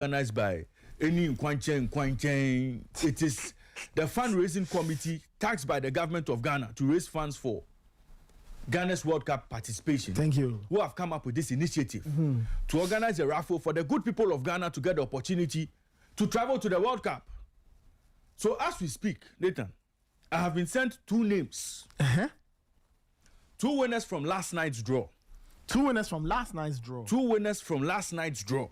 organized by any Nkwanchen. It is the fundraising committee taxed by the government of Ghana to raise funds for Ghana's World Cup participation. Thank you. Who have come up with this initiative to organize a raffle for the good people of Ghana to get the opportunity to travel to the World Cup. So as we speak, Nathan, I have been sent 2 names. 2 winners from last night's draw. 2 winners from last night's draw. 2 winners from last night's draw.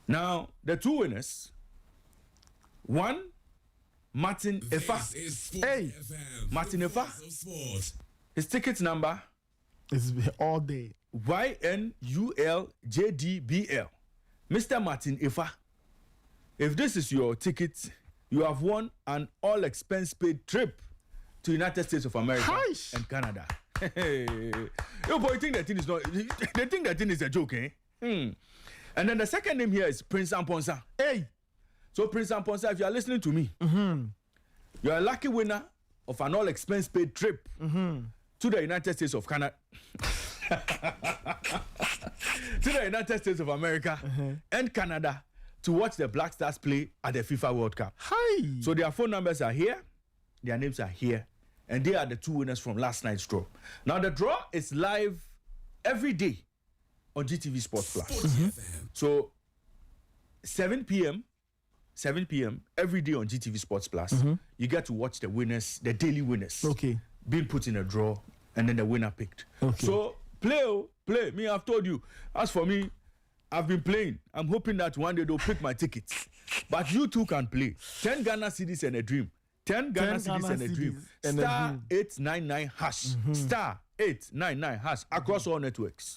Now, the 2 winners, one, Martin Efa. Hey, Martin Efa. His ticket number it's all day. YNULJDBL. Mr. Martin Efa. If this is your ticket, you have won an all expense paid trip to United States of America and Canada. Yo, boy, you think that thing is not? They think that thing is a joke, eh? And then the second name here is Prince Amponsa. Hey, so Prince Amponsa, if you are listening to me, you are a lucky winner of an all expense paid trip to the United States of Canada, to the United States of America and Canada to watch the Black Stars play at the FIFA World Cup. Hi. So their phone numbers are here, their names are here, and they are the 2 winners from last night's draw. Now the draw is live every day on GTV Sports Plus. So 7 p.m. every day on GTV Sports Plus, you get to watch the winners, the daily winners. Okay. Being put in a draw, and then the winner picked. Okay. So play. Me, I've told you. As for me, I've been playing. I'm hoping that one day they'll pick my tickets. But you too can play. 10 Ghana cedis and a dream. 10 Ghana cedis and a dream. Star 899 hash. Star 899 hash across all networks.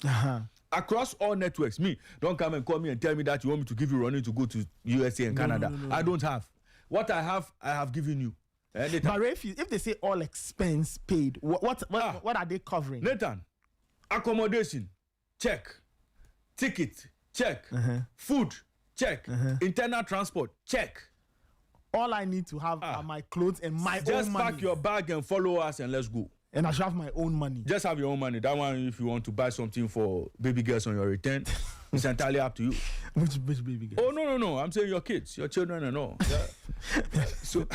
Across all networks. Me, don't come and call me and tell me that you want me to give you running to go to USA and Canada. No. I don't have. What I have given you. But if they say all expense paid, what are they covering? Nathan, accommodation, check. Ticket, check. Food, check. Internal transport, check. All I need to have are my clothes and my own money. Just pack your bag and follow us and let's go. And I should have my own money. Just have your own money. That one, if you want to buy something for baby girls on your return, it's entirely up to you. Which baby girls? Oh, no. I'm saying your kids, your children and all. Yeah. So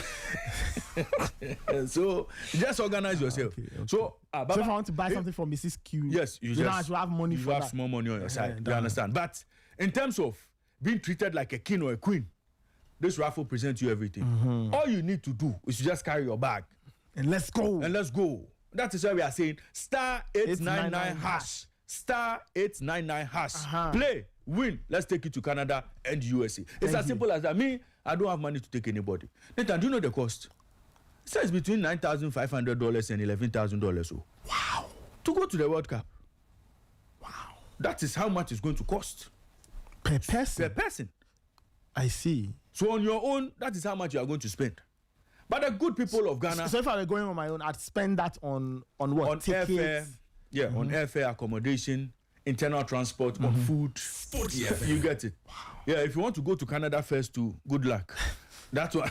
just organize yourself. Okay. So if I want to buy something for Mrs. Q, yes, you have money for that. You have small money on your side. You understand? But in terms of being treated like a king or a queen, this raffle presents you everything. All you need to do is to just carry your bag. And let's go. That is why we are saying star 899 hash. Star 899 hash. Play, win. Let's take you to Canada and USA. It's as simple as that. Me, I don't have money to take anybody. Nathan, do you know the cost? It says between $9,500 and $11,000. Oh. Wow. To go to the World Cup. Wow. That is how much it's going to cost. Per person. I see. So on your own, that is how much you are going to spend. But the good people of Ghana. So if I were going on my own, I'd spend that on what? On tickets? Airfare. Yeah, on airfare, accommodation, internal transport, on food. Sporty. You get it. Wow. Yeah, if you want to go to Canada first too, good luck. That's why.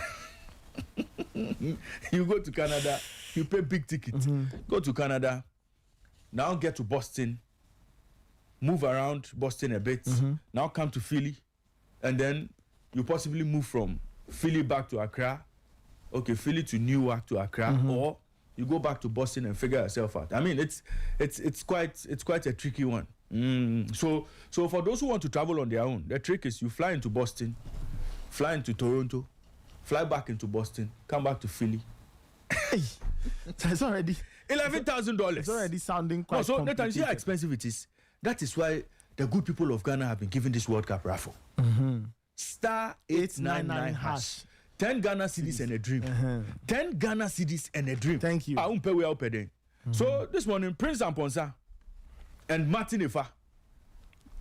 You go to Canada, you pay big ticket. Go to Canada, now get to Boston, move around Boston a bit, now come to Philly, and then you possibly move from Philly back to Accra. Okay, Philly to Newark to Accra, or you go back to Boston and figure yourself out. I mean, it's quite a tricky one. So for those who want to travel on their own, the trick is you fly into Boston, fly into Toronto, fly back into Boston, come back to Philly. So it's already $11,000. It's already sounding quite. So Nathan, you see how expensive it is. That is why the good people of Ghana have been given this World Cup raffle. Star 899 hash. 10 Ghana cedis and a dream. 10 Ghana cedis and a dream. Thank you. So this morning, Prince Amponsa and Martin Efa,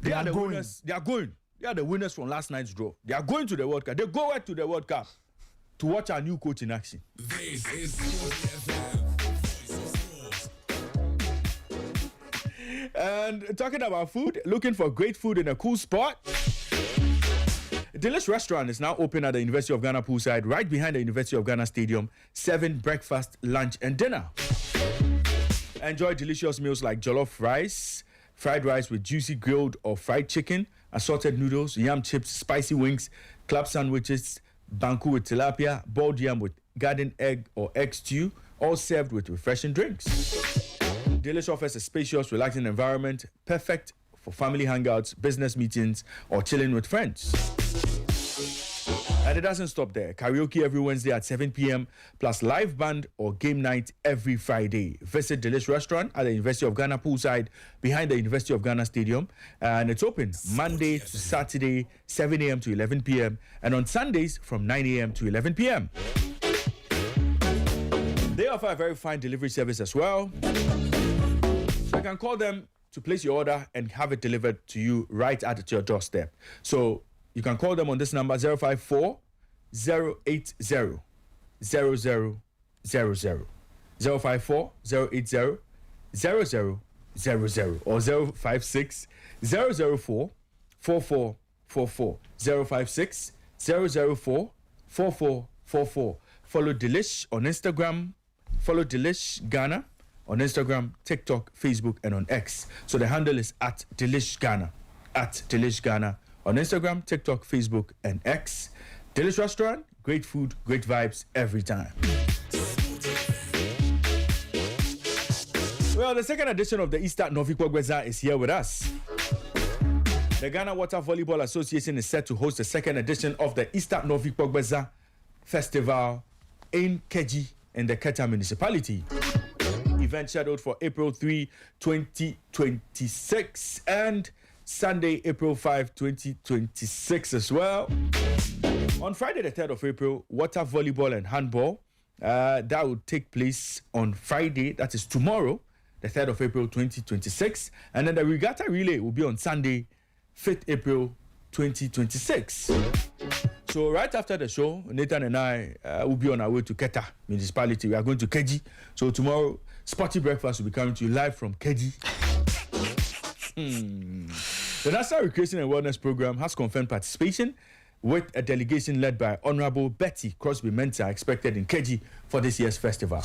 they are the winners. They are going. They are the winners from last night's draw. They are going to the World Cup. They go to the World Cup to watch our new coach in action. This is Sporty FM. And talking about food, looking for great food in a cool spot. Delish restaurant is now open at the University of Ghana poolside, right behind the University of Ghana Stadium, serving breakfast, lunch, and dinner. Enjoy delicious meals like jollof rice, fried rice with juicy grilled or fried chicken, assorted noodles, yam chips, spicy wings, club sandwiches, banku with tilapia, boiled yam with garden egg or egg stew, all served with refreshing drinks. Delish offers a spacious, relaxing environment, perfect for family hangouts, business meetings, or chilling with friends. And it doesn't stop there. Karaoke every Wednesday at 7 p.m. plus live band or game night every Friday. Visit Delish Restaurant at the University of Ghana poolside behind the University of Ghana Stadium. And it's open Monday to Saturday, 7 a.m. to 11 p.m. and on Sundays from 9 a.m. to 11 p.m. They offer a very fine delivery service as well. So you can call them to place your order and have it delivered to you right at your doorstep. So you can call them on this number 054 080 0000. 054 080 0000 or 056 004 4444. 056 004 4444. Follow Delish on Instagram. Follow Delish Ghana on Instagram, TikTok, Facebook, and on X. So the handle is at Delish Ghana. At Delish Ghana on Instagram, TikTok, Facebook, and X. Delish Restaurant, great food, great vibes every time. Well, the second edition of the Easter Novi Pogbaza is here with us. The Ghana Water Volleyball Association is set to host the second edition of the Easter Novi Pogbaza Festival in Keji in the Keta municipality. Event scheduled for April 3, 2026 and Sunday, April 5, 2026 as well. On Friday, the 3rd of April, water volleyball and handball. That will take place on Friday, that is tomorrow, the 3rd of April, 2026. And then the regatta relay will be on Sunday, 5th April, 2026. So right after the show, Nathan and I will be on our way to Keta municipality. We are going to Keji. So tomorrow, Sporty Breakfast will be coming to you live from Keji. The National Recreation and Wellness Program has confirmed participation with a delegation led by Honorable Betty Crosby-Mensah expected in Keji for this year's festival.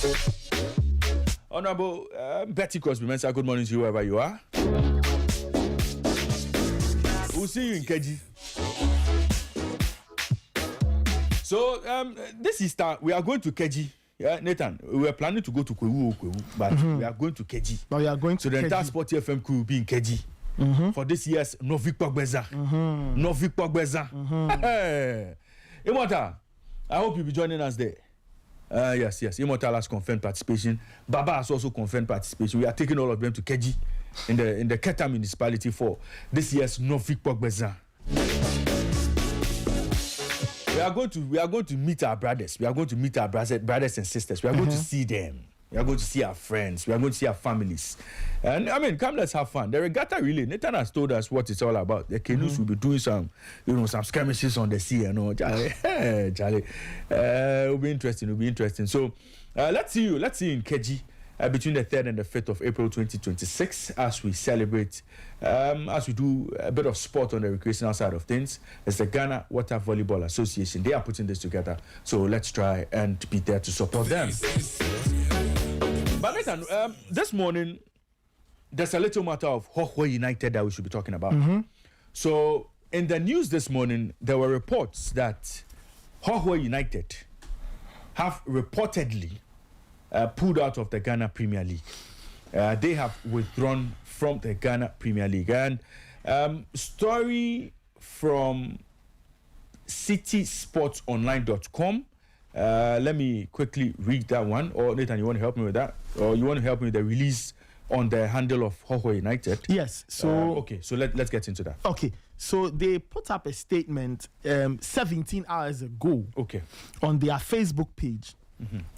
Honorable Betty Crosby-Mensah, good morning to you wherever you are. We'll see you in Keji. So this Easter, we are going to Keji. Yeah, Nathan, we were planning to go to Kwewu, but we are going to Keji. But we are going to so the entire Sporty FM crew will be in Keji for this year's Novi Pogbaza. Novi Pogbaza. Hey. Immortal, I hope you'll be joining us there. Yes. Immortal has confirmed participation. Baba has also confirmed participation. We are taking all of them to Keji in the Keta municipality for this year's Novi Pogbaza. We are going to meet our brothers. We are going to meet our brothers and sisters. We are going to see them. We are going to see our friends. We are going to see our families. And I mean, come, let's have fun. The regatta relay, Nathan has told us what it's all about. The canoes will be doing some skirmishes on the sea. Charlie. It'll be interesting. So let's see you in Keji between the 3rd and the 5th of April 2026 as we celebrate, as we do a bit of sport on the recreational side of things. It's the Ghana Water Volleyball Association. They are putting this together. So let's try and be there to support them. But listen, this morning, there's a little matter of Hohoe United that we should be talking about. So in the news this morning, there were reports that Hohoe United have reportedly pulled out of the Ghana Premier League. They have withdrawn from the Ghana Premier League. And story from citysportsonline.com. Let me quickly read that one. Or Nathan, you want to help me with that? Or you want to help me with the release on the handle of Hohoe United? Yes. So okay. So let's get into that. Okay. So they put up a statement 17 hours ago. Okay. On their Facebook page.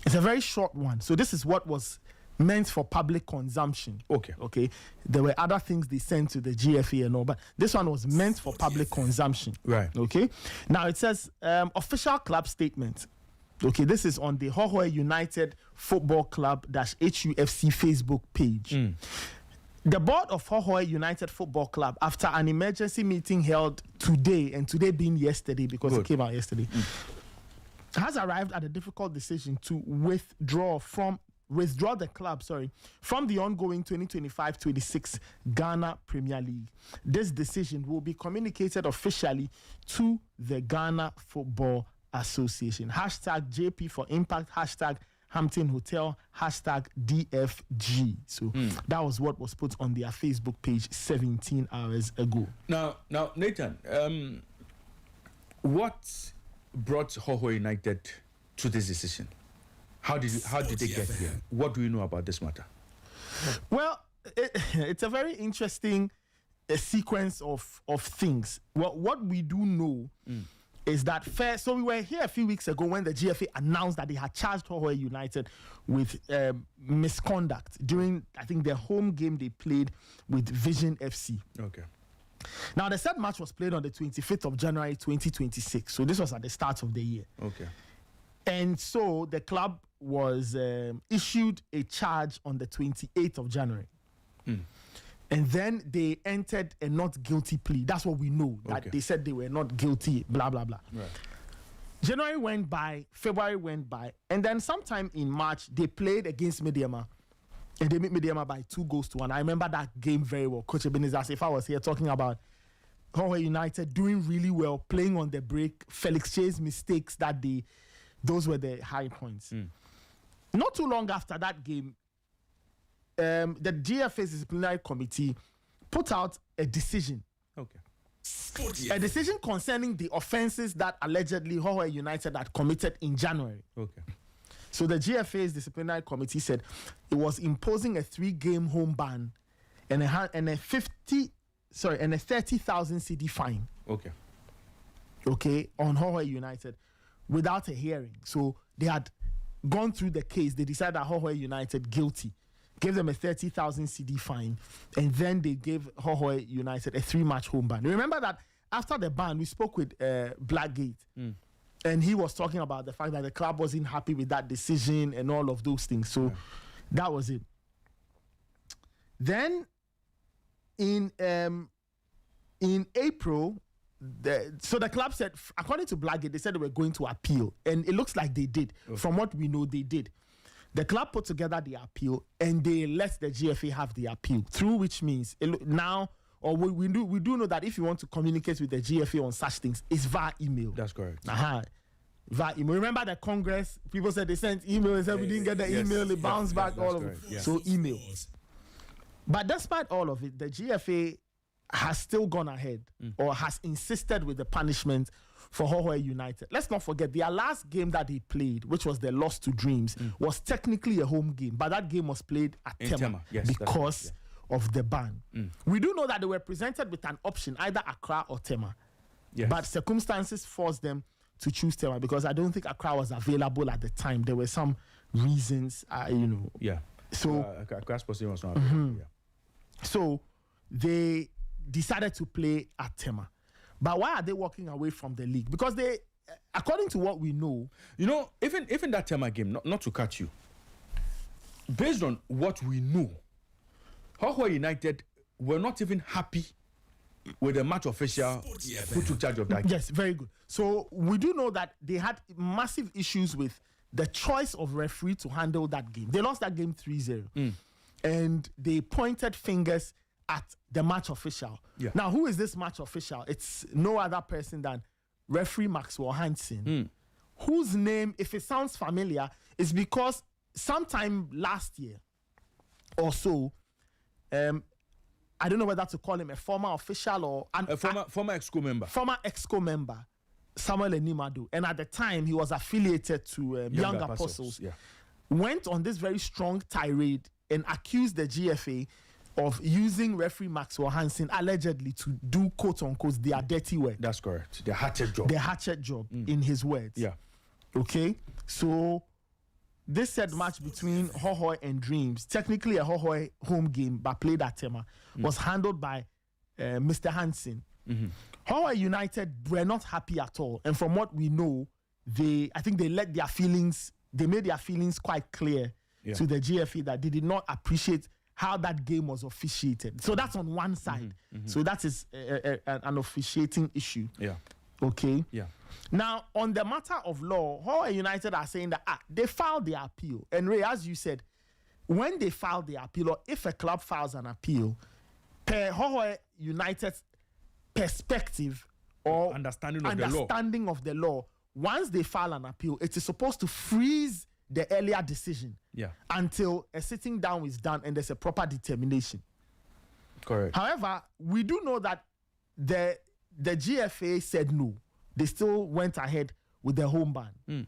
It's a very short one. So this is what was meant for public consumption. Okay. There were other things they sent to the GFA and all, but this one was meant for public consumption. Right. Okay. Now it says official club statement. Okay, this is on the Hohoe United Football Club HUFC Facebook page. The board of Hohoe United Football Club, after an emergency meeting held today, and today being yesterday because it came out yesterday, has arrived at a difficult decision to withdraw from withdraw the club, from the ongoing 2025-26 Ghana Premier League. This decision will be communicated officially to the Ghana Football Association. Hashtag JP for Impact, hashtag Hampton Hotel, hashtag DFG. So that was what was put on their Facebook page 17 hours ago. Now, Nathan, what brought Hohoe United to this decision? How did they get here? What do you know about this matter? Well, it's a very interesting sequence of things. What we do know is that first, so we were here a few weeks ago when the GFA announced that they had charged Hohoe United with misconduct during, I think, their home game they played with Vision FC. Okay. Now, the said match was played on the 25th of January 2026. So this was at the start of the year. Okay. And so the club was issued a charge on the 28th of January. And then they entered a not guilty plea. That's what we know. That they said they were not guilty, blah, blah, blah. Right. January went by, February went by, and then sometime in March, they played against Mediama. And they beat Mediama by 2-1. I remember that game very well. Coach Ebenezer, if I was here talking about Hohoe United doing really well, playing on the break, Felix Che's mistakes that day, those were the high points. Not too long after that game, the GFA's disciplinary committee put out a decision. Okay. Sporty A decision concerning the offenses that allegedly Hohoe United had committed in January. Okay. So the GFA's disciplinary committee said it was imposing a 3-game home ban and a 30,000 CD fine. Okay. Okay, on Hohoe United without a hearing. So they had gone through the case. They decided that Hohoe United guilty, gave them a 30,000 CD fine, and then they gave Hohoe United a 3-match home ban. Remember that after the ban, we spoke with Blackgate, and he was talking about the fact that the club wasn't happy with that decision and all of those things. So that was it. Then in April, the club said, according to Blackgate, they said they were going to appeal, and it looks like they did. From what we know, they did. The club put together the appeal, and they let the GFA have the appeal, through which means now, or we do know that if you want to communicate with the GFA on such things, it's via email. That's correct. Via email. Remember the Congress, people said they sent email and said we didn't get the email, it bounced back, all of it. Yeah. So email. But despite all of it, the GFA has still gone ahead or has insisted with the punishment for Hohoe United. Let's not forget, their last game that they played, which was the loss to Dreams, was technically a home game, but that game was played at Tema because of the ban. We do know that they were presented with an option, either Accra or Tema. Yes. But circumstances forced them to choose Tema because I don't think Accra was available at the time. There were some reasons, Yeah. So Accra's position was not available. Yeah. So they decided to play at Tema. But why are they walking away from the league? Because they, according to what we know, even that Tema game, not to cut you, based on what we know, Hohoe United were not even happy with the match official who took charge of that game. Yes, very good. So we do know that they had massive issues with the choice of referee to handle that game. They lost that game 3-0. And they pointed fingers at the match official. Yeah. Now, who is this match official? It's no other person than referee Maxwell Hansen, whose name, if it sounds familiar, is because sometime last year or so, I don't know whether to call him a former official or a former EXCO member. Former EXCO member, Samuel Enimadu, and at the time he was affiliated to Young Apostles. Yeah. Went on this very strong tirade and accused the GFA of using referee Maxwell Hansen allegedly to do quote unquote their dirty work. That's correct. The hatchet job. The hatchet job, in his words. Yeah. Okay. So this said match between Hohoe and Dreams, technically a Hohoe home game but played at Tema, was handled by Mr. Hansen. Hohoe United were not happy at all, and from what we know, I think they made their feelings quite clear to the GFA that they did not appreciate how that game was officiated. So that's on one side. So that is an officiating issue. Yeah. Okay. Yeah. Now, on the matter of law, Hohoe United are saying that they filed their appeal. And Ray, as you said, when they file the appeal, or if a club files an appeal, per Hohoe United's perspective or understanding of the law, once they file an appeal, it is supposed to freeze the earlier decision until a sitting down is done and there's a proper determination. Correct. However, we do know that the GFA said no. They still went ahead with the home ban.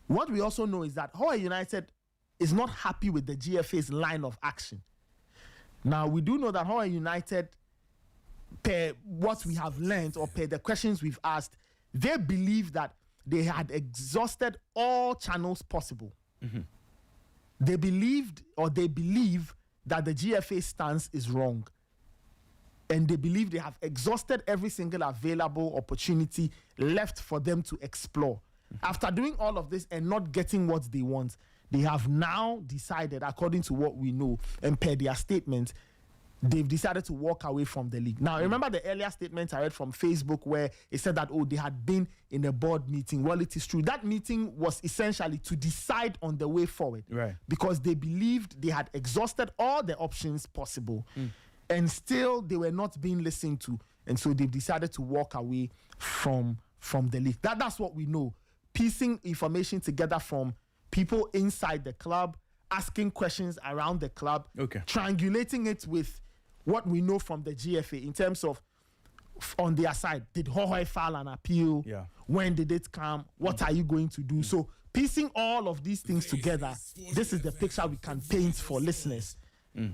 What we also know is that Hohoe United is not happy with the GFA's line of action. Now, we do know that Hohoe United, per what we have learned or per the questions we've asked, they believe that they had exhausted all channels possible. They believe that the GFA stance is wrong. And they believe they have exhausted every single available opportunity left for them to explore. After doing all of this and not getting what they want, they have now decided, according to what we know and per their statement, they've decided to walk away from the league. Now, remember the earlier statement I read from Facebook where it said that, they had been in a board meeting. Well, it is true. That meeting was essentially to decide on the way forward. Right. Because they believed they had exhausted all the options possible. And still, they were not being listened to. And so they've decided to walk away from the league. That's what we know. Piecing information together from people inside the club, asking questions around the club, triangulating it with what we know from the GFA in terms of, on their side, did Hohoe file an appeal? When did it come? What are you going to do? So piecing all of these things together, this is the picture we can paint for listeners.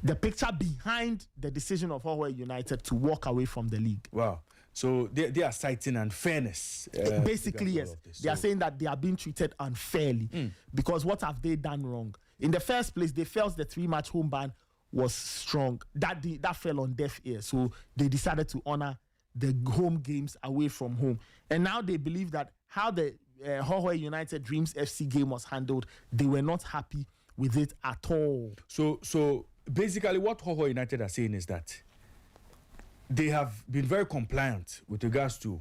The picture behind the decision of Hohoe United to walk away from the league. Wow. So they are citing unfairness. Basically, yes. They are saying that they are being treated unfairly because what have they done wrong? In the first place, they felt the 3-match home ban was strong. That fell on deaf ears. So they decided to honor the home games away from home. And now they believe that how the Hohoe United Dreams FC game was handled, they were not happy with it at all. So basically what Hohoe United are saying is that they have been very compliant with regards to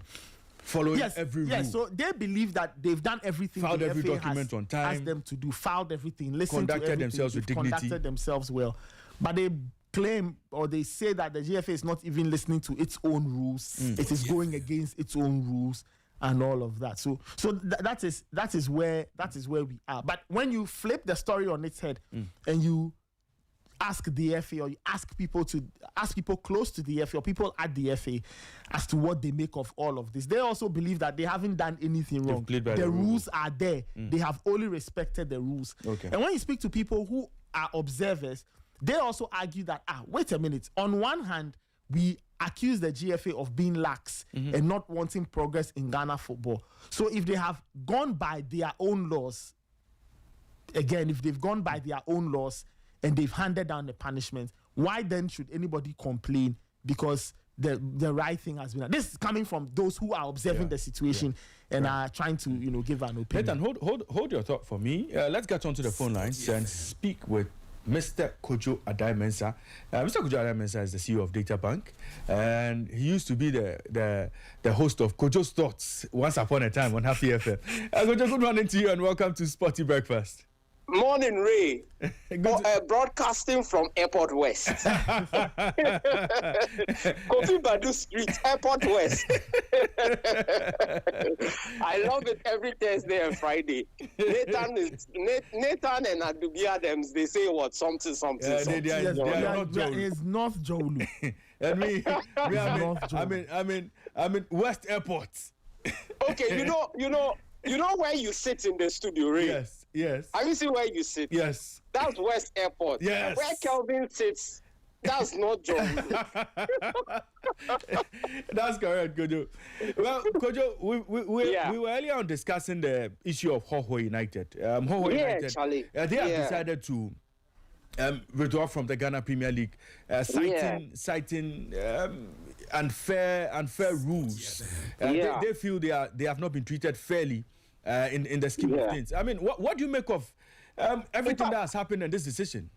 following every rule. Yes, so they believe that they've done everything. Filed the every FA document on time. Asked them to do. Filed everything. Listened to Conducted everything. themselves with dignity. Conducted themselves well. But they claim or they say that the GFA is not even listening to its own rules. It is going against its own rules and all of that. So that is where we are. But when you flip the story on its head and you ask the FA or you ask people close to the FA or people at the FA as to what they make of all of this, they also believe that they haven't done anything wrong. The rules are there. They have only respected the rules. And when you speak to people who are observers, they also argue that, wait a minute, on one hand, we accuse the GFA of being lax and not wanting progress in Ghana football. So if they have gone by their own laws, again, if they've gone by their own laws and they've handed down the punishment, why then should anybody complain? Because the right thing has been done. This is coming from those who are observing the situation and are trying to give an opinion. Nathan, hold your thought for me. Let's get onto the phone lines and speak with Mr. Kojo Addae-Mensah. Mr. Kojo Addae-Mensah is the CEO of Data Bank, and he used to be the host of Kojo's Thoughts once upon a time on Happy FM. Kojo, good morning to you and welcome to Sporty Breakfast. Morning, Ray. Broadcasting from Airport West. Kofi Badu Street, Airport West. I love it every Thursday and Friday. Nathan and Adubi Adams, they say what? Something. It's North Jolu. I mean West Airport. Okay, you know where you sit in the studio, Ray? Yes. Have you seen where you sit? Yes. That's West Airport. Yes. Where Kelvin sits, that's not John. That's correct, Kojo. Well, Kojo, we were earlier on discussing the issue of Hohoe United. Hohoe United, Charlie. They have decided to withdraw from the Ghana Premier League, citing unfair rules. They feel they have not been treated fairly in the scheme of things. I mean, what do you make of everything that has happened in this decision?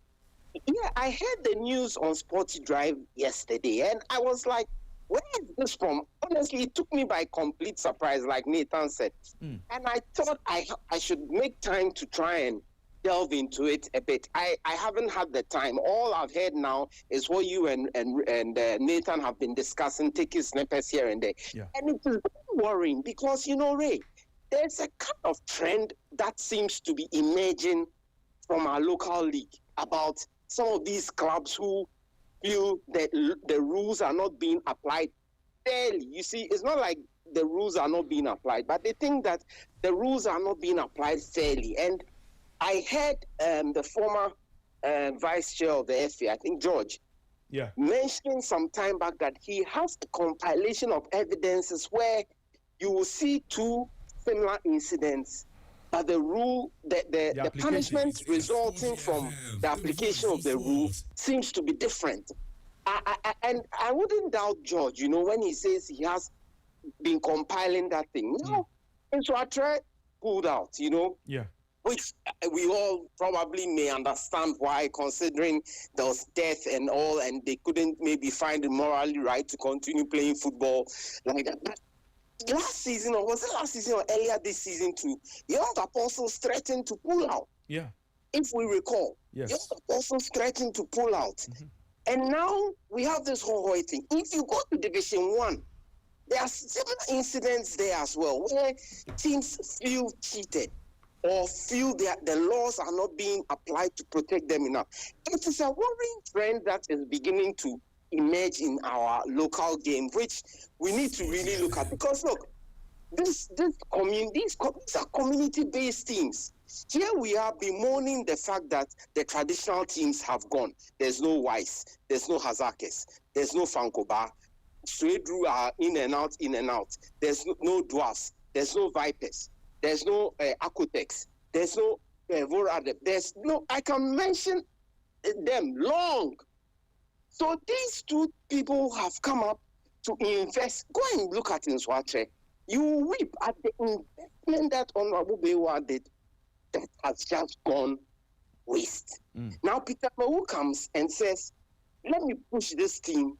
Yeah, I heard the news on Sporty Drive yesterday, and I was like, where is this from? Honestly, it took me by complete surprise, like Nathan said. And I thought I should make time to try and delve into it a bit. I haven't had the time. All I've heard now is what you and Nathan have been discussing, taking snippets here and there. Yeah. And it is worrying because, Ray, there's a kind of trend that seems to be emerging from our local league about some of these clubs who feel that the rules are not being applied fairly. You see, it's not like the rules are not being applied, but they think that the rules are not being applied fairly. And I heard the former vice chair of the FA, I think George, mentioning some time back that he has a compilation of evidences where you will see two similar incidents, but the rule, the punishment resulting from the application of the rule seems to be different. And I wouldn't doubt George, when he says he has been compiling that thing. And so I tried pulled out, which we all probably may understand why, considering there was death and all, and they couldn't maybe find it morally right to continue playing football like that. But last season, or was it last season or earlier this season too, Young Apostles threatened to pull out. Yeah. If we recall, Young Apostles threatened to pull out. And now we have this Hohoe thing. If you go to Division 1, there are similar incidents there as well, where teams feel cheated or feel that the laws are not being applied to protect them enough. It is a worrying trend that is beginning to emerge in our local game, which we need to really look at. Because look, these are community-based teams. Here we are bemoaning the fact that the traditional teams have gone. There's no Weiss, there's no Hazakis, there's no Fankoba. Suedru are in and out. There's no Dwarfs, there's no Vipers, there's no Akutex, there's no Vorade, there's no, I can mention them long. So these two people have come up to invest. Go and look at Nswache. You weep at the investment that Honorable Bewa did that has just gone waste. Now Peter Mawu comes and says, let me push this team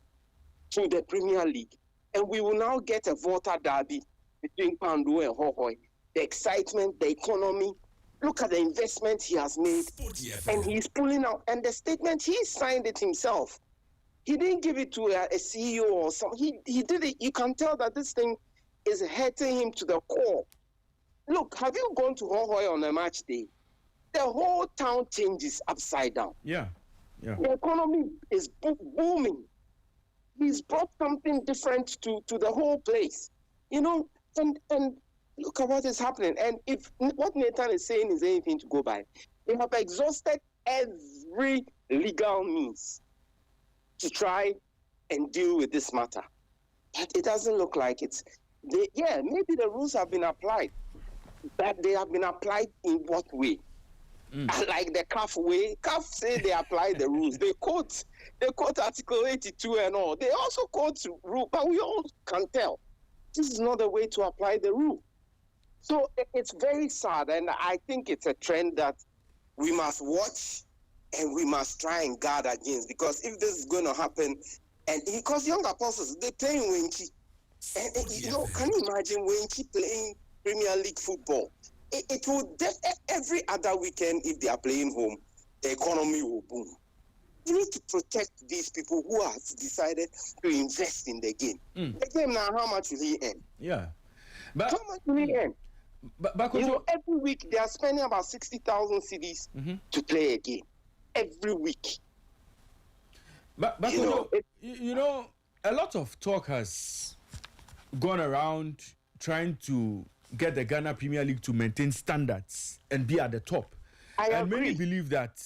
to the Premier League, and we will now get a voter derby between Pandu and Hohoe. The excitement, the economy. Look at the investment he has made, and he's pulling out. And the statement, he signed it himself. He didn't give it to a CEO or something. He did it. You can tell that this thing is hurting him to the core. Look, have you gone to Hohoe on a match day? The whole town changes upside down. Yeah. The economy is booming. He's brought something different to the whole place, and look at what is happening. And if what Nathan is saying is anything to go by, they have exhausted every legal means to try and deal with this matter. But it doesn't look like it's... maybe the rules have been applied, but they have been applied in what way? Like the CAF way. CAF say they apply the rules. They quote Article 82 and all. They also quote rule, but we all can tell this is not the way to apply the rule. So it's very sad, and I think it's a trend that we must watch and we must try and guard against, because if this is going to happen, and because Young Apostles, they're playing Wenchi, and can you imagine Wenchi playing Premier League football? It will every other weekend, if they are playing home, the economy will boom. You need to protect these people who have decided to invest in the game. The game now, how much will he earn? Yeah, but how much will he earn? But every week they are spending about 60,000 cedis to play a game every week. But a lot of talk has gone around trying to get the Ghana Premier League to maintain standards and be at the top. I agree. Many believe that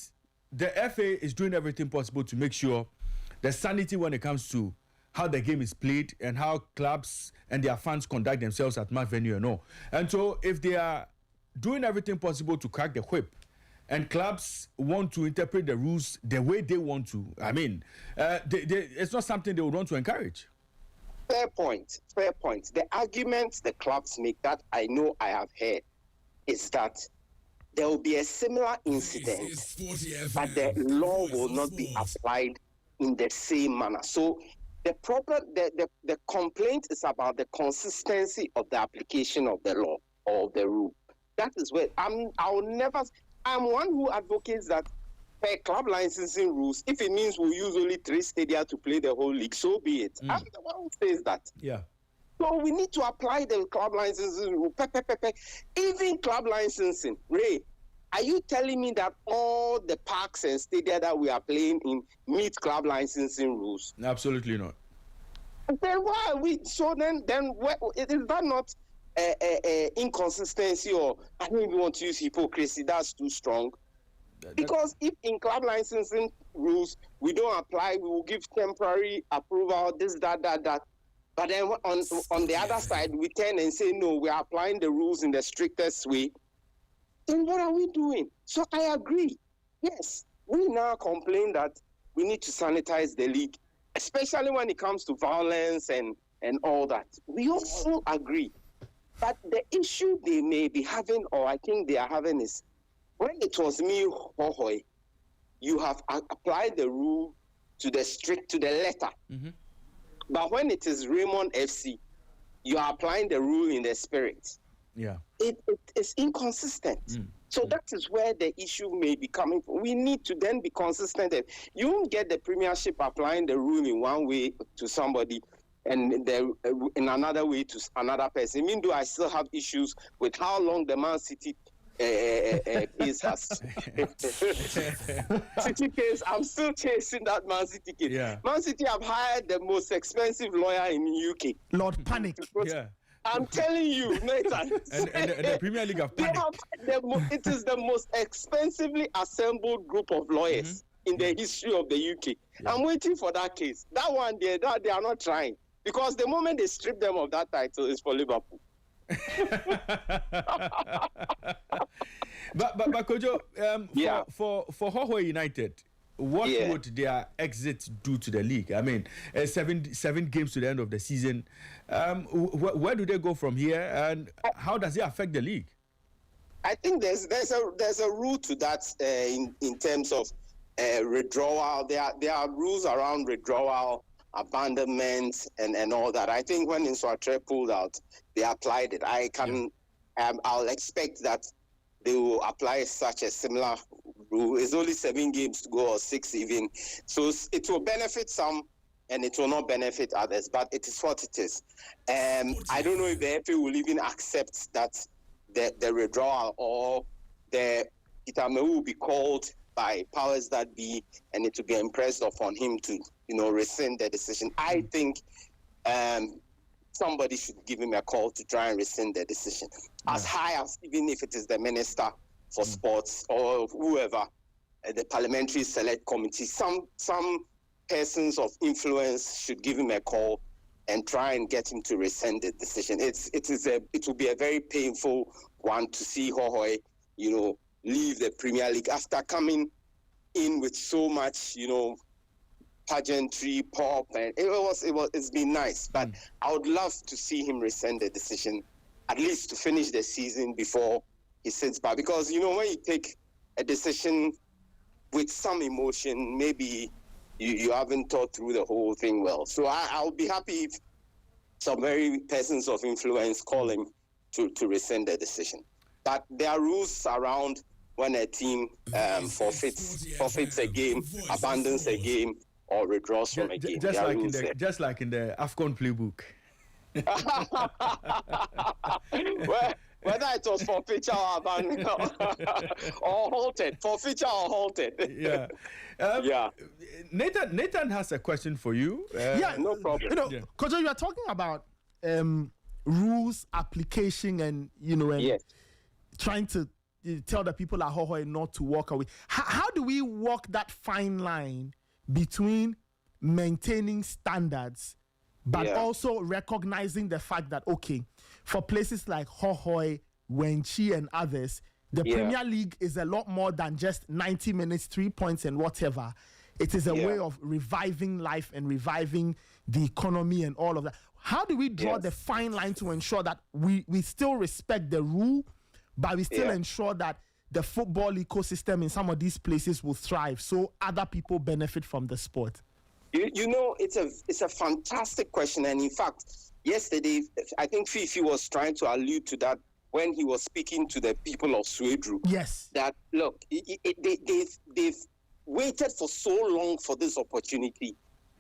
the FA is doing everything possible to make sure there's sanity when it comes to how the game is played and how clubs and their fans conduct themselves at match venue and all. And so if they are doing everything possible to crack the whip and clubs want to interpret the rules the way they want to, it's not something they would want to encourage. Fair point. The arguments the clubs make that I know I have heard is that there will be a similar incident, but the law will not be applied in the same manner. So the problem, the complaint is about the consistency of the application of the law or the rule. That is where I'll never. I'm one who advocates that per club licensing rules, if it means we'll use only 3 stadia to play the whole league, so be it. I'm the one who says that. Yeah. So we need to apply the club licensing rule. Even club licensing, Ray, are you telling me that all the parks and stadia that we are playing in meet club licensing rules? Absolutely not. Then why are we? So then what, is that not inconsistency, or I don't even want to use hypocrisy? That's too strong. Because if in club licensing rules we don't apply, we will give temporary approval, this, that. But then on the other side, we turn and say, no, we are applying the rules in the strictest way. Then what are we doing? So I agree. Yes, we now complain that we need to sanitize the league, especially when it comes to violence and all that. We also agree. But the issue they may be having, or I think they are having, is when it was me, Hohoe, you have applied the rule to the letter. Mm-hmm. But when it is Raymond FC, you are applying the rule in the spirit. Yeah. It is inconsistent. So that is where the issue may be coming from. We need to then be consistent. You won't get the Premiership applying the rule in one way to somebody and in another way to another person. Even though I still have issues with how long the Man City case has. City case, I'm still chasing that Man City case. Yeah. Man City have hired the most expensive lawyer in the UK. Lord Panic. Yeah. I'm telling you, Nathan. and the Premier League have panicked. It is the most expensively assembled group of lawyers in the history of the UK. Yeah. I'm waiting for that case. That one, they are not trying. Because the moment they strip them of that title, it's for Liverpool. but Kojo, for Hohoe United, what would their exit do to the league? I mean, 7 games to the end of the season. Where do they go from here, and how does it affect the league? I think there's a rule to that in terms of withdrawal. There are rules around withdrawal, abandonment, and all that. I think when Inswatre pulled out, they applied it. I'll expect that they will apply such a similar rule. It's only 7 games to go, or 6 even. So it will benefit some and it will not benefit others, but it is what it is. I don't know if the FA will even accept that the withdrawal, or the Itame will be called by powers that be, and it will be impressed upon him to, rescind the decision. I think somebody should give him a call to try and rescind the decision. As high as, even if it is the Minister for Sports or whoever, the Parliamentary Select Committee, some persons of influence should give him a call and try and get him to rescind the decision. It will be a very painful one to see Hohoe, leave the Premier League after coming in with so much, pageantry, pop, and it's been nice. But I would love to see him rescind the decision, at least to finish the season before he sits back. Because when you take a decision with some emotion, maybe you haven't thought through the whole thing well. So I'll be happy if some very persons of influence call him to rescind the decision. But there are rules around when a team forfeits a game, abandons a game, or withdraws from a game. Just like in the AFCON playbook. Whether it was forfeiture or abandoned or halted, forfeiture or halted. Nathan has a question for you. No problem. Kojo, you are talking about rules application and trying to tell the people at Hohoe not to walk away. How do we walk that fine line between maintaining standards but also recognizing the fact that, okay, for places like Hohoe, Wenchi, and others, the Premier League is a lot more than just 90 minutes, 3 points, and whatever. It is a way of reviving life and reviving the economy and all of that. How do we draw the fine line to ensure that we still respect the rule, but we still ensure that the football ecosystem in some of these places will thrive so other people benefit from the sport? It's a fantastic question. And in fact, yesterday, I think Fifi was trying to allude to that when he was speaking to the people of Swedru. Yes. That, look, they've waited for so long for this opportunity.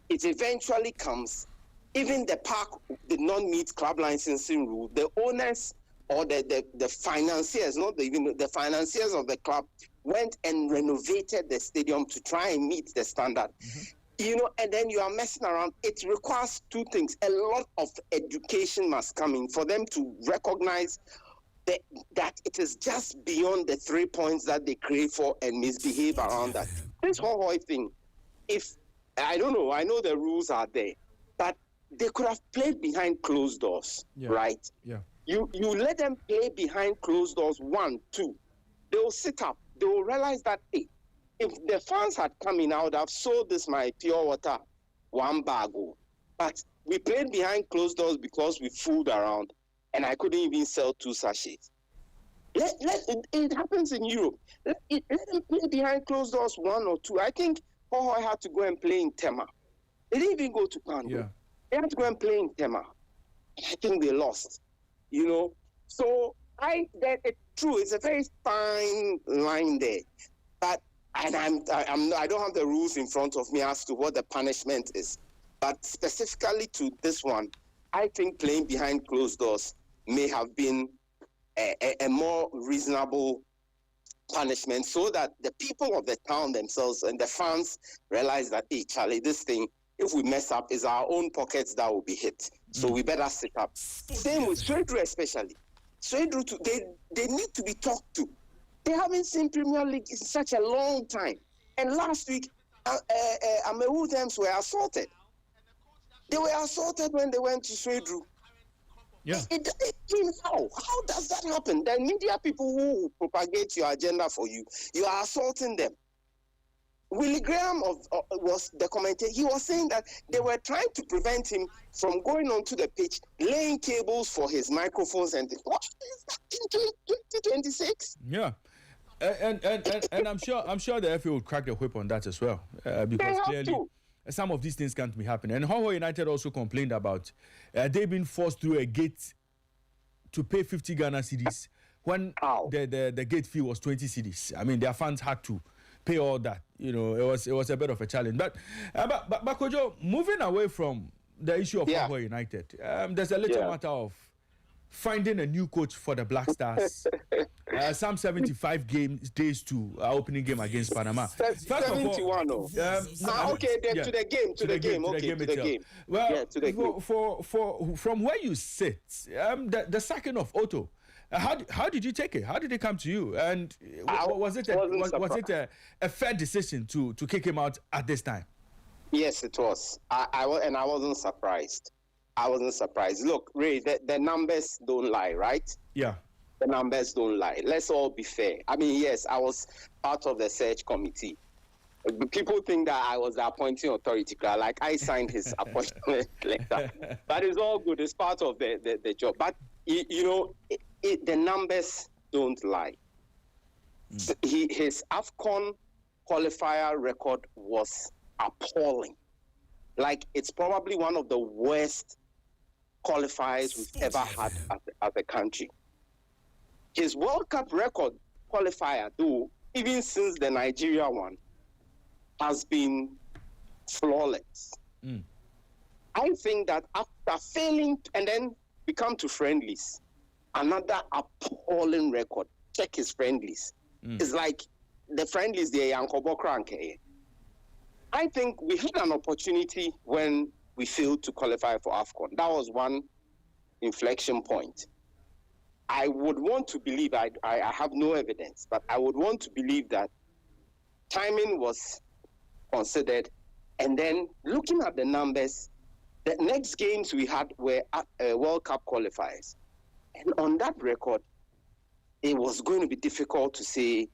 It eventually comes. Even the park did not meet club licensing rule. The owners or the financiers, even the financiers of the club, went and renovated the stadium to try and meet the standard. And then you are messing around. It requires two things. A lot of education must come in for them to recognize that it is just beyond the 3 points that they crave for and misbehave around that. This Hohoe thing, I don't know, I know the rules are there, but they could have played behind closed doors, right? Yeah. You let them play behind closed doors, 1, 2. They will sit up. They will realize that, hey, if the fans had come in, I would have sold this my pure water 1 bag. But we played behind closed doors because we fooled around, and I couldn't even sell 2 sachets. It happens in Europe. Let them play behind closed doors 1 or 2. I think Hohoe had to go and play in Tema. They didn't even go to Kando. Yeah. They had to go and play in Tema. I think they lost. So it's true. It's a very fine line there, but I don't have the rules in front of me as to what the punishment is. But specifically to this one, I think playing behind closed doors may have been a more reasonable punishment, so that the people of the town themselves and the fans realize that, hey, Charlie, this thing, if we mess up, is our own pockets that will be hit. So we better sit up. Same with Swedru especially. Swedru, they need to be talked to. They haven't seen Premier League in such a long time. And last week, Amewu Dems were assaulted. They were assaulted when they went to Swedru. Yeah. How does that happen? The media people who propagate your agenda for you, you are assaulting them. Willie Graham was the commentator. He was saying that they were trying to prevent him from going onto the pitch, laying cables for his microphones, and what is that in 2026? Yeah. And I'm sure the FA will crack the whip on that as well, because clearly some of these things can't be happening. And Hohoe United also complained about they being forced through a gate to pay 50 Ghana cedis when the gate fee was 20 cedis. I mean, their fans had to pay all that. It was a bit of a challenge. But Kojo, moving away from the issue of Hohoe United, there's a little matter of finding a new coach for the Black Stars. Some 75 days to opening game against Panama. 71. To the game. Well, from where you sit, the sacking of Otto, how did you take it? How did it come to you? And was it a fair decision to kick him out at this time? Yes, it was. I wasn't surprised. Look, Ray, the numbers don't lie, right? Yeah. The numbers don't lie. Let's all be fair. I mean, yes, I was part of the search committee. People think that I was the appointing authority, like I signed his appointment letter. But it's all good. It's part of the job. But, the numbers don't lie. His AFCON qualifier record was appalling. Like, it's probably one of the worst qualifiers we've ever had as a country. His World Cup record qualifier, though, even since the Nigeria one, has been flawless. I think that after failing, and then we come to friendlies, another appalling record. Check his friendlies. It's like the friendlies there, Yankobo Kranke. I think we had an opportunity when we failed to qualify for AFCON. That was one inflection point. I would want to believe, I have no evidence, but I would want to believe that timing was considered. And then looking at the numbers, the next games we had were World Cup qualifiers. And on that record, it was going to be difficult to say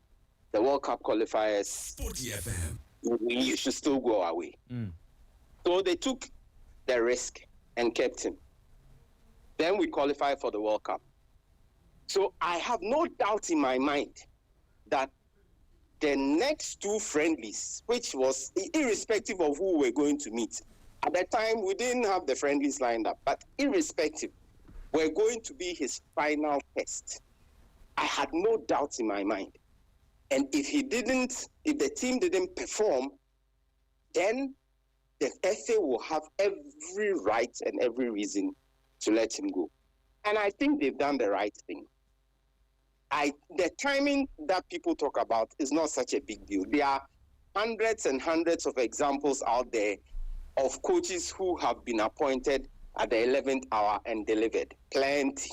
the World Cup qualifiers, Sporty FM. You should still go away. So they took the risk and kept him. Then we qualified for the World Cup. So I have no doubt in my mind that the next 2 friendlies, which was irrespective of who we're going to meet, at that time we didn't have the friendlies lined up, but irrespective, were going to be his final test. I had no doubts in my mind. And if the team didn't perform, then the FA will have every right and every reason to let him go. And I think they've done the right thing. The timing that people talk about is not such a big deal. There are hundreds and hundreds of examples out there of coaches who have been appointed at the 11th hour and delivered. Plenty.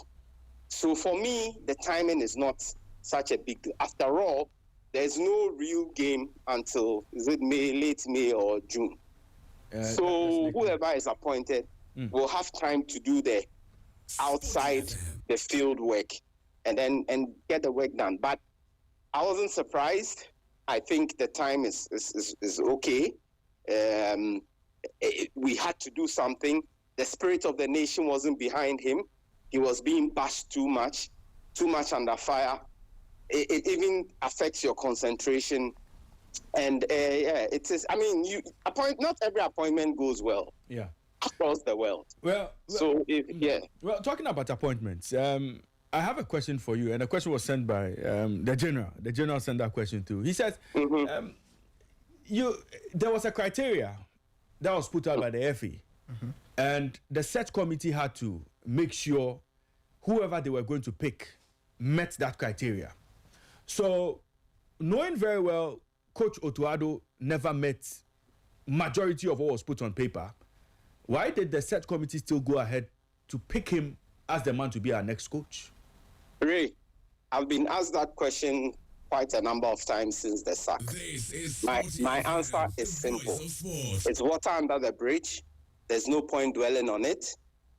So for me, the timing is not such a big deal. After all, there's no real game until, is it late May or June? So whoever is appointed will have time to do the outside the field work and get the work done. But I wasn't surprised. I think the time is okay. We had to do something. The spirit of the nation wasn't behind him. He was being bashed too much under fire. It even affects your concentration. And it is. I mean, not every appointment goes well. Yeah. Across the world. Well, talking about appointments, I have a question for you, and the question was sent by the general. The general sent that question too. He says, there was a criteria that was put out by the FA, and the search committee had to make sure whoever they were going to pick met that criteria. So, knowing very well, Coach Otto Addo never met majority of what was put on paper, why did the search committee still go ahead to pick him as the man to be our next coach? Ray, I've been asked that question quite a number of times since the sack. My answer is simple. It's water under the bridge. There's no point dwelling on it.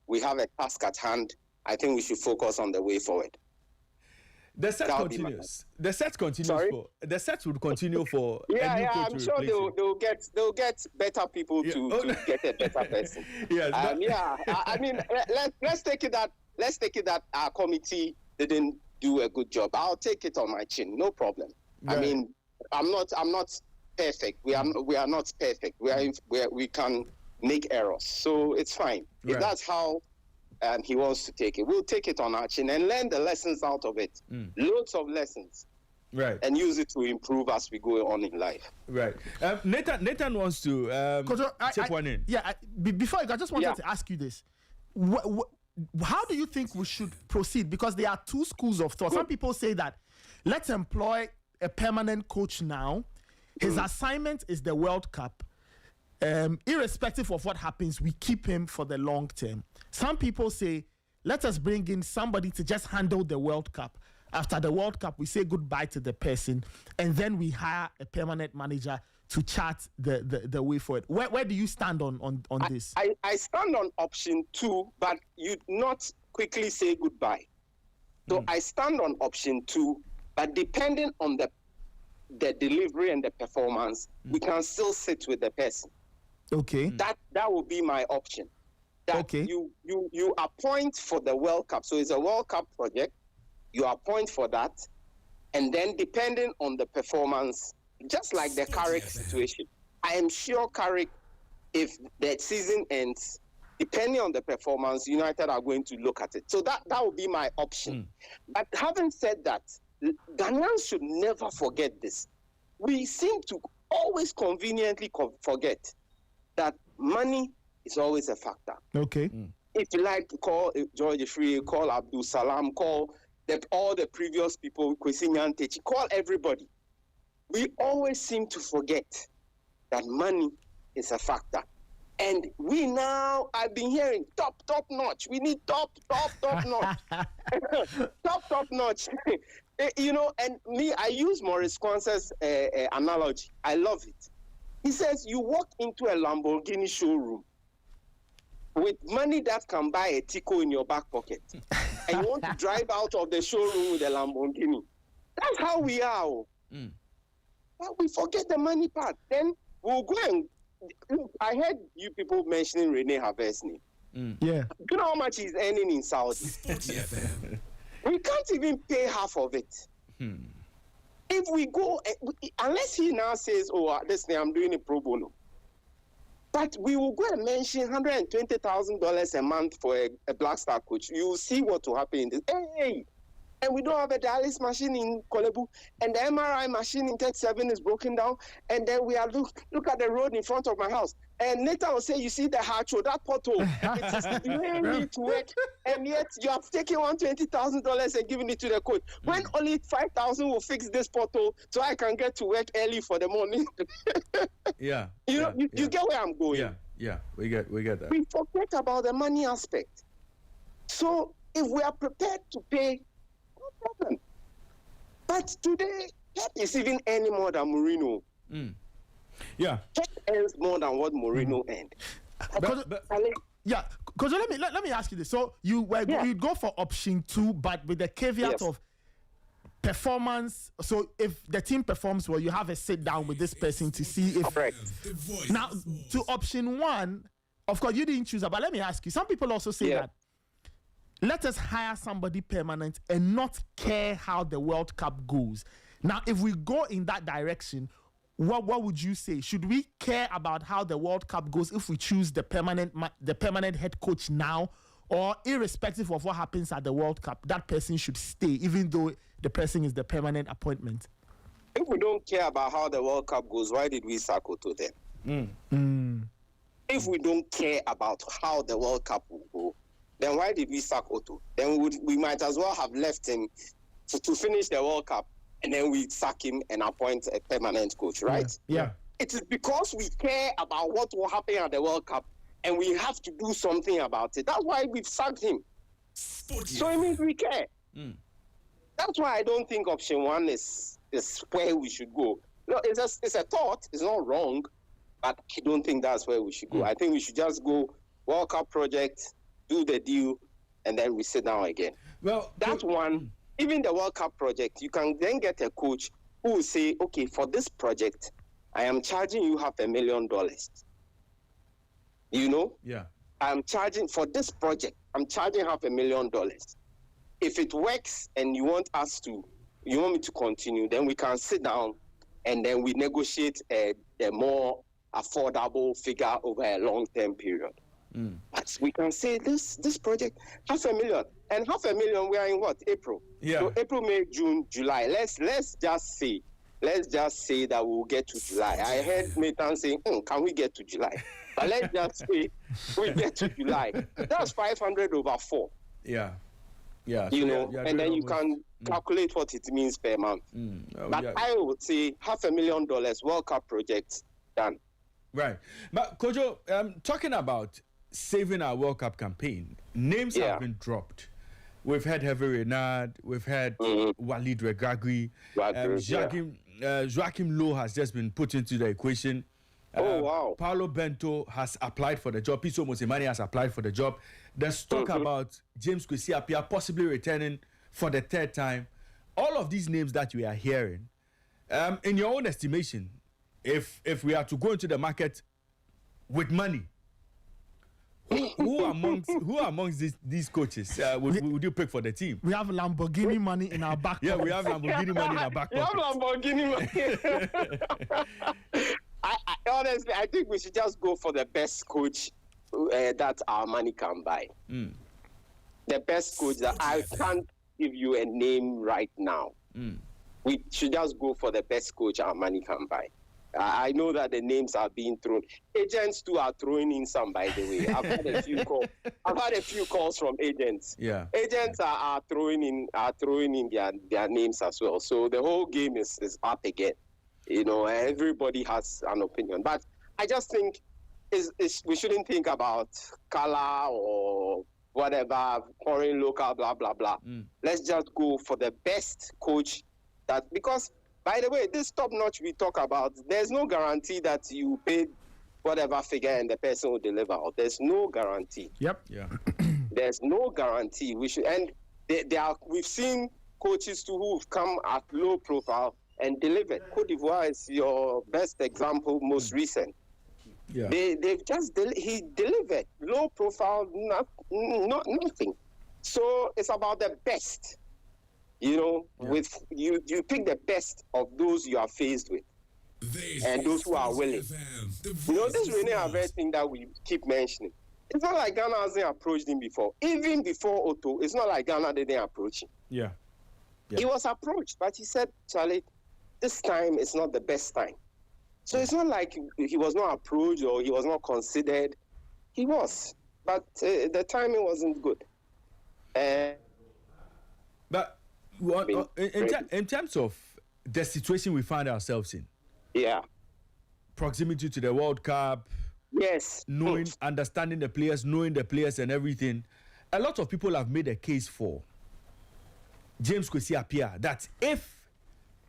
We have a task at hand. I think we should focus on the way forward. The set continues. The set continues. Sorry? The set would continue for. I'm sure they'll get better people to get a better person. Yes. I mean, let's take it that our committee didn't do a good job. I'll take it on my chin. No problem. Right. I mean, I'm not perfect. We are not perfect. We can make errors, so it's fine. Right. If that's how he wants to take it, we'll take it on our chin and learn the lessons out of it. Loads of lessons, right? And use it to improve as we go on in life. Right. Nathan wants to take one in. Yeah. Before I just wanted to ask you this: how do you think we should proceed? Because there are two schools of thought. Some people say that let's employ a permanent coach now. His assignment is the World Cup. Irrespective of what happens, we keep him for the long term. Some people say, let us bring in somebody to just handle the World Cup. After the World Cup, we say goodbye to the person, and then we hire a permanent manager to chart the way forward. Where do you stand on this? I stand on option 2, but you not quickly say goodbye. So I stand on option 2, but depending on the delivery and the performance, we can still sit with the person. Okay. That will be my option. You appoint for the World Cup. So it's a World Cup project. You appoint for that. And then depending on the performance, just like the Carrick situation, I am sure Carrick, if the season ends, depending on the performance, United are going to look at it. So that will be my option. But having said that, Ghanaians should never forget this. We seem to always conveniently forget that money is always a factor. Okay. If you like to call George Free, call Abdul Salam, call all the previous people, Kwesi Nyantechi, call everybody. We always seem to forget that money is a factor. And we now, I've been hearing top notch. We need top notch. top notch. And me, I use Maurice Kwanzaa's analogy. I love it. He says, you walk into a Lamborghini showroom with money that can buy a Tico in your back pocket, and you want to drive out of the showroom with a Lamborghini. That's how we are. But we forget the money part. Then we'll go and look. I heard you people mentioning Rene Havertz's name. Yeah. You know how much he's earning in Saudi? We can't even pay half of it. If we go, unless he now says, this thing I'm doing it pro bono. But we will go and mention $120,000 a month for a Black Star coach. You will see what will happen in this. Hey, and we don't have a dialysis machine in Kolebu, and the MRI machine in 37 is broken down, and then we are look at the road in front of my house, and Nathan will say, you see the hatcho, that pothole, it is delaying me to work, and yet you have taken $120,000 and given it to the coach. When only 5,000 will fix this pothole, so I can get to work early for the morning. Yeah. You get where I'm going. Yeah, we get that. We forget about the money aspect. So if we are prepared to pay, no problem. But today, Pep is even earning more than Mourinho. Yeah. Pep earns more than what Mourinho earned. Yeah, because let me ask you this. So you go for option 2, but with the caveat of performance. So if the team performs well, you have a sit down with this person to see if. Correct. Now to option 1, of course you didn't choose that, but let me ask you. Some people also say that let us hire somebody permanent and not care how the World Cup goes. Now, if we go in that direction, what would you say? Should we care about how the World Cup goes if we choose the permanent head coach now, or irrespective of what happens at the World Cup, that person should stay, even though the person is the permanent appointment? If we don't care about how the World Cup goes, why did we sack Otto then? If we don't care about how the World Cup will go, then why did we sack Otto? Then we might as well have left him to finish the World Cup, and then we sack him and appoint a permanent coach, right? Yeah. It is because we care about what will happen at the World Cup, and we have to do something about it. That's why we've sacked him. Sporty. So it means we care. That's why I don't think option 1 is where we should go. No, it's a thought. It's not wrong, but I don't think that's where we should go. I think we should just go World Cup project, do the deal, and then we sit down again. Well, that one, even the World Cup project, you can then get a coach who will say, okay, for this project, I am charging you $500,000. You know? Yeah. I'm charging for this project, I'm charging $500,000. If it works and you want me to continue, then we can sit down and then we negotiate a more affordable figure over a long-term period. But we can say this project, $500,000. And $500,000, we are in what? April. Yeah. So April, May, June, July. Let's just say that we'll get to July. I heard Nathan saying, can we get to July? But let's just say we get to July. That's 500 over 4. Yeah. Yeah. You So know, and then you can calculate what it means per month. But I would say $500,000 World Cup project done. Right. But Kojo, talking about saving our World Cup campaign, names have been dropped. We've had Hervé Renard, we've had Walid Regragui, Joachim Low has just been put into the equation. Wow. Paulo Bento has applied for the job. Piso Mosemani has applied for the job. There's talk about James Kwesi Appiah possibly returning for the 3rd time. All of these names that we are hearing, in your own estimation, if we are to go into the market with money, who amongst these coaches would you pick for the team? We have Lamborghini money in our back pocket. Yeah, we have Lamborghini money in our back pocket. We have Lamborghini money. Honestly, I think we should just go for the best coach that our money can buy. The best coach that I can't give you a name right now. We should just go for the best coach our money can buy. I know that the names are being thrown. Agents too are throwing in some, by the way. I've had a few calls from agents. Yeah. Agents are throwing in their names as well. So the whole game is up again. You know, everybody has an opinion. But I just think we shouldn't think about color or whatever, foreign, local, blah, blah, blah. Let's just go for the best coach because, by the way, this top notch we talk about, there's no guarantee that you paid whatever figure and the person will deliver. There's no guarantee. Yep. Yeah. There's no guarantee. We've seen coaches too who've come at low profile and delivered. Cote d'Ivoire is your best example, most recent. Yeah. He delivered low profile, nothing. So it's about the best. You know, with you pick the best of those you are faced with, and those who are willing. You know, this Rene Avert thing that we keep mentioning. It's not like Ghana hasn't approached him before. Even before Otto, it's not like Ghana didn't approach him. Yeah. Yeah. He was approached, but he said, Charlie, this time is not the best time. So it's not like he was not approached or he was not considered. He was, but the timing wasn't good. But in terms of the situation we find ourselves in, yeah, proximity to the World Cup, yes, understanding the players, knowing the players and everything, a lot of people have made a case for James Kwesi Appiah that if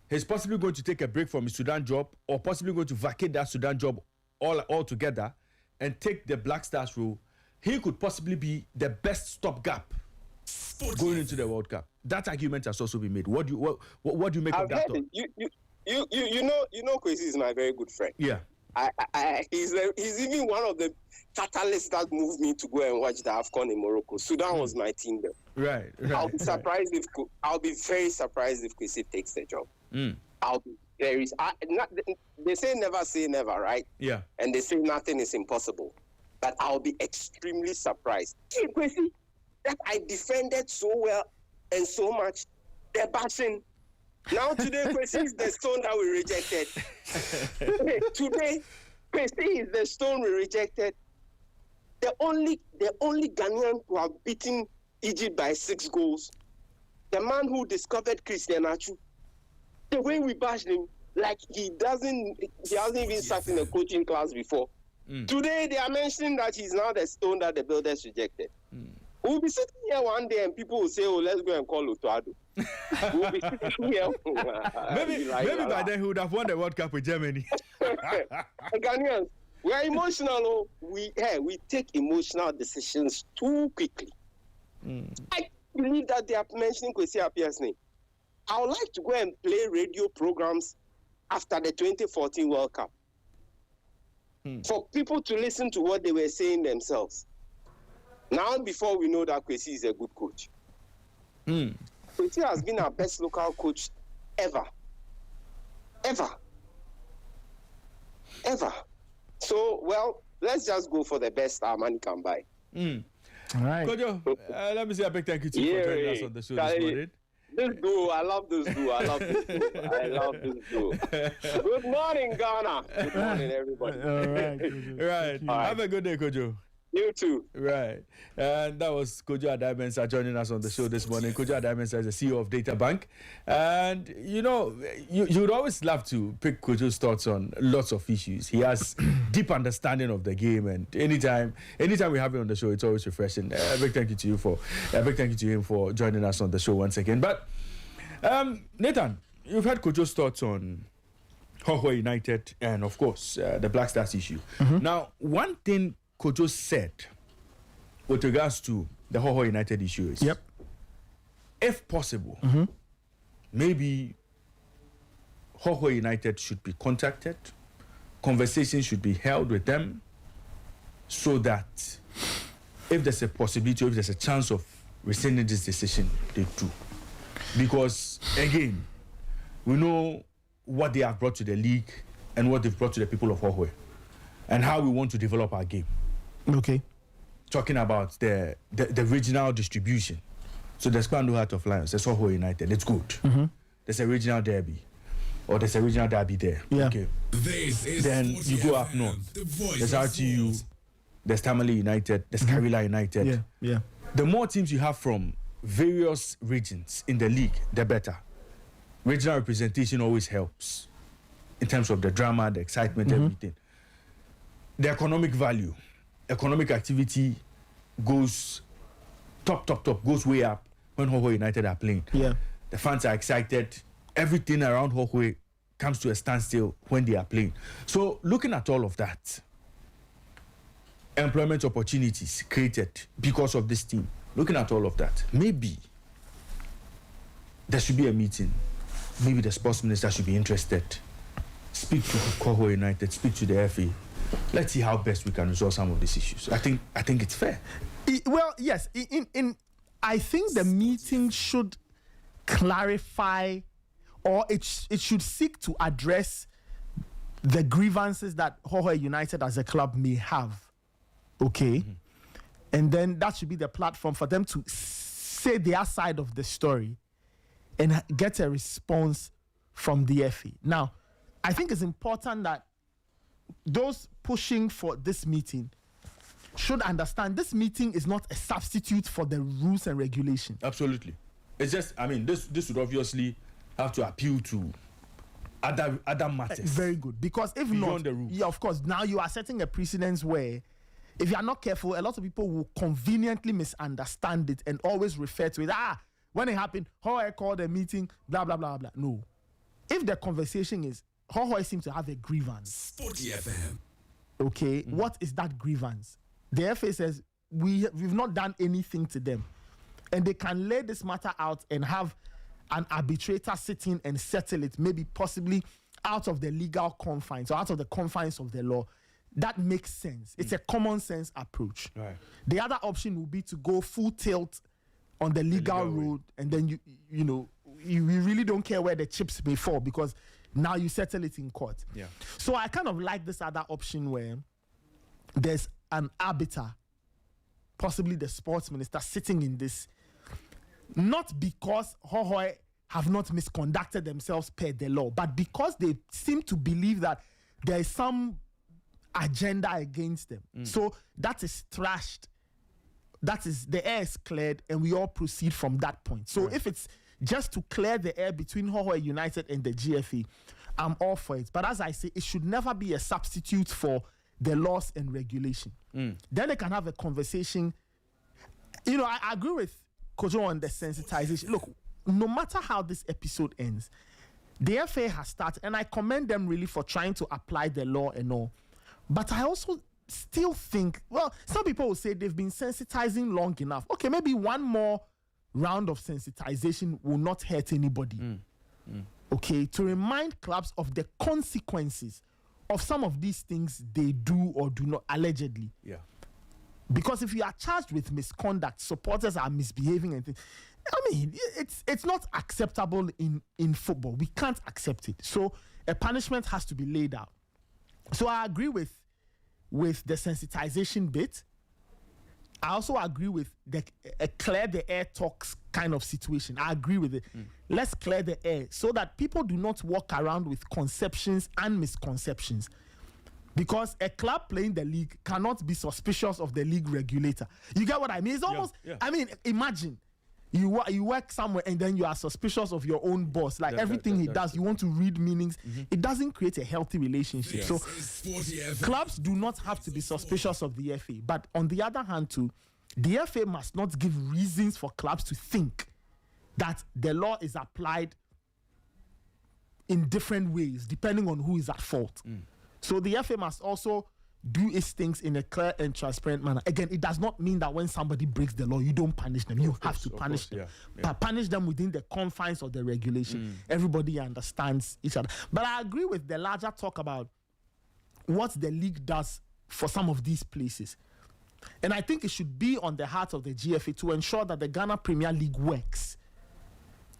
he's possibly going to take a break from his Sudan job or possibly going to vacate that Sudan job altogether and take the Black Stars role, he could possibly be the best stopgap going into the World Cup. That argument has also been made. What do you make of that? You know, Kwesi is my very good friend. Yeah. He's even one of the catalysts that moved me to go and watch the AFCON in Morocco. Sudan was my team there. Right. I'll be very surprised if Kwesi takes the job. I'll be very. They say never, right? Yeah. And they say nothing is impossible, but I'll be extremely surprised. Kwesi, that I defended so well and so much, they're bashing. Now today, Kwesi is the stone that we rejected. Today, Kwesi is the stone we rejected. The only Ghanaian who have beaten Egypt by 6 goals. The man who discovered Christian Achu. The way we bashed him, like he hasn't even sat in a coaching class before. Today they are mentioning that he's now the stone that the builders rejected. We'll be sitting here one day and people will say, "Oh, let's go and call Otto Addo." We'll be sitting here. maybe by then he would have won the World Cup with Germany. Ghanaians, we are emotional. We take emotional decisions too quickly. I believe that they are mentioning Kwesi Appiah's name. I would like to go and play radio programs after the 2014 World Cup for people to listen to what they were saying themselves. Now, before we know that Kwesi is a good coach. Kwesi has been our best local coach ever. So, well, let's just go for the best our money can buy. All right. Kojo, let me say a big thank you to you for joining us on the show this morning. This duo, I love this duo. Good morning, Ghana. Good morning, everybody. All right. Right. Have a good day, Kojo. You too. Right. And that was Kojo Addae-Mensah joining us on the show this morning. Kojo Addae-Mensah is the CEO of Data Bank. And, you know, you would always love to pick Kojo's thoughts on lots of issues. He has deep understanding of the game. And anytime we have him on the show, it's always refreshing. A big thank you to him for joining us on the show once again. But, Nathan, you've had Kojo's thoughts on Hohoe United and, of course, the Black Stars issue. Now, one thing Kojo said with regards to the Hohoe United issue is, if possible, maybe Hohoe United should be contacted, conversations should be held with them, so that if there's a possibility, or if there's a chance of rescinding this decision, they do. Because, again, we know what they have brought to the league and what they've brought to the people of Hohoe and how we want to develop our game. Okay. Talking about the regional distribution. So there's Kwando Heart of Lions, there's Hohoe United, it's good. There's a regional derby, or there's a regional derby there. Yeah. Okay. Then you go up north. There's RTU, there's Tamale United, there's Karila United. Yeah. The more teams you have from various regions in the league, the better. Regional representation always helps in terms of the drama, the excitement, everything. The economic value, economic activity goes top, goes way up when Hohoe United are playing. Yeah. The fans are excited. Everything around Hohoe comes to a standstill when they are playing. So looking at all of that, employment opportunities created because of this team, looking at all of that, maybe there should be a meeting. Maybe the sports minister should be interested. Speak to Hohoe United, speak to the FA. Let's see how best we can resolve some of these issues. I think it's fair. Well, yes. I think the meeting should clarify, or it should seek to address the grievances that Hohoe United as a club may have. Okay, and then that should be the platform for them to say their side of the story, and get a response from the FA. Now, I think it's important that those pushing for this meeting should understand this meeting is not a substitute for the rules and regulation. Absolutely. It's just, I mean, this would obviously have to appeal to other matters. Very good. Because if Beyond not, the rules. yeah, of course, now you are setting a precedence where if you are not careful, a lot of people will conveniently misunderstand it and always refer to it. When it happened, Hohoe called a meeting, blah, blah, blah, blah. No. If the conversation is, Hohoe seems to have a grievance. Sporty FM. Okay, what is that grievance? The FA says, we've not done anything to them. And they can lay this matter out and have an arbitrator sit in and settle it, maybe possibly out of the legal confines or out of the confines of the law. That makes sense. It's a common sense approach. Right. The other option would be to go full tilt on the legal road, and then you really don't care where the chips may fall because now you settle it in court. Yeah. So I kind of like this other option where there's an arbiter, possibly the sports minister, sitting in this, not because Hohoe have not misconducted themselves per the law, but because they seem to believe that there is some agenda against them. So that is trashed. That is, the air is cleared and we all proceed from that point. So if it's just to clear the air between Hohoe United and the GFA, I'm all for it. But as I say, it should never be a substitute for the laws and regulation. Then they can have a conversation. You know, I agree with Kojo on the sensitization. Look, no matter how this episode ends, the FA has started, and I commend them really for trying to apply the law and all. But I also still think, well, some people will say they've been sensitizing long enough. Okay, maybe one more round of sensitization will not hurt anybody. Okay, to remind clubs of the consequences of some of these things they do or do not, allegedly. Yeah. Because if you are charged with misconduct, supporters are misbehaving and things. I mean, it's not acceptable in football. We can't accept it. So a punishment has to be laid out. So I agree with the sensitization bit. I also agree with the clear the air talks kind of situation. I agree with it. Let's clear the air so that people do not walk around with conceptions and misconceptions. Because a club playing the league cannot be suspicious of the league regulator. You get what I mean? It's almost, I mean, imagine you work somewhere and then you are suspicious of your own boss. Like everything he does, you want to read meanings. It doesn't create a healthy relationship. So clubs do not have to be suspicious of the FA. But on the other hand too, the FA must not give reasons for clubs to think that the law is applied in different ways depending on who is at fault. So the FA must also do its things in a clear and transparent manner. Again, it does not mean that when somebody breaks the law, you don't punish them. You have to punish them. But punish them within the confines of the regulation. Everybody understands each other. But I agree with the larger talk about what the league does for some of these places. And I think it should be on the heart of the GFA to ensure that the Ghana Premier League works.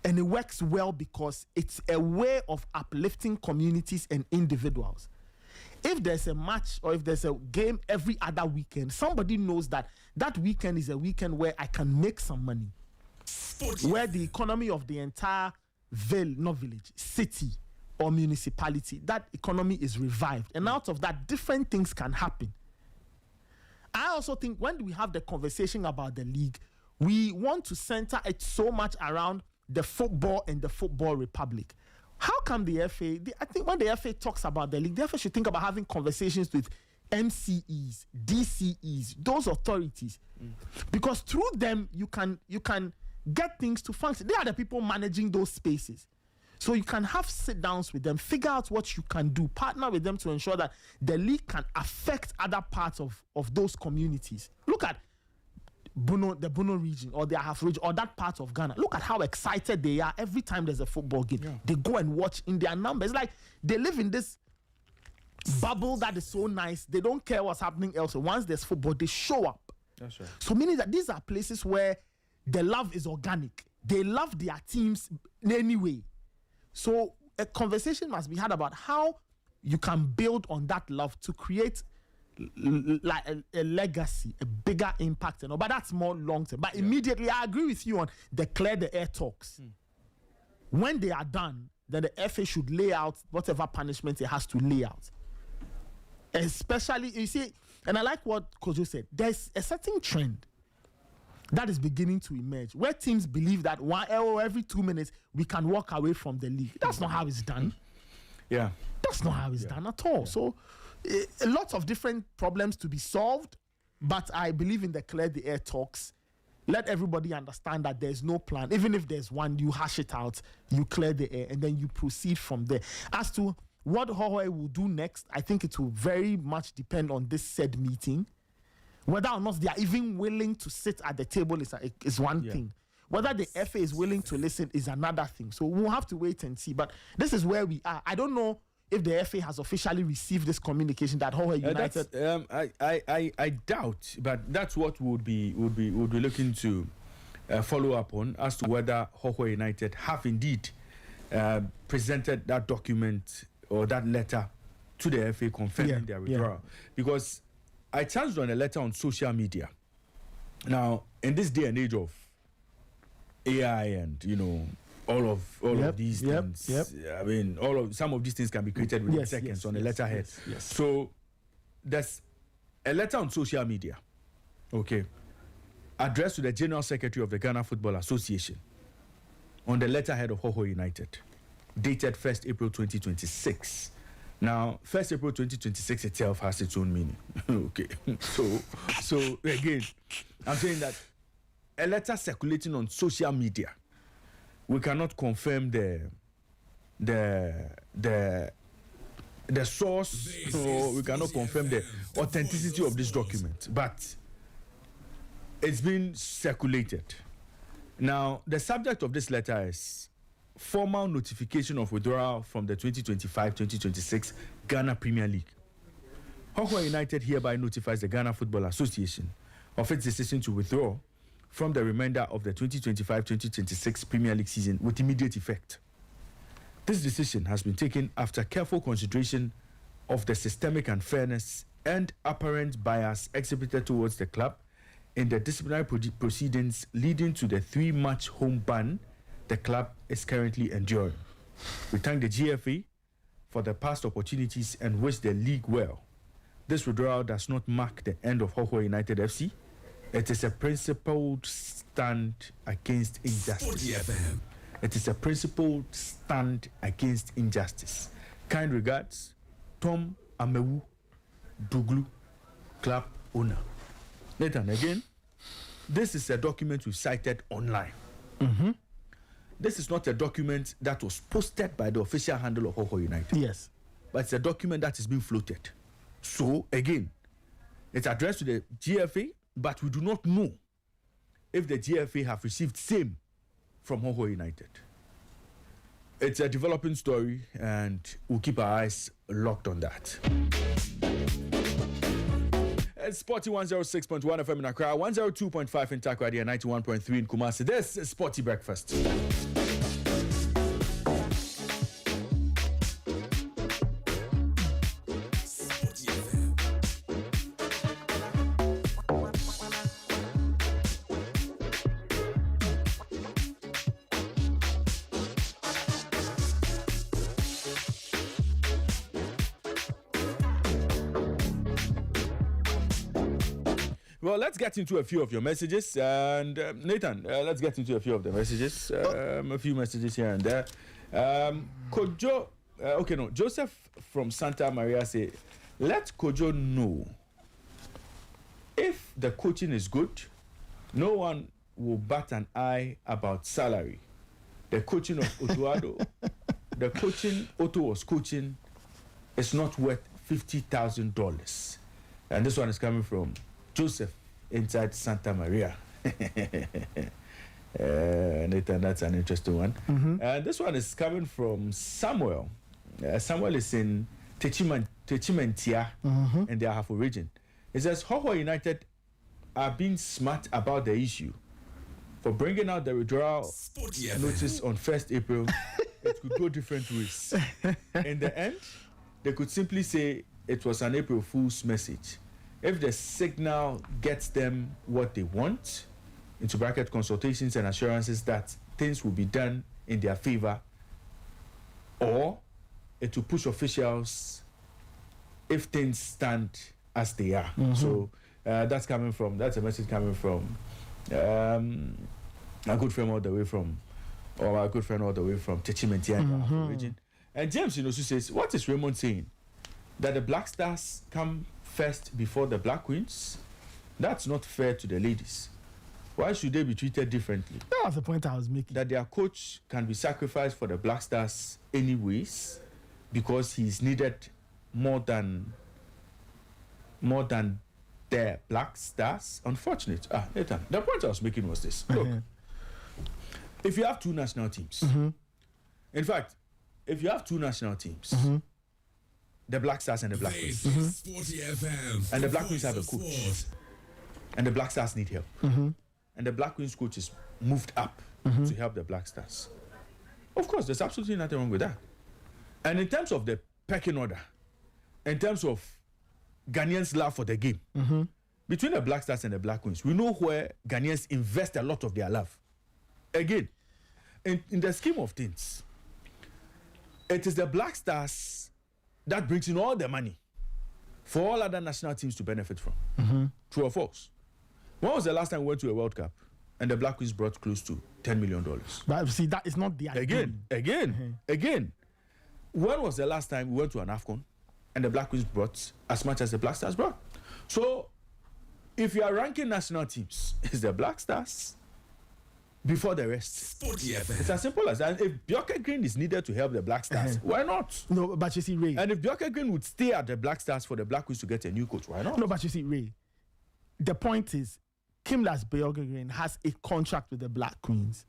And it works well because it's a way of uplifting communities and individuals. If there's a match or if there's a game every other weekend, somebody knows that that weekend is a weekend where I can make some money. Where the economy of the entire city or municipality, that economy is revived. And out of that, different things can happen. I also think when we have the conversation about the league, we want to center it so much around the football and the football republic. How come the FA, I think when the FA talks about the league, the FA should think about having conversations with MCEs, DCEs, those authorities. Because through them, you can get things to function. They are the people managing those spaces. So you can have sit-downs with them, figure out what you can do, partner with them to ensure that the league can affect other parts of those communities. Look at the Bono region or the Ahafo region or that part of Ghana. Look at how excited they are every time there's a football game. They go and watch in their numbers. Like they live in this bubble that is so nice. They don't care what's happening elsewhere. Once there's football, they show up. That's right. So meaning that these are places where the love is organic. They love their teams in any way. So a conversation must be had about how you can build on that love to create like a legacy, a bigger impact, but that's more long term. But immediately, I agree with you on the clear the air talks. When they are done, then the FA should lay out whatever punishment it has to lay out. Especially, you see, and I like what Kojo said, there's a certain trend that is beginning to emerge where teams believe that every 2 minutes we can walk away from the league. That's not how it's done. Yeah. That's not how it's done at all. Yeah. So, a lot of different problems to be solved, but I believe in the clear the air talks. Let everybody understand that there's no plan. Even if there's one, you hash it out, you clear the air, and then you proceed from there. As to what Hohoe will do next, I think it will very much depend on this said meeting. Whether or not they are even willing to sit at the table is one thing. Whether the FA is willing to listen is another thing. So we'll have to wait and see. But this is where we are. I don't know if the FA has officially received this communication that Hohoe United. I doubt, but that's what we'll be looking to follow up on as to whether Hohoe United have indeed presented that document or that letter to the FA confirming their withdrawal. Because I chanced on a letter on social media. Now, in this day and age of AI and all of these things, I mean, some of these things can be created within seconds on a letterhead. Yes. So there's a letter on social media, addressed to the General Secretary of the Ghana Football Association on the letterhead of Hohoe United, dated 1st April 2026. Now, 1st April 2026 itself has its own meaning. So again, I'm saying that a letter circulating on social media, we cannot confirm the source, or we cannot confirm the authenticity of this document, but it's been circulated. Now, the subject of this letter is formal notification of withdrawal from the 2025-2026 Ghana Premier League. Hohoe United hereby notifies the Ghana Football Association of its decision to withdraw from the remainder of the 2025-2026 Premier League season with immediate effect. This decision has been taken after careful consideration of the systemic unfairness and apparent bias exhibited towards the club in the disciplinary proceedings leading to the 3-match home ban the club is currently enduring. We thank the GFA for the past opportunities and wish the league well. This withdrawal does not mark the end of Hohoe United FC. It is a principled stand against injustice. It is a principled stand against injustice. Kind regards, Tom Amewu Duglu, club owner. Nathan, again, this is a document we cited online. This is not a document that was posted by the official handle of Hohoe United. Yes. But it's a document that is being floated. So, again, it's addressed to the GFA, but we do not know if the GFA have received same from Hohoe United. It's a developing story, and we'll keep our eyes locked on that. It's Sporty 106.1 FM in Accra, 102.5 in Takoradi, and 91.3 in Kumasi. This is Sporty Breakfast. Well, let's get into a few of your messages. And Nathan, let's get into a few of the messages. A few messages here and there. Kojo, Joseph from Santa Maria say, let Kojo know if the coaching is good, no one will bat an eye about salary. The coaching of Otto Addo, the coaching Otto was coaching is not worth $50,000. And this one is coming from Joseph inside Santa Maria. Nathan, that's an interesting one. And this one is coming from Samuel. Samuel is in Techimantia in the Ahafo region. It says, Hohoe United are being smart about the issue. For bringing out the withdrawal notice on 1st April, it could go different ways. In the end, they could simply say it was an April Fool's message. If the signal gets them what they want, into bracket consultations and assurances that things will be done in their favor, or it will push officials if things stand as they are. So that's a message coming from my good friend all the way from Techimenti region. And James says, what is Raymond saying? That the Black Stars come first before the Black Queens? That's not fair to the ladies. Why should they be treated differently? That was the point I was making. That their coach can be sacrificed for the Black Stars anyways because he's needed more than their Black Stars. Unfortunate. Nathan, the point I was making was this. Look, if you have two national teams, in fact, if you have two national teams, the Black Stars and the Black Queens, Sporty FM, and the Black Queens have a coach, and the Black Stars need help, and the Black Queens coach is moved up to help the Black Stars. Of course, there's absolutely nothing wrong with that. And in terms of the pecking order, in terms of Ghanaians' love for the game, between the Black Stars and the Black Queens, we know where Ghanaians invest a lot of their love. Again, in the scheme of things, it is the Black Stars that brings in all the money for all other national teams to benefit from. True or false? When was the last time we went to a World Cup and the Black Queens brought close to $10 million? But see, that is not the idea. Again. When was the last time we went to an AFCON and the Black Queens brought as much as the Black Stars brought? So, if you are ranking national teams, it's the Black Stars before the rest. Sporty FM. It's as simple as that. If Bjorke Green is needed to help the Black Stars, why not? No, but you see, Ray. And if Bjorke Green would stay at the Black Stars for the Black Queens to get a new coach, why not? No, but you see, Ray. The point is, Kimlas Bjorke Green has a contract with the Black Queens.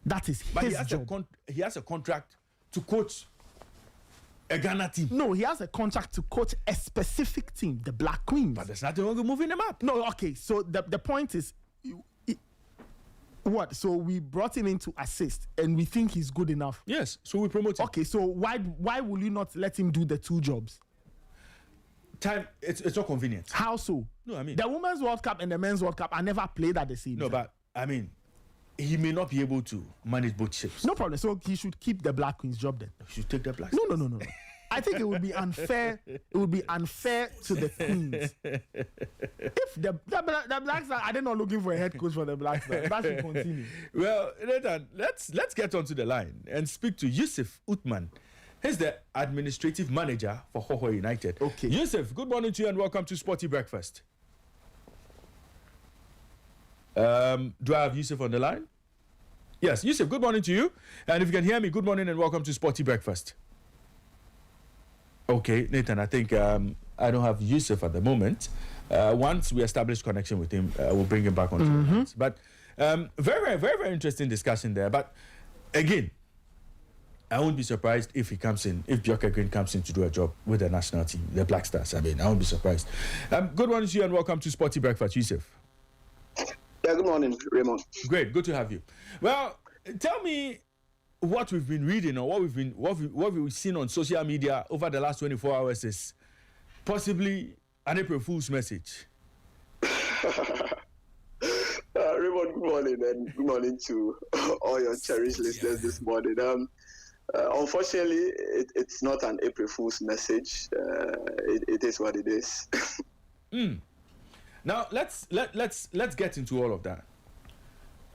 That is But his job. He has a contract to coach a Ghana team. No, he has a contract to coach a specific team, the Black Queens. But there's nothing wrong with moving them up. No, okay. So the point is, what? So we brought him in to assist, and we think he's good enough. Yes, so we promote him. Okay, so why will you not let him do the two jobs? Time, it's not convenient. How so? No, I mean, the Women's World Cup and the Men's World Cup are never played at the same time. No, but I mean, he may not be able to manage both ships. No problem. So he should keep the Black Queens job then. He should take the Black. No. I think it would be unfair. It would be unfair to the Queens if the Black Stars are they not looking for a head coach for the Black Stars. That should continue. Well, Nathan, let's get onto the line and speak to Yusuf Uthman. He's the administrative manager for Hohoe United. Okay. Yusuf, good morning to you and welcome to Sporty Breakfast. Do I have Yusuf on the line? Yes, Yusuf, good morning to you. And if you can hear me, good morning and welcome to Sporty Breakfast. Okay, Nathan, I think I don't have Yusuf at the moment. Once we establish connection with him, we'll bring him back on. But very, very, very, very interesting discussion there. But again, I won't be surprised if he comes in, if Bjorke Green comes in to do a job with the national team, the Black Stars. I mean, I won't be surprised. Good morning to you and welcome to Sporty Breakfast, Yusuf. Yeah, good morning, Raymond. Great, good to have you. Well, tell me what we've been reading or what we've seen on social media over the last 24 hours is possibly an April Fool's message. Raymond, good morning, and good morning to all your cherished listeners this morning. Unfortunately, it's not an April Fool's message. It is what it is. Now let's get into all of that.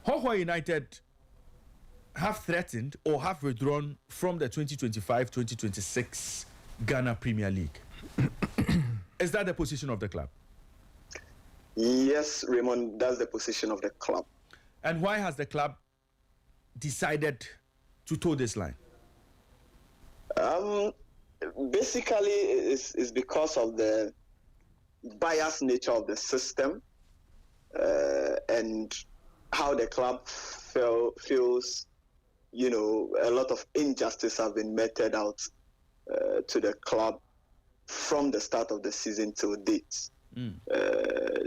Hohoe United have threatened or have withdrawn from the 2025-2026 Ghana Premier League. Is that the position of the club? Yes, Raymond, that's the position of the club. And why has the club decided to toe this line? Basically, it's because of the biased nature of the system and how the club feels, a lot of injustice have been meted out to the club from the start of the season till date.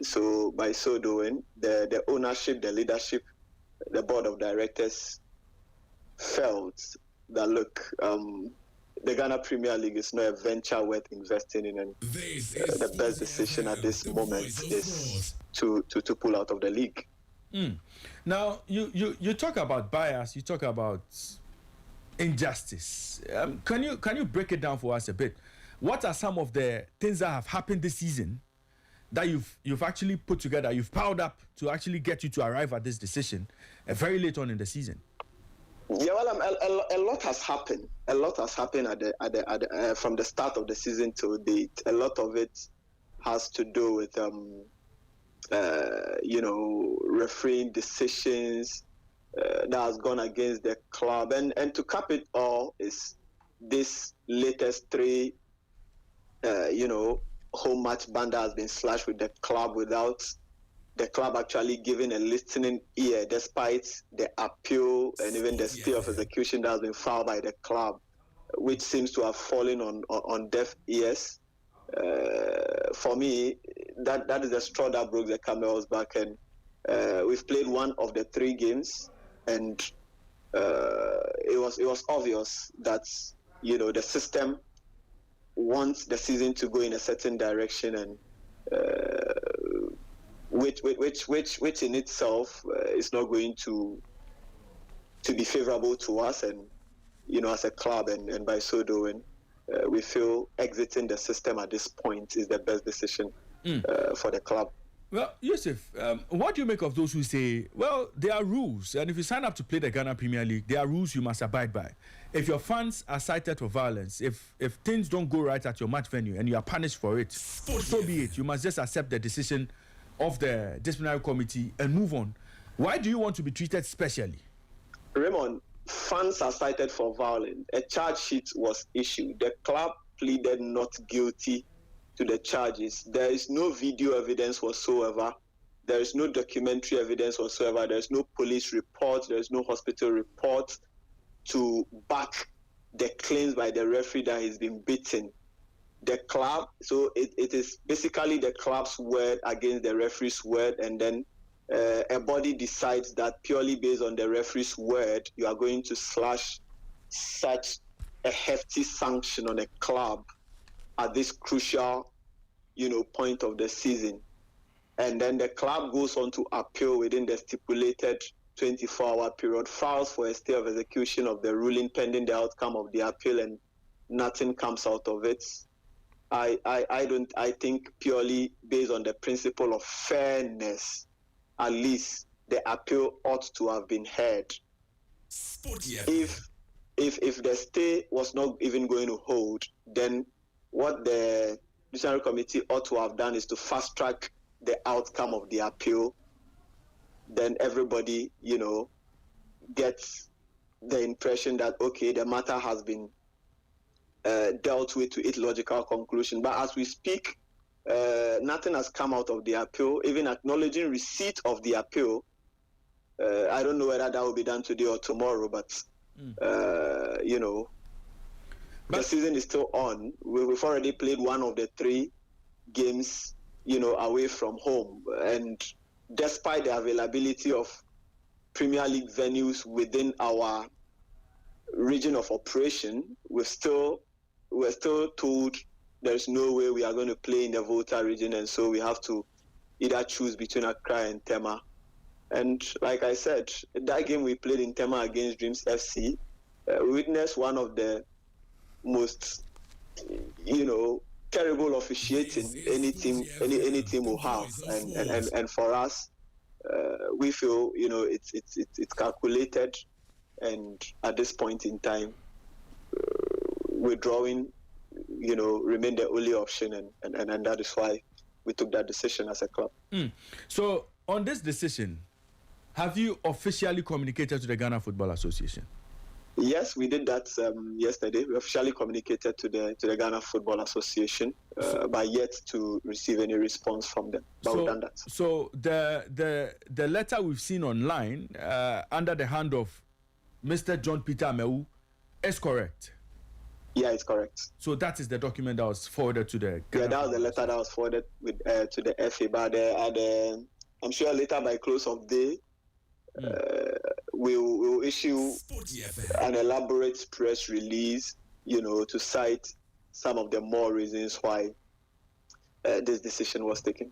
So by so doing, the ownership, the leadership, the board of directors felt that, look, the Ghana Premier League is not a venture worth investing in, and the best decision at this moment is to pull out of the league. Now, you talk about bias, you talk about injustice. Can you break it down for us a bit? What are some of the things that have happened this season that you've actually put together, you've piled up to actually get you to arrive at this decision very late on in the season? Yeah, well, a lot has happened. A lot has happened from the start of the season to date. A lot of it has to do with refereeing decisions that has gone against the club, and to cap it all is this latest 3 home match ban that has been slashed with the club without the club actually giving a listening ear, despite the appeal and even the stay of execution that has been filed by the club, which seems to have fallen on deaf ears. For me, that is the straw that broke the camel's back, and we've played one of the 3 games, and it was obvious that the system wants the season to go in a certain direction, and which in itself is not going to be favorable to us, and as a club, and by so doing, we feel exiting the system at this point is the best decision for the club. Well, Yusuf, what do you make of those who say, well, there are rules, and if you sign up to play the Ghana Premier League, there are rules you must abide by. If your fans are cited for violence, if things don't go right at your match venue and you are punished for it, so be it. You must just accept the decision of the disciplinary committee and move on. Why do you want to be treated specially? Raymond, fans are cited for violence. A charge sheet was issued. The club pleaded not guilty to the charges. There is no video evidence whatsoever. There is no documentary evidence whatsoever. There is no police report. There is no hospital report to back the claims by the referee that he's been beaten. The club, so it is basically the club's word against the referee's word, and then a body decides that purely based on the referee's word, you are going to slash such a hefty sanction on a club at this crucial, point of the season. And then the club goes on to appeal within the stipulated 24-hour period, files for a stay of execution of the ruling pending the outcome of the appeal, and nothing comes out of it. I think purely based on the principle of fairness, at least the appeal ought to have been heard. Sporty. If the stay was not even going to hold, then what the disciplinary committee ought to have done is to fast track the outcome of the appeal. Then everybody, gets the impression that, okay, the matter has been dealt with to its logical conclusion. But as we speak, nothing has come out of the appeal, even acknowledging receipt of the appeal. I don't know whether that will be done today or tomorrow, but the season is still on. We've already played one of the 3 games, away from home, and despite the availability of Premier League venues within our region of operation, we're still told there's no way we are going to play in the Volta region, and so we have to either choose between Accra and Tema. And like I said, that game we played in Tema against Dreams FC, we witnessed one of the most, terrible officiating any team will have, and for us, we feel it's calculated, and at this point in time, withdrawing, remain the only option, and that is why we took that decision as a club. So on this decision, have you officially communicated to the Ghana Football Association? Yes, we did that yesterday. We officially communicated to the Ghana Football Association, but yet to receive any response from them. But we've done that. So the letter we've seen online under the hand of Mr. John Peter Amewu is correct. Yeah, it's correct. So that is the document that was forwarded to the Ghana. Yeah, that was the letter that was forwarded to the FA. But I'm sure later by close of day, we'll issue an elaborate press release, to cite some of the more reasons why this decision was taken.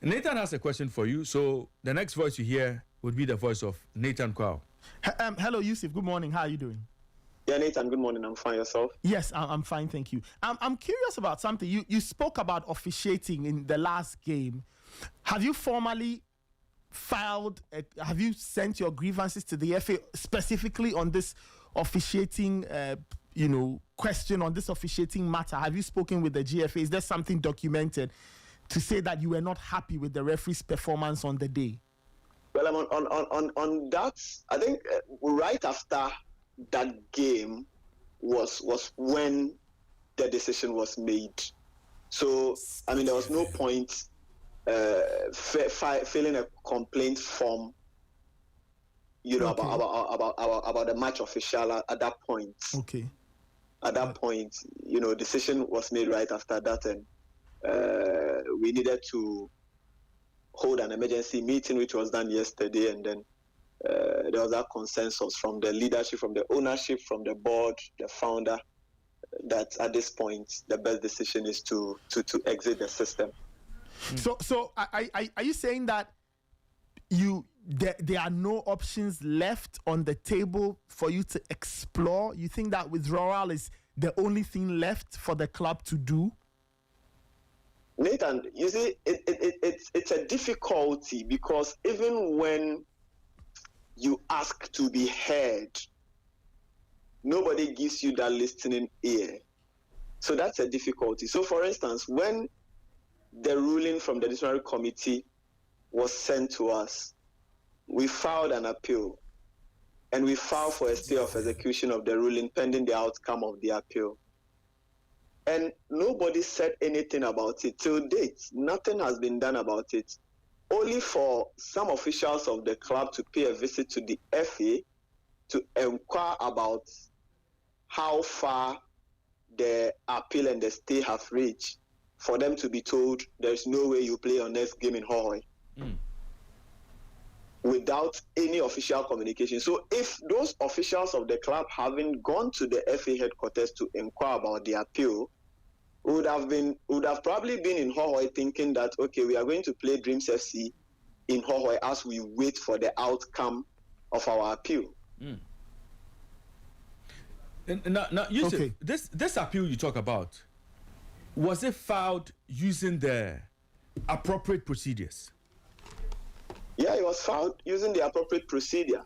Nathan has a question for you. So the next voice you hear would be the voice of Nathan Kwao. Hello, Yusuf. Good morning. How are you doing? Yeah, Nathan, good morning. I'm fine. Yourself? Yes, I'm fine, thank you. I'm curious about something. You spoke about officiating in the last game. Have you formally have you sent your grievances to the FA specifically on this officiating, question, on this officiating matter? Have you spoken with the GFA? Is there something documented to say that you were not happy with the referee's performance on the day? Well, I'm on that. I think right after that game was when the decision was made. So I mean, there was no point filling a complaint form, about the match official at that point. Okay. At that point, decision was made right after that, and we needed to hold an emergency meeting, which was done yesterday, and then there was that consensus from the leadership, from the ownership, from the board, the founder, that at this point the best decision is to exit the system. So are you saying that there are no options left on the table for you to explore? You think that withdrawal is the only thing left for the club to do? Nathan, you see, it's a difficulty, because even when you ask to be heard, nobody gives you that listening ear. So that's a difficulty. So, for instance, when the ruling from the disciplinary committee was sent to us, we filed an appeal, and we filed for a stay of execution of the ruling pending the outcome of the appeal. And nobody said anything about it till date. Nothing has been done about it. Only for some officials of the club to pay a visit to the FA to inquire about how far the appeal and the stay have reached, for them to be told there's no way you play your next game in Hohoe. Without any official communication. So if those officials of the club haven't gone to the FA headquarters to inquire about the appeal, would have probably been in Hohoe thinking that, okay, we are going to play Dreams FC in Hohoe as we wait for the outcome of our appeal. Now, Yusuf, this appeal you talk about, was it filed using the appropriate procedures? Yeah, it was filed using the appropriate procedure.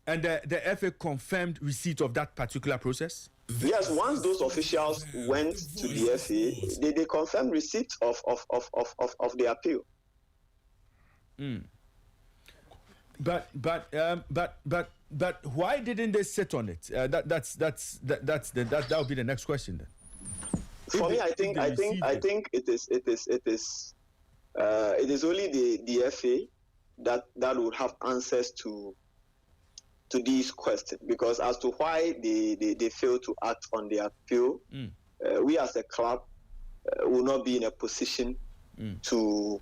And the FA confirmed receipt of that particular process? Yes, once those officials went to the FA, they confirmed receipt of the appeal. But why didn't they sit on it? That would be the next question then. For me, I think it is only the FA that would have answers to these questions, because as to why they fail to act on the appeal, we as a club will not be in a position to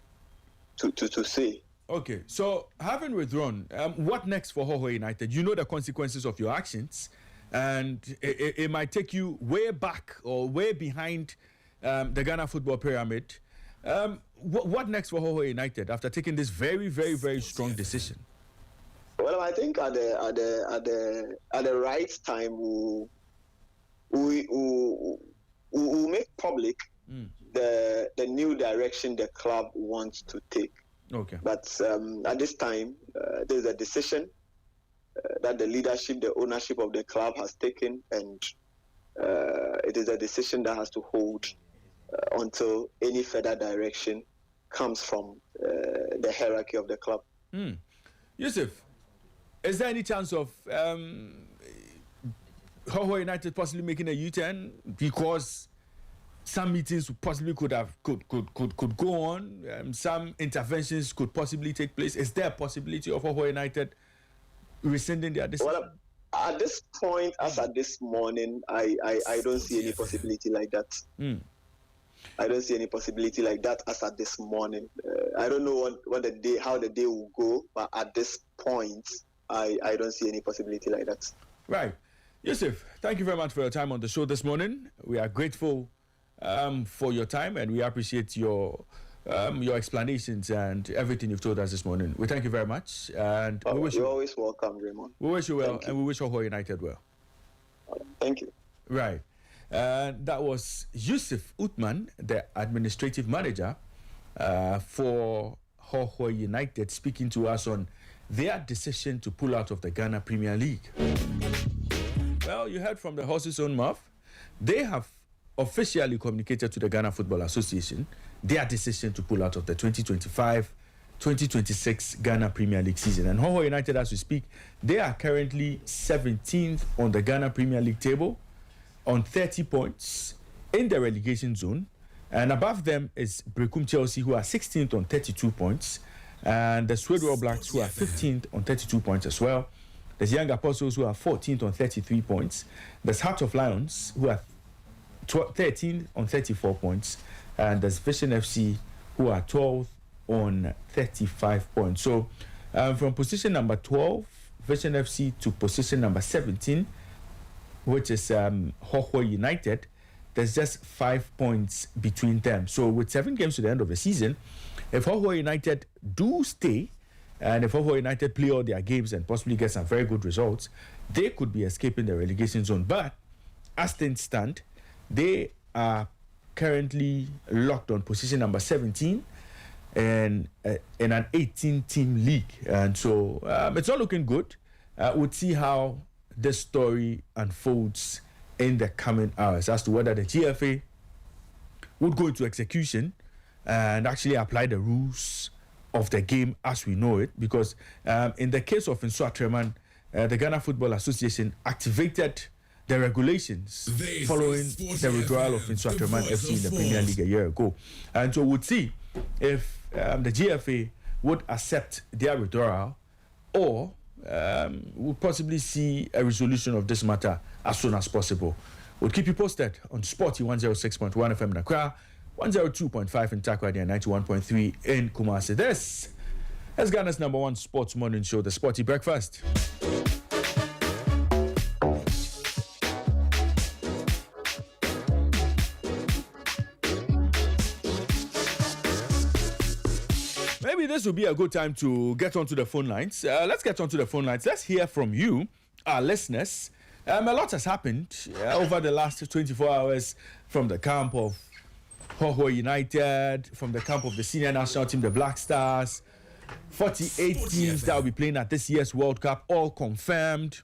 say. Okay, so having withdrawn, what next for Hohoe United? You know the consequences of your actions, and it might take you way back or way behind the Ghana football pyramid. What next for Hohoe United after taking this very, very, very strong decision? Well, I think at the right time we'll make public the new direction the club wants to take. Okay. But at this time, there's a decision that the leadership, the ownership of the club has taken, and it is a decision that has to hold until any further direction comes from the hierarchy of the club. Yusuf, is there any chance of Hohoe United possibly making a U-turn, because some meetings possibly could go on, some interventions could possibly take place? Is there a possibility of Hohoe United rescinding their decision? Well, at this point, as at this morning, I don't see any possibility like that. I don't see any possibility like that as at this morning. I don't know how the day will go, but at this point, I don't see any possibility like that. Right. Yusuf, thank you very much for your time on the show this morning. We are grateful for your time, and we appreciate your your explanations and everything you've told us this morning. We thank you very much, and we wish you're you. always welcome, Raymond. We wish you well, Thank you. and we wish Hohoe United well. Thank you. Right. That was Yusuf Uthman, the administrative manager for Hohoe United, speaking to us on their decision to pull out of the Ghana Premier League. Well, you heard from the horse's own mouth. They have officially communicated to the Ghana Football Association their decision to pull out of the 2025-2026 Ghana Premier League season. And Hohoe United, as we speak, they are currently 17th on the Ghana Premier League table on 30 points in the relegation zone. And above them is Brekum Chelsea, who are 16th on 32 points. And the Withdrawal Blacks, who are 15th on 32 points as well. There's Young Apostles, who are 14th on 33 points. There's Heart of Lions, who are 13th on 34 points. And there's Vision FC, who are 12th on 35 points. So from position number 12, Vision FC, to position number 17, which is Hohoe United, there's just 5 points between them. So with 7 games to the end of the season, if Hohoe United do stay, and if Hohoe United play all their games and possibly get some very good results, they could be escaping the relegation zone. But as things stand, they are currently locked on position number 17 and in an 18-team league. And so it's not looking good. We'll see how this story unfolds in the coming hours as to whether the GFA would go into execution and actually apply the rules of the game as we know it. Because in the case of Nso Atreman, the Ghana Football Association activated the regulations following the withdrawal of Nso Atreman FC in the Premier League a year ago. And so we'll see if the GFA would accept their withdrawal, or we'll possibly see a resolution of this matter as soon as possible. We'll keep you posted on Sporty 106.1 FM in Accra, 102.5 in Takoradi, and 91.3 in Kumasi. This is Ghana's #1 sports morning show, the Sporty Breakfast. Maybe this will be a good time to get onto the phone lines. Let's get onto the phone lines. Let's hear from you, our listeners. A lot has happened over the last 24 hours from the camp of Hohoe United, from the camp of the senior national team, the Black Stars. 48 teams that will be playing at this year's World Cup, all confirmed.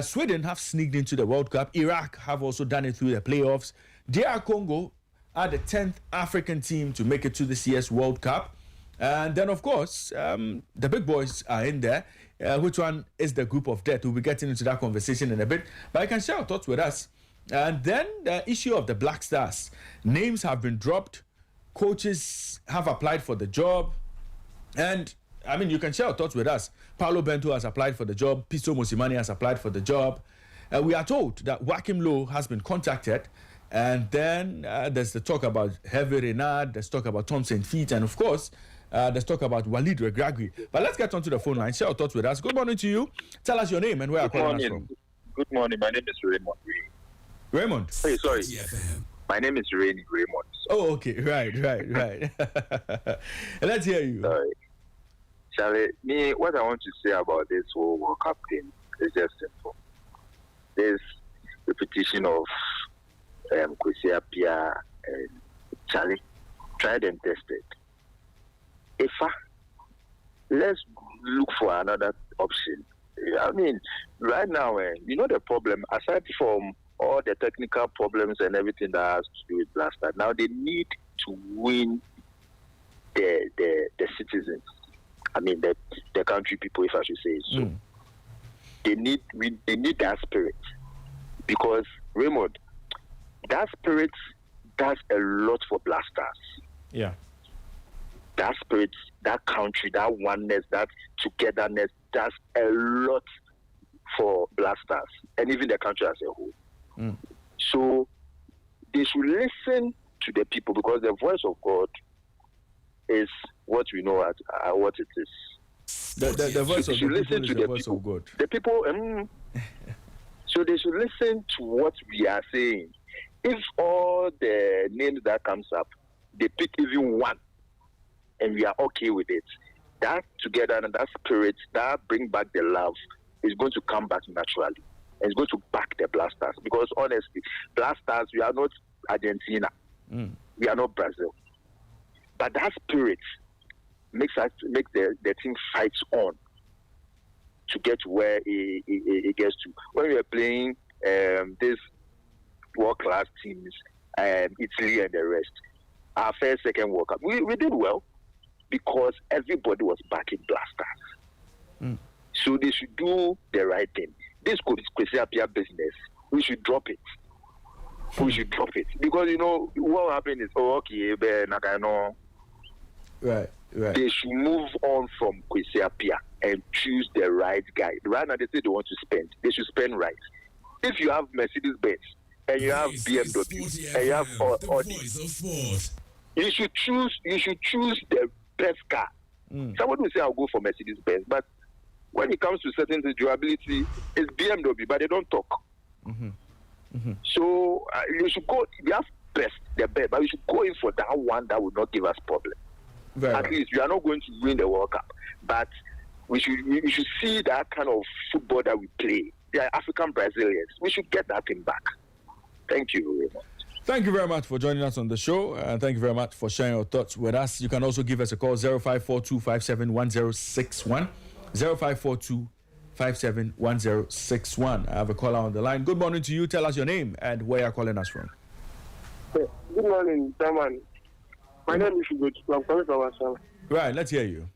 Sweden have sneaked into the World Cup. Iraq have also done it through the playoffs. DR Congo are the 10th African team to make it to this year's World Cup. And then, of course, the big boys are in there. Which one is the group of death? We'll be getting into that conversation in a bit. But you can share your thoughts with us. And then the issue of the Black Stars. Names have been dropped. Coaches have applied for the job. And, I mean, you can share your thoughts with us. Paulo Bento has applied for the job. Piso Mosimane has applied for the job. We are told that Joachim Low has been contacted. And then there's the talk about Hervé Renard. There's talk about Tom St. Feet. And, of course, there's talk about Walid Regragui. But let's get onto the phone line. Share your thoughts with us. Good morning to you. Tell us your name and where you're calling us from. Good morning. My name is Raymond. Raymond? Hey, sorry. My name is Raymond. Oh, okay. Right. Let's hear you. Sorry. Charlie, what I want to say about this whole World Cup thing is just simple. There's repetition of Kwesi Appiah and Charlie. Tried and tested. Let's look for another option. I mean, right now, you know the problem, aside from all the technical problems and everything that has to do with Blaster, now they need to win the citizens. I mean, the country people, if I should say so. They need that spirit. Because, Raymond, that spirit does a lot for Blasters. Yeah. That spirit, that country, that oneness, that togetherness does a lot for Blasters and even the country as a whole. So they should listen to the people, because the voice of God is what we know as what it is. The voice of God is the voice of God. The people, so they should listen to what we are saying. If all the names that comes up, they pick even one, and we are okay with it, that together and that spirit, that bring back the love, is going to come back naturally. And it's going to back the Blasters. Because honestly, Blasters, we are not Argentina. We are not Brazil. But that spirit makes the team fight on to get to where it gets to. When we are playing this world-class teams, Italy and the rest, our first, second World Cup, we did well because everybody was backing Blasters. So they should do the right thing. This could be business. We should drop it. We should drop it. Because, what happened is, Right. They should move on from Kwesi Appiah and choose the right guy. Right now, they say they want to spend. They should spend right. If you have Mercedes-Benz and you have BMW and you have Audi, you should choose the best car. Somebody will say, I'll go for Mercedes-Benz. But when it comes to certain durability, it's BMW, but they don't talk. So you should go, we have the best, but we should go in for that one that will not give us problem. At least we are not going to win the World Cup, but we should see that kind of football that we play. They are African Brazilians. We should get that thing back. Thank you very much. Thank you very much for joining us on the show, and thank you very much for sharing your thoughts with us. You can also give us a call, 0542571061, 0542571061. I have a caller on the line. Good morning to you. Tell us your name and where you're calling us from. Good morning, Chairman. My name is Hugo. I'm calling from Assam. Right, let's hear you.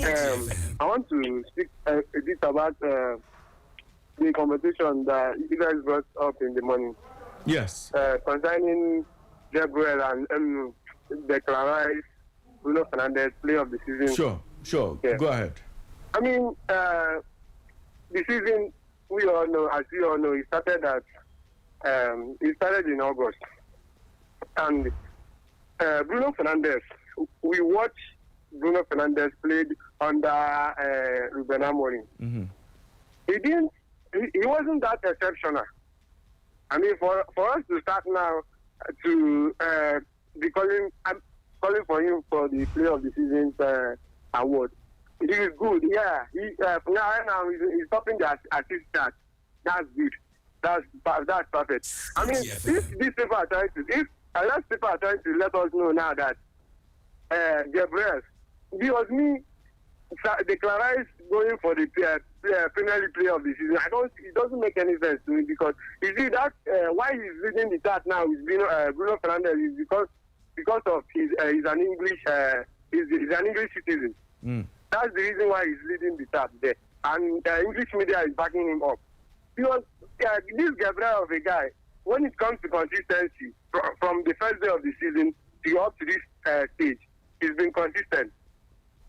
I want to speak a bit about the competition that you guys brought up in the morning. Yes. Concerning Gabriel and the Clarice Bruno Fernandes play of the season. Sure. Yeah. Go ahead. I mean, the season, we all know, as we all know, it started in August. And Bruno Fernandes, we watched Bruno Fernandes played under Ruben Amorim. He wasn't that exceptional. I mean, for us to start now to be calling for him for the play of the season award, it is good. Yeah, now he's stopping the assist stat. That's good. That's perfect. I mean, if these people are trying to, let us know now that Gabriel, it was me declared going for the Premier League player of the season. It doesn't make any sense to me, because you see that why he's leading the chart now is Bruno Fernandes is because of he's an English citizen. That's the reason why he's leading the chart there, and English media is backing him up. Because this Gabriel of a guy, when it comes to consistency, from the first day of the season to up to this stage, he's been consistent.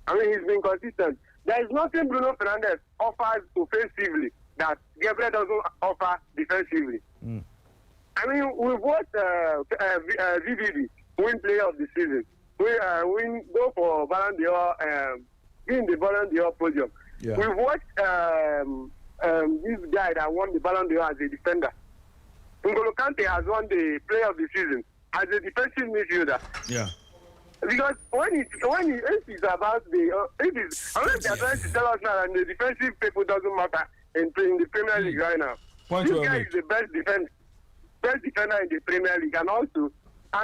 He's been consistent. There is nothing Bruno Fernandes offers offensively that Gabriel doesn't offer defensively. We've watched VVD win player of the season. We go for Ballon d'Or, in the Ballon d'Or podium. Yeah. We've watched this guy that won the Ballon d'Or as a defender. N'Golo Kante has won the player of the season as a defensive midfielder. Yeah. Because if it's about unless they're trying to tell us now that the defensive people doesn't matter in the Premier League right now. This guy is the best defender in the Premier League, and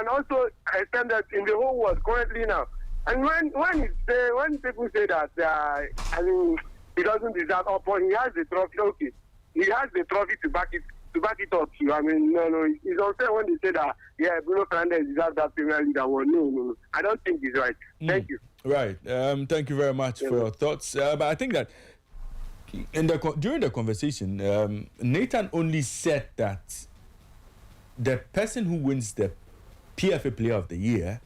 also extended in the whole world currently now. And when people say that he doesn't deserve upon, he has the trophy. Okay, he has the trophy to back it up too. No, it's unfair when they say that Bruno Fernandes deserves that Premier League award. No, I don't think it's right. Thank you. Right. Thank you very much for your thoughts. But I think that during the conversation, Nathan only said that the person who wins the PFA Player of the Year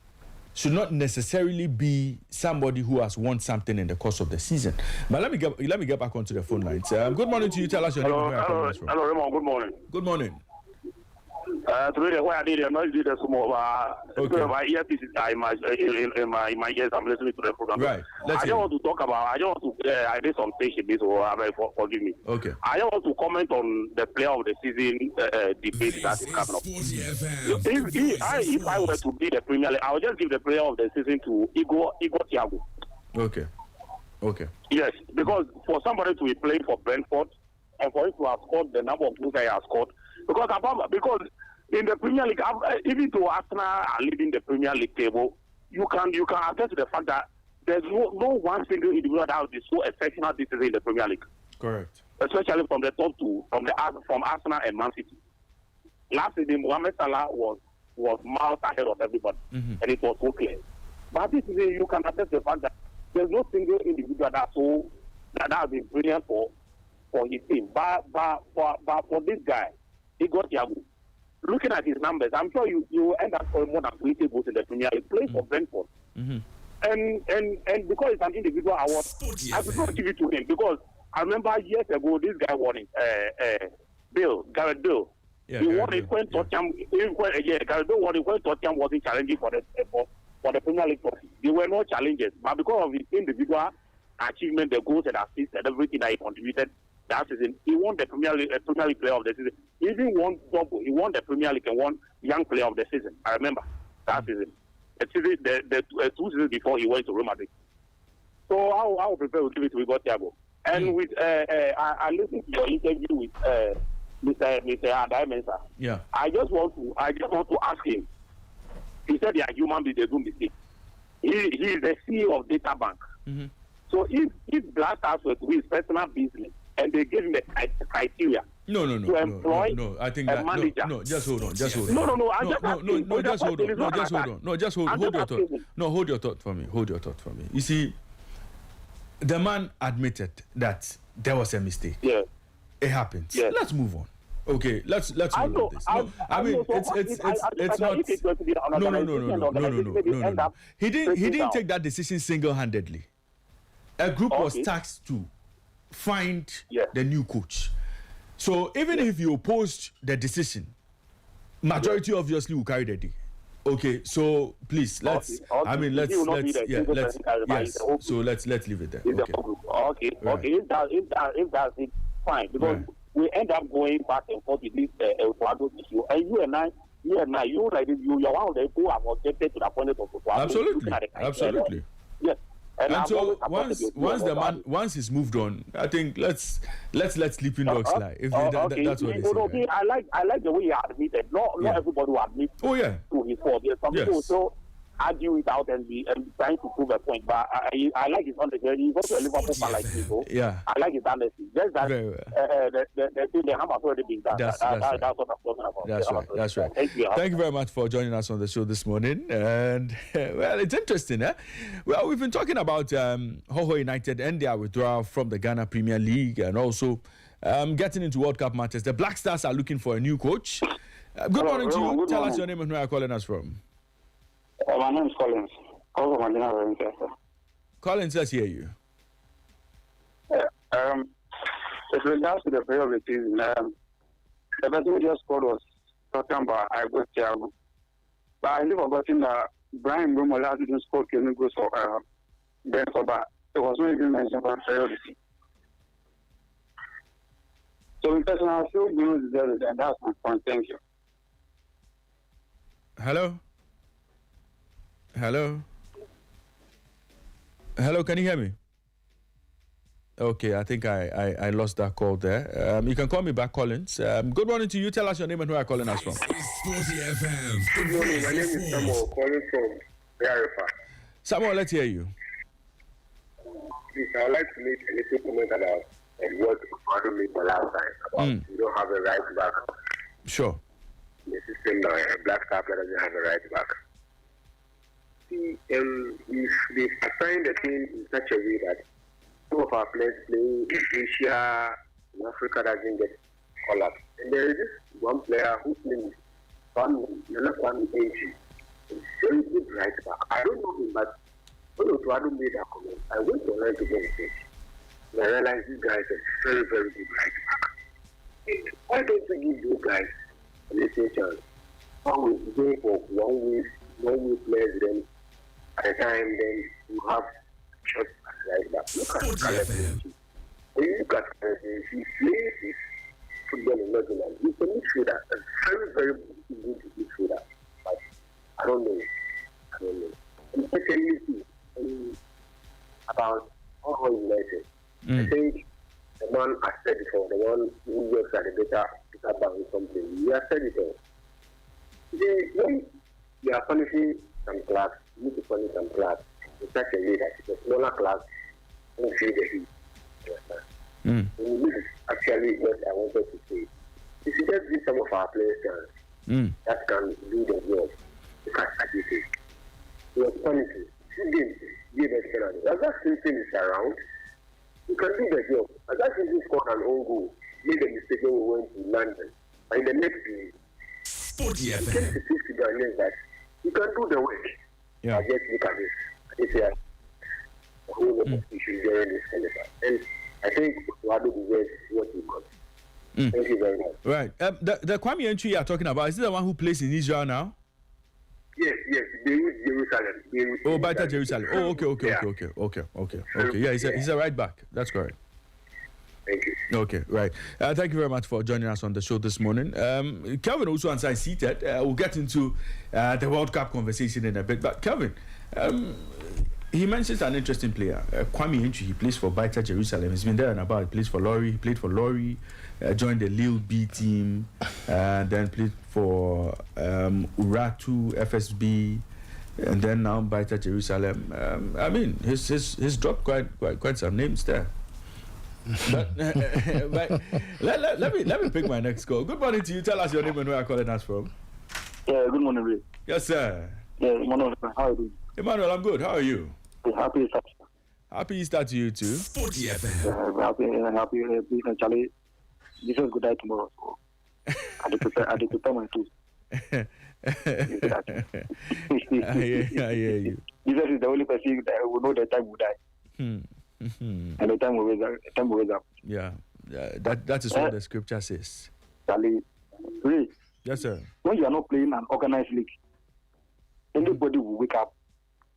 should not necessarily be somebody who has won something in the course of the season. But let me get back onto the phone lines. Good morning to you. Tell us your name. Hello, Raymond. Good morning. Good morning. Today, why I did it, not did some of my earpiece in my ears. I'm listening to the program. Right. I don't want to talk about. I don't want to. I did some station this, so forgive me. Okay. I don't want to comment on the player of the season debate that is coming up. If I were to be the Premier League, I would just give the player of the season to Igor Thiago. Okay. Yes, because for somebody to be playing for Brentford and for him to have scored the number of goals that he has scored, because in the Premier League, even though Arsenal are leading the Premier League table, you can attest to the fact that there's no one single individual that is so exceptional this season in the Premier League. Correct. Especially from the top two, from Arsenal and Man City. Last season, Mohamed Salah was miles ahead of everybody, and it was so clear. But this season, you can attest to the fact that there's no single individual that has been brilliant for his team. But for this guy, Igor Thiago, looking at his numbers, I'm sure you end up scoring more than 20 goals in the Premier League. Playing for Brentford, and because it's an individual award, I prefer to give it to him because I remember years ago this guy won it. Gareth Bale. Yeah, he won it when Tottenham. Gareth Bale won it when Tottenham wasn't challenging for the Premier League trophy. There were no challenges, but because of his individual achievement, the goals and assists and everything that he contributed that season, he won the Premier League Player of the Season. He even won double. He won the Premier League and won Young Player of the Season. I remember that season. The 2 seasons before he went to Real Madrid. So I would prefer to give it to Igor Thiago. And with I listened to your interview with Mr. Addae-Mensah. Yeah. I just want to ask him. He said they are human beings, they do mistakes. He is the CEO of Data Bank. So if Black Stars were to his personal business and they gave him the criteria to employ I think that manager. No, just hold on. Just hold your thought for me. You see, the man admitted that there was a mistake. Yeah. It happens. Yeah. Let's move on. Okay, let's move on this. It's not. He didn't take that decision single-handedly. A group was tasked to find the new coach. So even if you opposed the decision, majority obviously will carry the day. Okay, so please let's So let's leave it there. Okay. If that's it, fine. Because we end up going back and forth with this Ecuador issue, and you and I, you're one of the who have objected to the appointment of Ecuador. Absolutely. Yes. And so once he's moved on, I think let's let sleeping dogs lie. If that's what they say. Right? I like the way he admitted. Not everybody will admit to his fault. There's some people so argue it out and trying to prove a point. But I like his honesty. He's also a Liverpool fan like me, so I like his honesty. Just that the hammer has already been done. That's what I'm talking about. That's right. Thank you very much for joining us on the show this morning. And well, it's interesting, Well, we've been talking about Hohoe United and their withdrawal from the Ghana Premier League, and also getting into World Cup matches. The Black Stars are looking for a new coach. Good morning to you. Tell us your name and where you're calling us from. My name is Collins. Collins, let's hear you. With regards to the player of the season, the person who just scored was talking about Igor Thiago. But I live forgetting that Brian Brumo last didn't score goals for Brentford, but it was not even mentioned for the player of the season. So in person, I feel Bruno deserves it, and that's my point. Thank you. Hello, can you hear me? Okay, I think I lost that call there. You can call me back, Collins. Good morning to you. Tell us your name and where you're calling us from. Sporty FM. Good morning. My name is Samuel, calling from Verifa. Samuel, let's hear you. Please, I would like to make a little comment about what Otto made the last time about you don't have a right back. Sure. The system now, a Black Star player doesn't have a right back. See, if they assign the team in such a way that some of our players play in Asia, in Africa doesn't get called up. And there is this one player who plays one entry. It's very good right back. I don't know him, but when Otto Addo made that comment, I went online to get a page. And I realized this guy is a very, very good right back. Why don't we give those guys a little chance? always going for one way players, then at a time, then you have shots like that. Look at Caleb. When you look at he plays football in Netherlands. He's a midfielder, a very, very good midfielder. But I don't know. And secondly, about Hohoe United. I think the man I said before, the one who works at the data bank something, he has said it all. When you are punishing some clubs, you need to punish some clubs in such a way that the smaller clubs don't feel the heat. And this is actually what I wanted to say. You should just give some of our players chance that can do the job. Look at Addae. He was punishing. 2 games, gave us penalty. As that Simpson is around, you can do the job. As that Simpson scored an own goal, made a mistake when we went to London. And in the next game, Sporty he came FM. to teach the Ghanaians that you can do the work. Yeah. I just look at this. It's a whole lot of issues during this caliber. And I think Otto deserves what he got. Thank you very much. Right. The Kwame entry you are talking about, is it the one who plays in Israel now? Yes, Jerusalem. Oh, Baita Jerusalem. Oh, okay. Yeah. Yeah, he's a right back. That's correct. Thank you. Okay, right. Thank you very much for joining us on the show this morning. Kelvin also answered seated. We'll get into the World Cup conversation in a bit. But Kelvin, he mentions an interesting player, Kwame Entry. He plays for Baita Jerusalem. He's been there and about. He plays for Lorry. He played for Lorry, joined the Lille B team, then played for Uratu FSB, and then now Baita Jerusalem. I mean, he's dropped quite some names there. But let me pick my next call. Good morning to you. Tell us your name and where you're calling us from. Yeah, good morning, Ray. Yes, sir. Yeah, Emmanuel, how are you doing? Emmanuel, I'm good. How are you? Happy Easter. Happy Easter to you too. Sporty FM. Happy Charlie. This is good day tomorrow. So I had to prepare my tools. I hear you. Jesus is the only person that will know the time will die. And the time will raise up. Yeah, that is what the scripture says. Charlie, Ray, Yes, sir. when you are not playing an organized league, anybody will wake up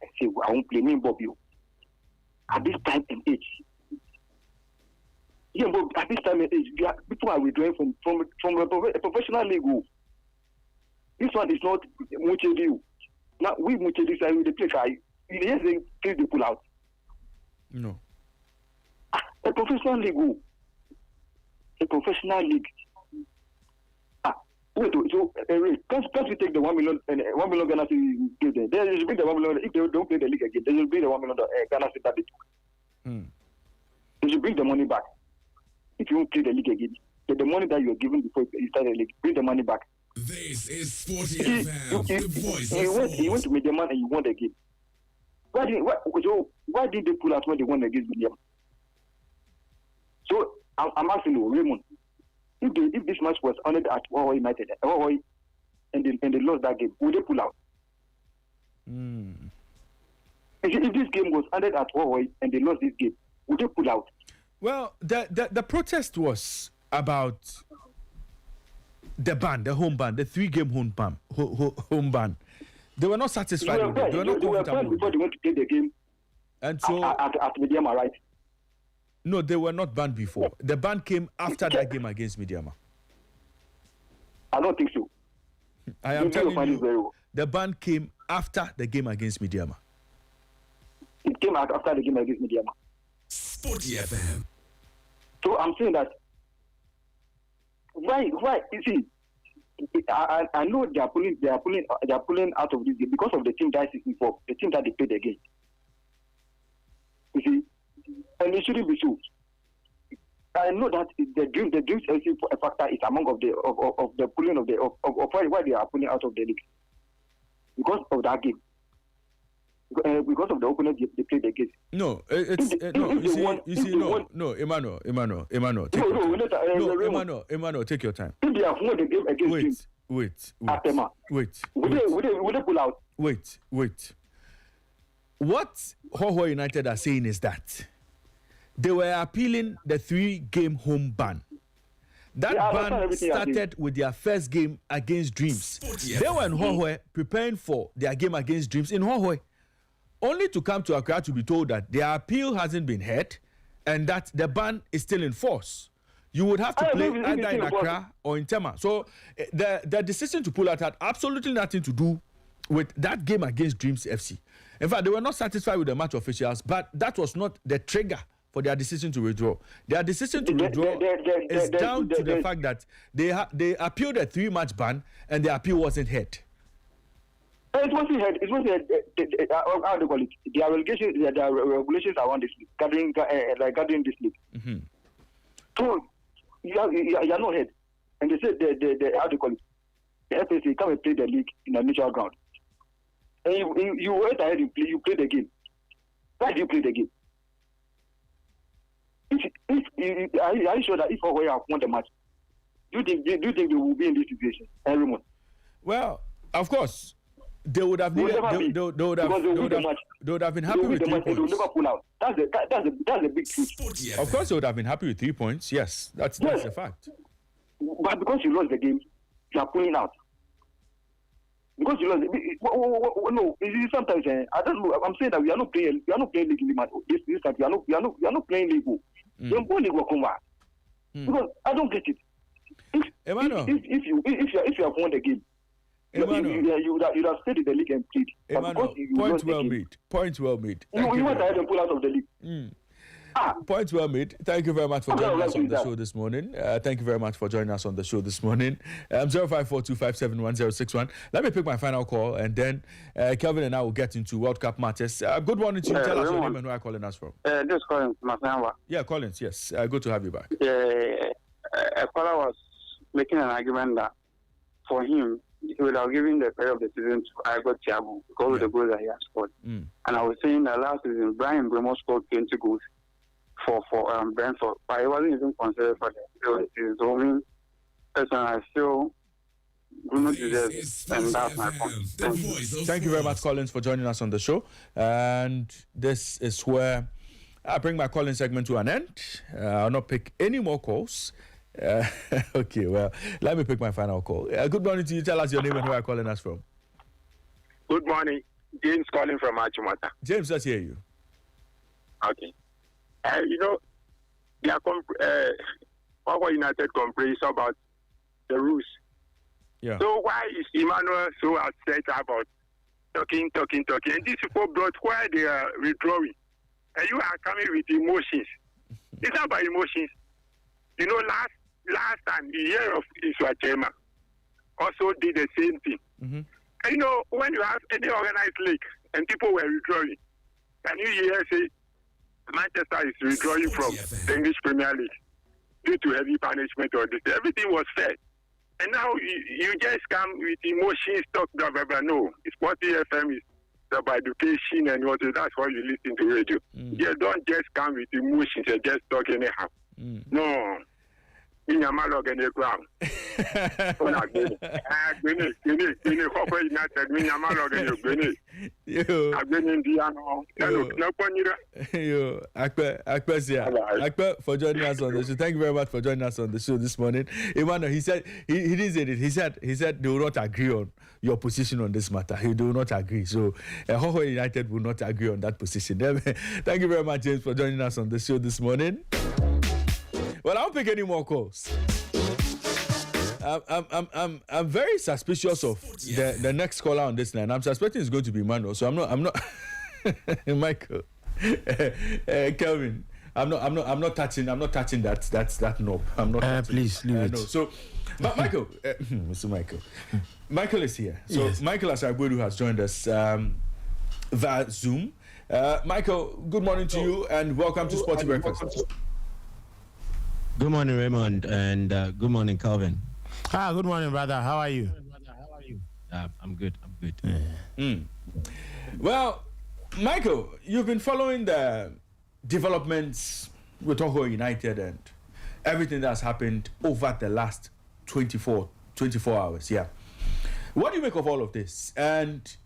and say, I won't play me, Bob, you. At this time and age. Yeah, but at this time and age, people are withdrawing from a professional league. This one is not Muchedu. Now, we Muchedu side with the play guy. Yes, they pull out. No. A professional league. A professional league. Wait, so can't we take the 1 million and 1 million Ghana cedis give them? They should bring the 1 million. If they don't play the league again, they should bring the 1 million Ghana cedis that they took. They should bring the money back. If you don't play the league again, the money that you were given before you started the league, bring the money back. This is Sporty FM, the voice of He went to Medium and he won the game. Why did they pull out when they won against Medium? So I'm asking you, Raymond, if this match was honored at Hohoe United, and they lost that game, would they pull out? If this game was honored at Hohoe and they lost this game, would they pull out? Well, the protest was about the ban, the home ban, the 3-game home ban. They were not satisfied with it. They were not comfortable before they went to play the game. And so at Mediama, right? No, they were not banned before. The ban came after that game against Mediama. I don't think so. I am telling you, the ban came after the game against Mediama. It came out after the game against Mediama. Sporty FM. So I'm saying that why you see, I know they are pulling out of this game because of the team that is involved, the team that they played against. You see, and it shouldn't be so. I know that the dreams factor is among of the pulling of why they are pulling out of the league because of that game. Because of the opponent they played against. No, Emmanuel, take your time. Emmanuel, take your time. If they have won the game against would they pull out? Wait. What Hohoe United are saying is that they were appealing the 3-game home ban. That ban started with their first game against Dreams. Sporty They were in FM. Hohoe preparing for their game against Dreams in Hohoe, only to come to Accra to be told that their appeal hasn't been heard and that the ban is still in force. You would have to play either in Accra or in Tema. So the decision to pull out had absolutely nothing to do with that game against Dreams FC. In fact, they were not satisfied with the match officials, but that was not the trigger for their decision to withdraw. Their decision to withdraw is down to the fact that they appealed a 3-match ban and the appeal wasn't heard. It wasn't heard. It wasn't how do you call it? There are regulations around this league, governing this league. Mm-hmm. So you are not heard. And they said the how do you call it? The FSA come and play the league in a neutral ground. And you went ahead and you play the game. Why do you play the game? Are you sure that if Hohoe have won the match, do you think they will be in this situation every month? Well, of course, they would have needed. They would have been happy with 3 points. They will never pull out. That's the big truth. Sporty Of FM. course, they would have been happy with 3 points. Yes, that's a fact. But because you lost the game, you are pulling out. Because you lost. No, sometimes I don't know. I'm saying that we are not playing. We are not playing league in the match. This time we are not playing league. Then go league will come back. Because I don't get it. Emmanuel. If you have won the game, you would have stayed in the league and played. Emmanuel, point well made. Point well made. You went ahead and pull out of the league. Point well made. Thank you very much for joining us on the show this morning. Thank you very much for joining us on the show this morning. 0542571061. Let me pick my final call, and then Kelvin and I will get into World Cup matters. Good morning to you. Tell us your name and where you're calling us from. This Collins, Masamba. Yeah, Collins. Yes. Good to have you back. A caller was making an argument that for him, he would have given the player of the season to Igor Thiago because of the goals that he has scored. And I was saying that last season, Brian Bremo scored 20 goals for Brentford, but he wasn't even considered for the season. So I mean, personally, I feel Bruno deserves, and that's my point. Thank you very much, Collins, for joining us on the show. And this is where I bring my calling segment to an end. I'll not pick any more calls. Okay, well, let me pick my final call. Good morning to you. Tell us your name and where you're calling us from. Good morning. James calling from Achimota. James, let's hear you. Okay. They are Hohoe United complains about the rules. Yeah. So why is Emmanuel so upset about talking? And these people brought why they are withdrawing. And you are coming with emotions. It's not about emotions. Last time, the year of Iswa Chema also did the same thing. Mm-hmm. And when you have any organized league and people were withdrawing, can you hear say Manchester is withdrawing from the English Premier League due to heavy punishment or this? Everything was fair. And now you just come with emotions, talk, blah, blah, blah. No, Sporty FM is about education and what. That's why you listen to radio. You don't just come with emotions and just talk anyhow. No. In your malog and the ground. Hohoe United, in your malog and your grenade. I've been in Akpe for joining us on the show. Thank you very much for joining us on the show this morning. Emmanuel, he said he didn't say it. He said they will not agree on your position on this matter. He will not agree. So Hohoe United will not agree on that position. Thank you very much, James, for joining us on the show this morning. Well, I don't pick any more calls. I'm very suspicious of the next caller on this line. I'm suspecting it's going to be Manuel. So I'm not Michael. Kelvin. I'm not touching that knob. I'm not touching. Please leave it. No. So but Michael, Mr. Michael. Michael is here. So yes. Michael Asagwedu has joined us via Zoom. Michael, good morning to you and welcome to Sporty Breakfast. Good morning, Raymond, and good morning, Calvin. Good morning, brother. How are you? I'm good. Well, Michael, you've been following the developments with Hohoe United and everything that's happened over the last 24 hours. Yeah. What do you make of all of this? And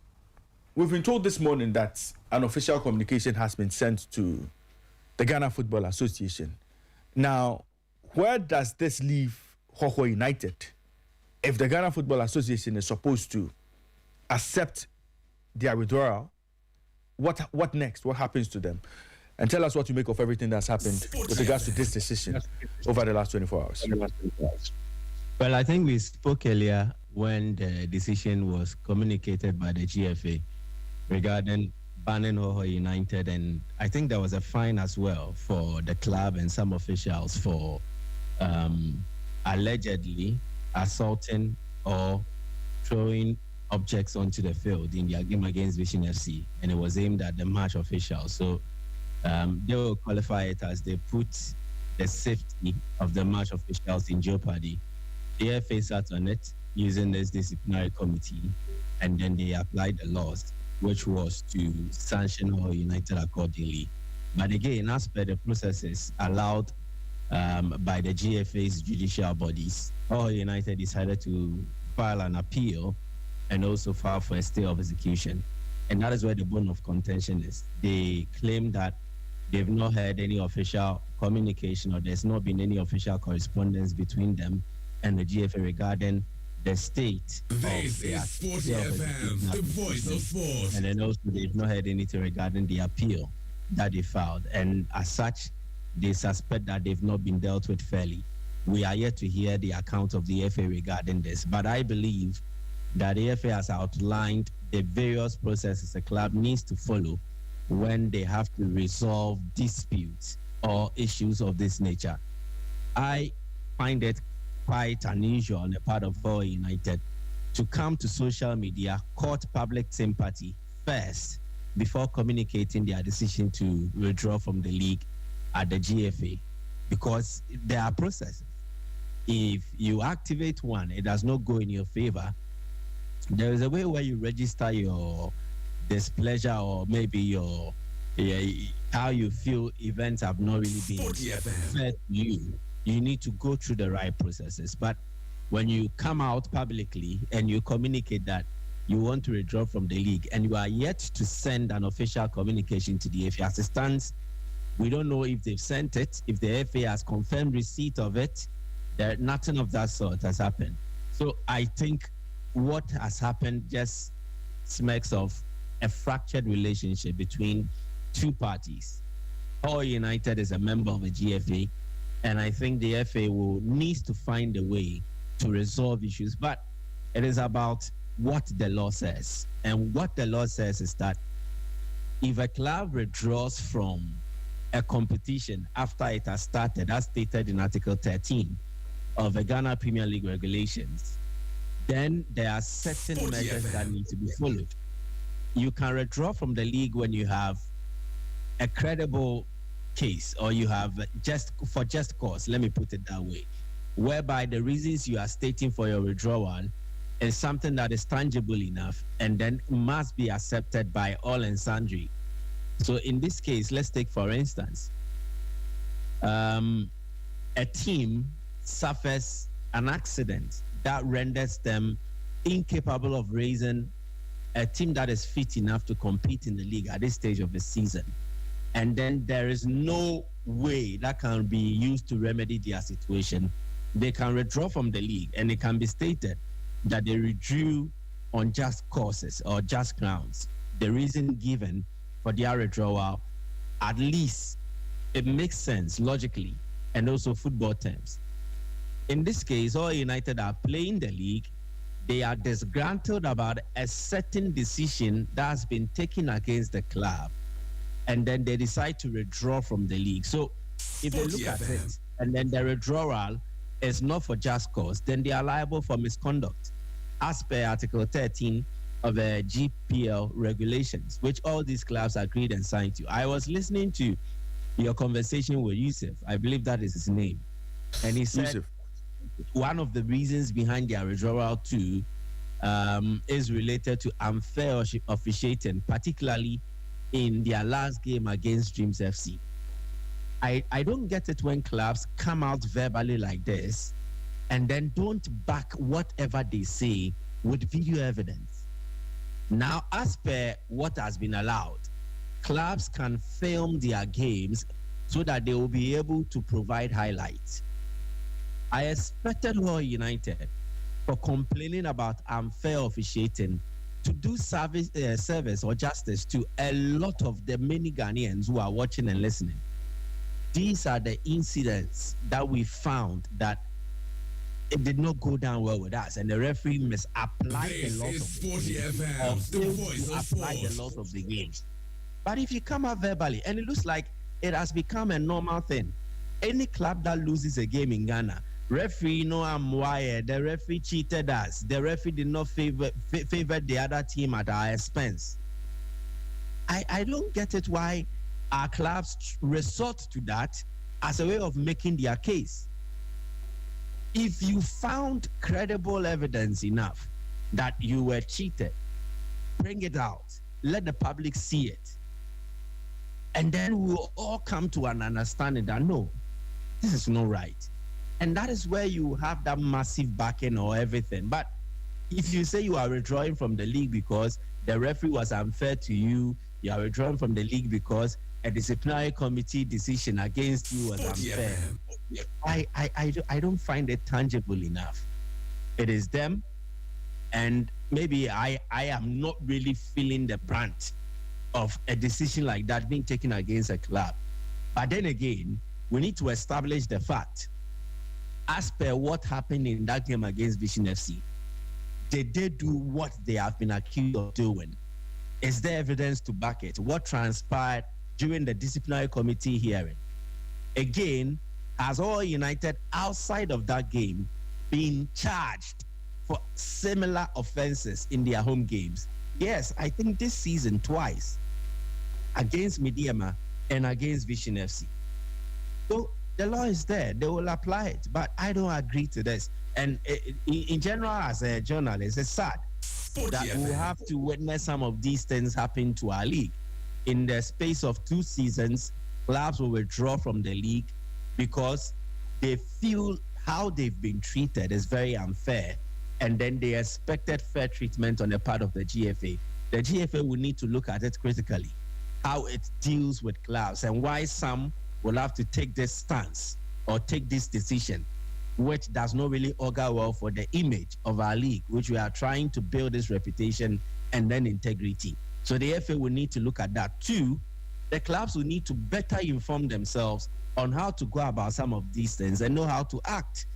we've been told this morning that an official communication has been sent to the Ghana Football Association. Now, where does this leave Hohoe United, if the Ghana Football Association is supposed to accept their withdrawal, what next? What happens to them? And tell us what you make of everything that's happened with regards to this decision over the last 24 hours. Well, I think we spoke earlier when the decision was communicated by the GFA regarding banning Hohoe United, and I think there was a fine as well for the club and some officials for allegedly assaulting or throwing objects onto the field in their game against Vision FC, and it was aimed at the match officials. So they will qualify it as they put the safety of the match officials in jeopardy. The FA sat on it using this disciplinary committee, and then they applied the laws, which was to sanction Hohoe United accordingly. But again, as per the processes allowed by the GFA's judicial bodies, Hohoe United decided to file an appeal and also file for a stay of execution. And that is where the bone of contention is. They claim that they've not had any official communication, or there's not been any official correspondence between them and the GFA regarding the state This is Sporty FM, the voice of sports. And then also they've not heard anything regarding the appeal that they filed. And as such, they suspect that they've not been dealt with fairly. We are yet to hear the account of the FA regarding this, but I believe that the FA has outlined the various processes a club needs to follow when they have to resolve disputes or issues of this nature. I find it quite unusual on the part of Hohoe United to come to social media, court public sympathy first before communicating their decision to withdraw from the league at the GFA, because there are processes. If you activate one, it does not go in your favor. There is a way where you register your displeasure or maybe your how you feel events have not really been fair to you. You need to go through the right processes. But when you come out publicly and you communicate that you want to withdraw from the league and you are yet to send an official communication to the FA as it stands, we don't know if they've sent it, if the FA has confirmed receipt of it. Nothing of that sort has happened. So I think what has happened just smacks of a fractured relationship between two parties. Hohoe United is a member of the GFA, and I think the FA will need to find a way to resolve issues. But it is about what the law says. And what the law says is that if a club withdraws from a competition after it has started, as stated in Article 13 of the Ghana Premier League regulations, then there are certain measures that need to be followed. You can withdraw from the league when you have a credible case, or you have just cause, let me put it that way, whereby the reasons you are stating for your withdrawal is something that is tangible enough and then must be accepted by all and sundry. So in this case, let's take for instance, a team suffers an accident that renders them incapable of raising a team that is fit enough to compete in the league at this stage of the season. And then there is no way that can be used to remedy their situation. They can withdraw from the league, and it can be stated that they withdrew on just causes or just grounds. The reason given for their withdrawal, at least it makes sense logically and also football terms. In this case, Hohoe United are playing the league. They are disgruntled about a certain decision that has been taken against the club, and then they decide to withdraw from the league. So if they look at it and then the withdrawal is not for just cause, then they are liable for misconduct as per Article 13 of the GPL regulations, which all these clubs agreed and signed to. I was listening to your conversation with Yusuf, I believe that is his name, and he said Yusuf, one of the reasons behind their withdrawal too is related to unfair officiating, particularly in their last game against Dreams FC. I don't get it when clubs come out verbally like this and then don't back whatever they say with video evidence. Now, as per what has been allowed, clubs can film their games so that they will be able to provide highlights. I expected Hohoe United, for complaining about unfair officiating, to do service or justice to a lot of the many Ghanaians who are watching and listening. These are the incidents that we found that it did not go down well with us, and the referee misapplied the laws of Sporty FM, or the failed voice to of apply the sports. laws of the game. But if you come out verbally, and it looks like it has become a normal thing, any club that loses a game in Ghana, referee no I'm wired, the referee cheated us, the referee did not favor the other team at our expense. I don't get it why our clubs resort to that as a way of making their case. If you found credible evidence enough that you were cheated, bring it out, let the public see it, and then we'll all come to an understanding that no, this is not right. And that is where you have that massive backing or everything. But if you say you are withdrawing from the league because the referee was unfair to you, you are withdrawing from the league because a disciplinary committee decision against you was unfair, I don't find it tangible enough. It is them, and maybe I am not really feeling the brunt of a decision like that being taken against a club. But then again, we need to establish the fact, as per what happened in that game against Vision FC, did they do what they have been accused of doing? Is there evidence to back it? What transpired during the disciplinary committee hearing? Again, has Hohoe United outside of that game been charged for similar offenses in their home games? Yes, I think this season twice, against Mediama and against Vision FC. So the law is there, they will apply it, but I don't agree to this. And in general, as a journalist, it's sad that we'll have to witness some of these things happen to our league. In the space of 2 seasons, clubs will withdraw from the league because they feel how they've been treated is very unfair, and then they expected fair treatment on the part of the GFA. The GFA will need to look at it critically, how it deals with clubs, and why some will have to take this stance or take this decision, which does not really augur well for the image of our league, which we are trying to build this reputation and then integrity. So the FA will need to look at that. 2, the clubs will need to better inform themselves on how to go about some of these things and know how to act.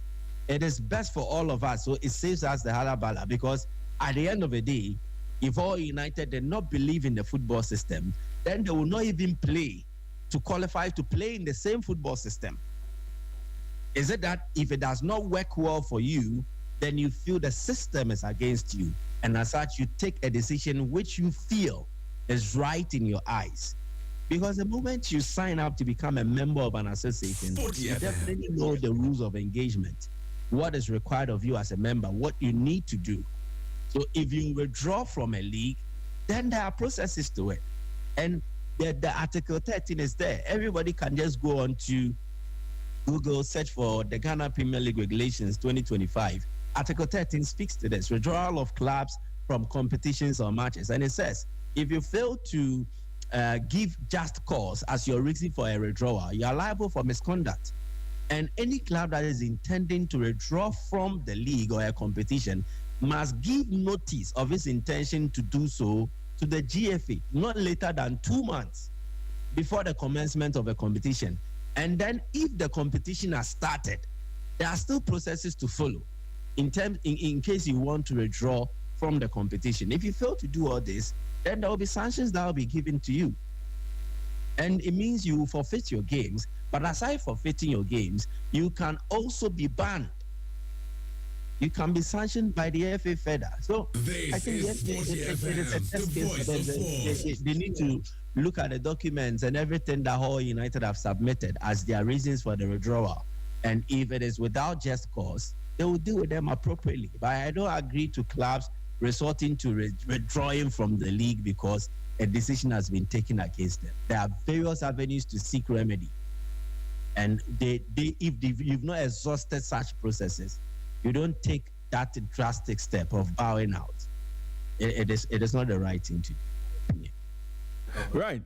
It is best for all of us, so it saves us the halabala, because at the end of the day, if Hohoe United did not believe in the football system, then they will not even play to qualify to play in the same football system. Is it that if it does not work well for you, then you feel the system is against you, and as such you take a decision which you feel is right in your eyes? Because the moment you sign up to become a member of an association, you definitely know the rules of engagement, what is required of you as a member, what you need to do. So if you withdraw from a league, then there are processes to it. And the Article 13 is there. Everybody can just go on to Google, search for the Ghana Premier League Regulations 2025. Article 13 speaks to this, withdrawal of clubs from competitions or matches. And it says, if you fail to give just cause as your reason for a withdrawal, you are liable for misconduct. And any club that is intending to withdraw from the league or a competition must give notice of its intention to do so to the GFA not later than 2 months before the commencement of a competition. And then if the competition has started, there are still processes to follow in case you want to withdraw from the competition. If you fail to do all this, then there will be sanctions that will be given to you. And it means you will forfeit your games. But aside forfeiting your games, you can also be banned. You can be sanctioned by the FA FEDA. So I think they need to look at the documents and everything that Hohoe United have submitted as their reasons for the withdrawal. And if it is without just cause, they will deal with them appropriately. But I don't agree to clubs resorting to withdrawing from the league because a decision has been taken against them. There are various avenues to seek remedy. And if you've not exhausted such processes, you don't take that drastic step of bowing out. It is not the right thing to do. Right.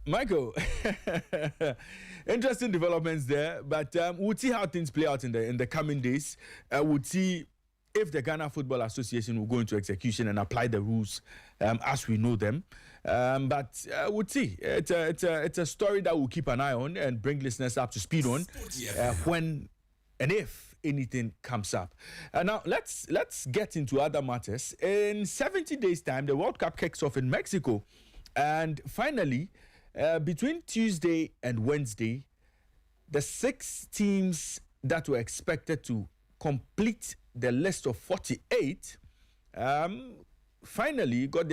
Michael, interesting developments there, but we'll see how things play out in the coming days. We'll see if the Ghana Football Association will go into execution and apply the rules as we know them. But we'll see. It's a story that we'll keep an eye on and bring listeners up to speed on when and if anything comes up. Now let's get into other matters. In 70 days' time, the World Cup kicks off in Mexico, and finally, between Tuesday and Wednesday, the 6 teams that were expected to complete the list of 48 finally got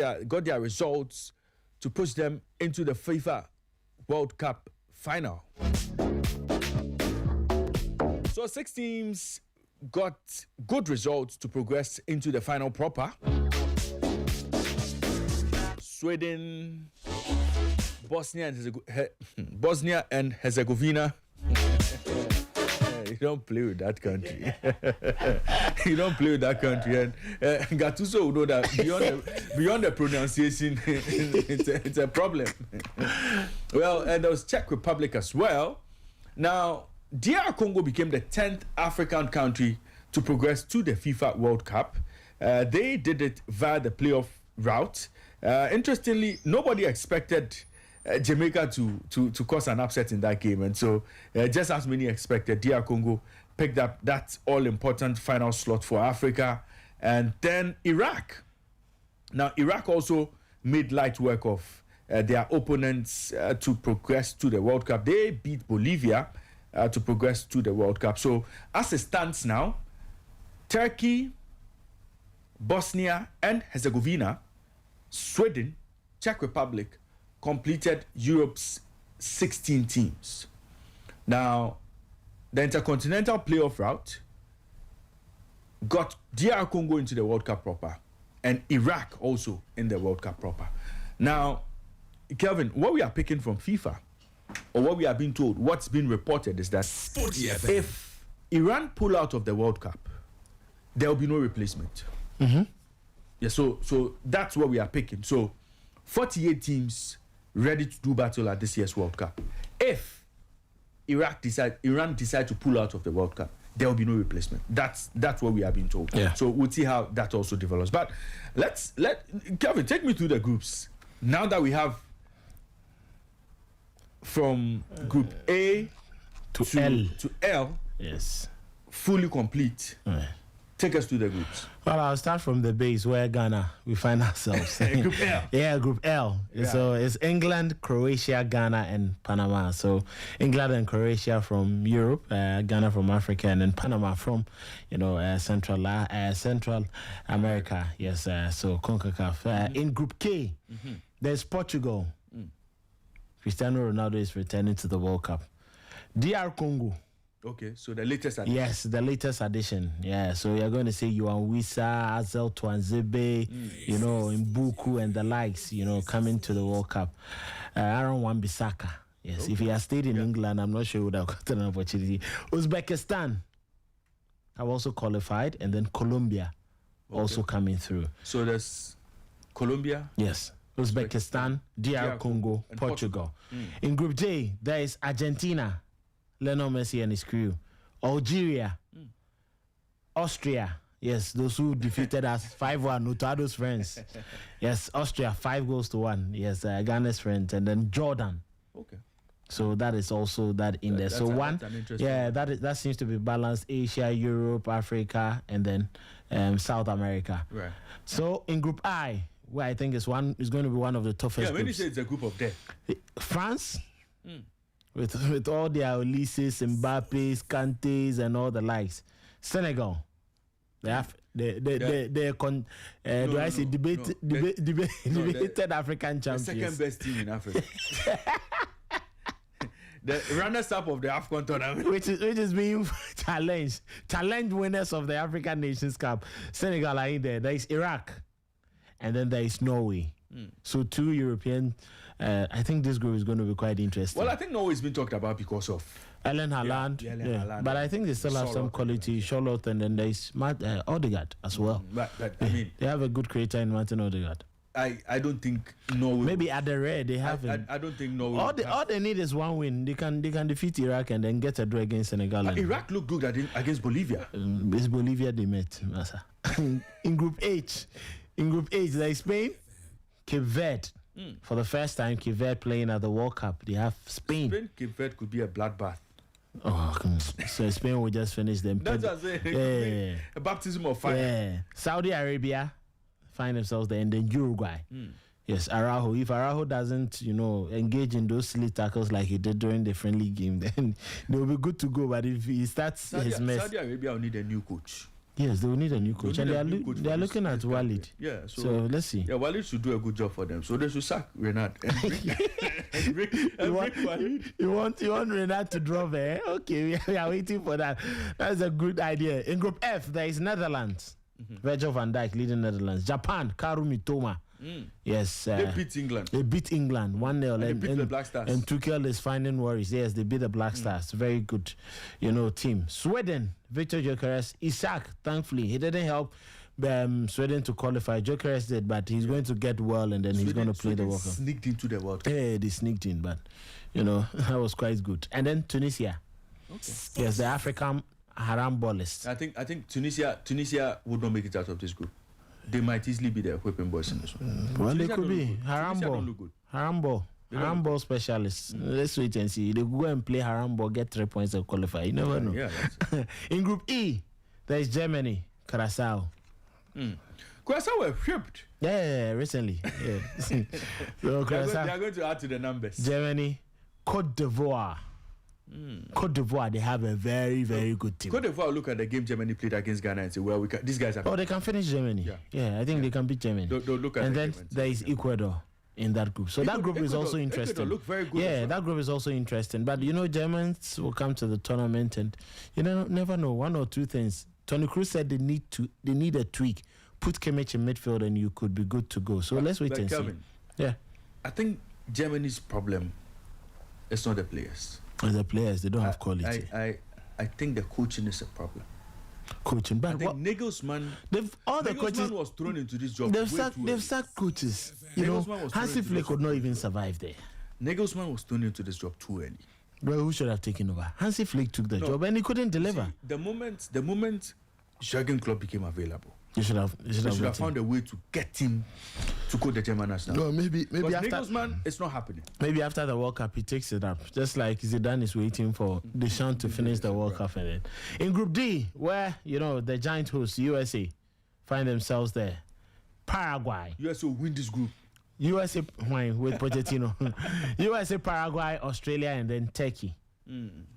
their results to push them into the FIFA World Cup final. So 6 teams got good results to progress into the final proper. Sweden, Bosnia and Herzegovina. You don't play with that country. You don't play with that country. And Gattuso would know that beyond the pronunciation, it's a problem. Well, and there was Czech Republic as well. Now, DR Congo became the 10th African country to progress to the FIFA World Cup. They did it via the playoff route. Interestingly, nobody expected Jamaica to cause an upset in that game, and so just as many expected, DR Congo picked up that all-important final slot for Africa. And then Iraq. Now, Iraq also made light work of their opponents to progress to the World Cup. They beat Bolivia to progress to the World Cup. So as it stands now, Turkey, Bosnia and Herzegovina, Sweden, Czech Republic completed Europe's 16 teams. Now, the intercontinental playoff route got DR Congo into the World Cup proper and Iraq also in the World Cup proper. Now, Kelvin, what we are picking from FIFA, or what we are being told, what's been reported is that if Iran pull out of the World Cup, there will be no replacement. Mm-hmm. Yeah, so that's what we are picking. So 48 teams ready to do battle at this year's World Cup. If Iran decide to pull out of the World Cup, there will be no replacement. That's what we are being told. Yeah. So we'll see how that also develops. But let Kevin take me through the groups. Now that we have from Group A to L, yes, fully complete. Right. Take us to the groups. Well, I'll start from the base where Ghana we find ourselves. Group L. Yeah, Group L. Yeah. So it's England, Croatia, Ghana, and Panama. So England and Croatia from Europe, Ghana from Africa, and then Panama from, Central America. Yes. So CONCACAF. In Group K, there's Portugal. Cristiano Ronaldo is returning to the World Cup. DR Congo. Okay, so the latest addition. Yes, the latest addition. Yeah, so you're going to say Yohan Wissa, Azel Twanzebe, Mbuku and the likes, coming to the World Cup. Aaron Wan-Bissaka. Yes, okay. If he had stayed in England, I'm not sure he would have gotten an opportunity. Uzbekistan have also qualified, and then Colombia also coming through. So there's Colombia? Yes. Uzbekistan, DR Congo, and Portugal. In Group J, there is Argentina, Lionel Messi and his crew. Algeria, Austria, yes, those who defeated us 5-1, Otado's friends. Yes, Austria, 5-1. Yes, Ghana's friends, and then Jordan. Okay. So that is also that in there. So that seems to be balanced: Asia, Europe, Africa, and then South America. Right. So in Group I, where I think is going to be one of the toughest. Yeah, when you say it's a group of death, France, with all their Ulises, Mbappe's, Kantes, and all the likes. Senegal, debated African champions. The second best team in Africa. The runners-up of the AFCON tournament, which is being challenge winners of the African Nations Cup. Senegal are in there. There is Iraq, and then there is Norway. So 2 European. I think this group is going to be quite interesting. Well, I think Norway's been talked about because of Erling Haaland. Haaland. But I think they still have some quality. Charlotte, and then there is Odegaard as well. But I mean, they have a good creator in Martin Odegaard. I don't think Norway. Maybe at the red they have. I don't think Norway. All they need is one win. They can defeat Iraq and then get a draw against Senegal. Iraq looked good against Bolivia. It's Bolivia they met. In Group H, there is Spain, Cape Verde. For the first time, Cape Verde playing at the World Cup. They have Spain. Cape Verde could be a bloodbath. Oh, come on. So Spain will just finish them. That's what I'm saying. A baptism of fire. Yeah. Saudi Arabia find themselves there, and then Uruguay. Yes, Araujo. If Araujo doesn't, engage in those silly tackles like he did during the friendly game, then they will be good to go. But if he starts his mess, Saudi Arabia will need a new coach. Yes, they will need a new coach, and they are looking at Walid. Yeah, so let's see. Yeah, Walid should do a good job for them. So they should sack Renat You want Renat to drop there? Okay, we are waiting for that. That's a good idea. In Group F, there is Netherlands. Virgil van Dijk leading Netherlands. Japan, Karu Mitoma. Yes, they beat England. They beat England 1-0. And they beat the Black Stars. And Tuchel is finding worries. Yes, they beat the Black Stars. Very good, team. Sweden, Victor Gyökeres, Isak. Thankfully, he didn't help Sweden to qualify. Gyökeres did, but he's going to get well, and then he's going to play the World Cup. Sneaked into the World Cup. Yeah, they sneaked in, but that was quite good. And then Tunisia. Okay. Yes, the African haram ballers. I think Tunisia would not make it out of this group. They might easily be the whipping boys in this one. Well, they could be haram ball specialists. Let's wait and see. They go and play haram ball, get 3 points and qualify. You never know. Yeah, in Group E, there is Germany, Curaçao. Curaçao were whipped. Yeah, recently. Yeah. So they are going to add to the numbers. Germany, Cote d'Ivoire. Cote d'Ivoire, they have a very, very good team. Cote d'Ivoire look at the game Germany played against Ghana and say, well, these guys are... Oh, they can finish Germany. Yeah, I think they can beat Germany. Don't look at and then there is Ecuador in that group. So that group is also interesting. Ecuador look very good. Yeah, that group is also interesting. But, Germans will come to the tournament and, never know. One or two things. Tony Cruz said they need a tweak. Put Kimmich in midfield and you could be good to go. So let's wait and Kelvin, see. Yeah. I think Germany's problem is not the players. The players, they don't have quality. I think the coaching is a problem. Coaching, but I think Nagelsmann coaches was thrown into this job. They've sacked coaches. Hansi Flick could not even survive there. Nagelsmann was thrown into this job too early. Well, who should have taken over? Hansi Flick took the job and he couldn't deliver. See, the moment Jurgen Klopp became available, they should have found a way to get him to coach the German national. No, maybe after Nagelsmann, it's not happening. Maybe after the World Cup, he takes it up, just like Zidane is waiting for Deschamps to finish the World Cup. And then in Group D, where the giant hosts USA find themselves there, Paraguay. USA will win this group. USA with Pochettino. USA, Paraguay, Australia, and then Turkey.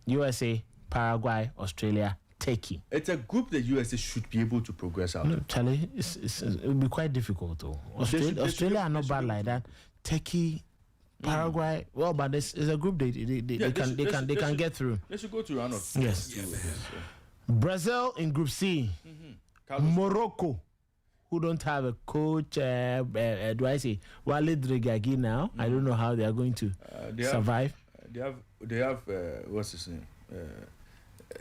USA, Paraguay, Australia, Turkey. It's a group that USA should be able to progress out. No, Charlie, it will be quite difficult though. Australia are not bad like that. Turkey, Paraguay, well, but it's a group they can get through. They should go to round of. Yes. Brazil in Group C. Morocco, who don't have a coach, do I say Walid Regragui now? I don't know how they are going to survive. They have what's his name?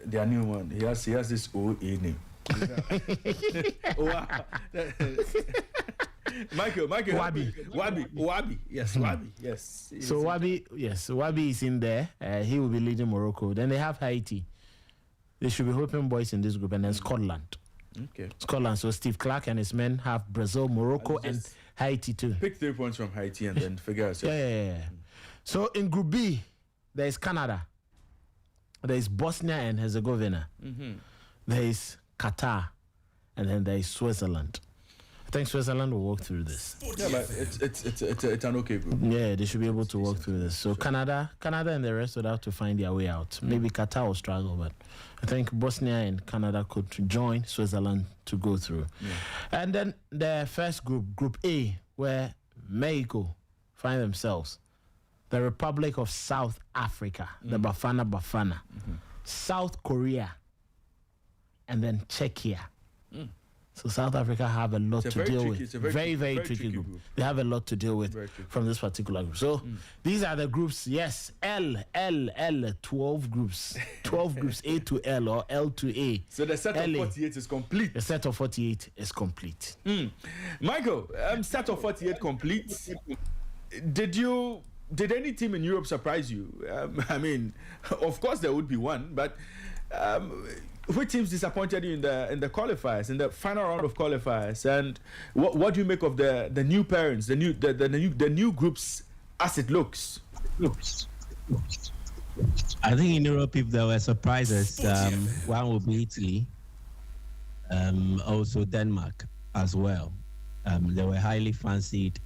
Their new one. He has this OA name. Michael. Wabi. Yes, Wabi. Yes. So Wabi is in there. He will be leading Morocco. Then they have Haiti. They should be hoping boys in this group, and then Scotland. Okay. Scotland. So Steve Clark and his men have Brazil, Morocco, and Haiti too. Pick 3 points from Haiti and then figure out. Yeah. So in Group B, there is Canada. There is Bosnia and Herzegovina. There is Qatar, and then there is Switzerland. I think Switzerland will walk through this. Yeah, but it's an okay group. Yeah, they should be able to walk through this. So Canada and the rest would have to find their way out. Maybe Qatar will struggle, but I think Bosnia and Canada could join Switzerland to go through. Yeah. And then the first group, Group A, where Mexico find themselves. The Republic of South Africa, the Bafana, South Korea, and then Czechia. So South Africa have a lot to deal with. It's a very tricky group. They have a lot to deal with from this particular group. So these are the groups. Yes, L, 12 groups. 12 groups, A to L or L to A. So the set of 48 is complete. The set of 48 is complete. Michael, set of 48 complete. Did any team in Europe surprise you? I mean, of course there would be one, but which teams disappointed you in the qualifiers, in the final round of qualifiers? And what do you make of the new parents, the new groups as it looks? I think in Europe, if there were surprises, one would be Italy, also Denmark as well. They were highly fancied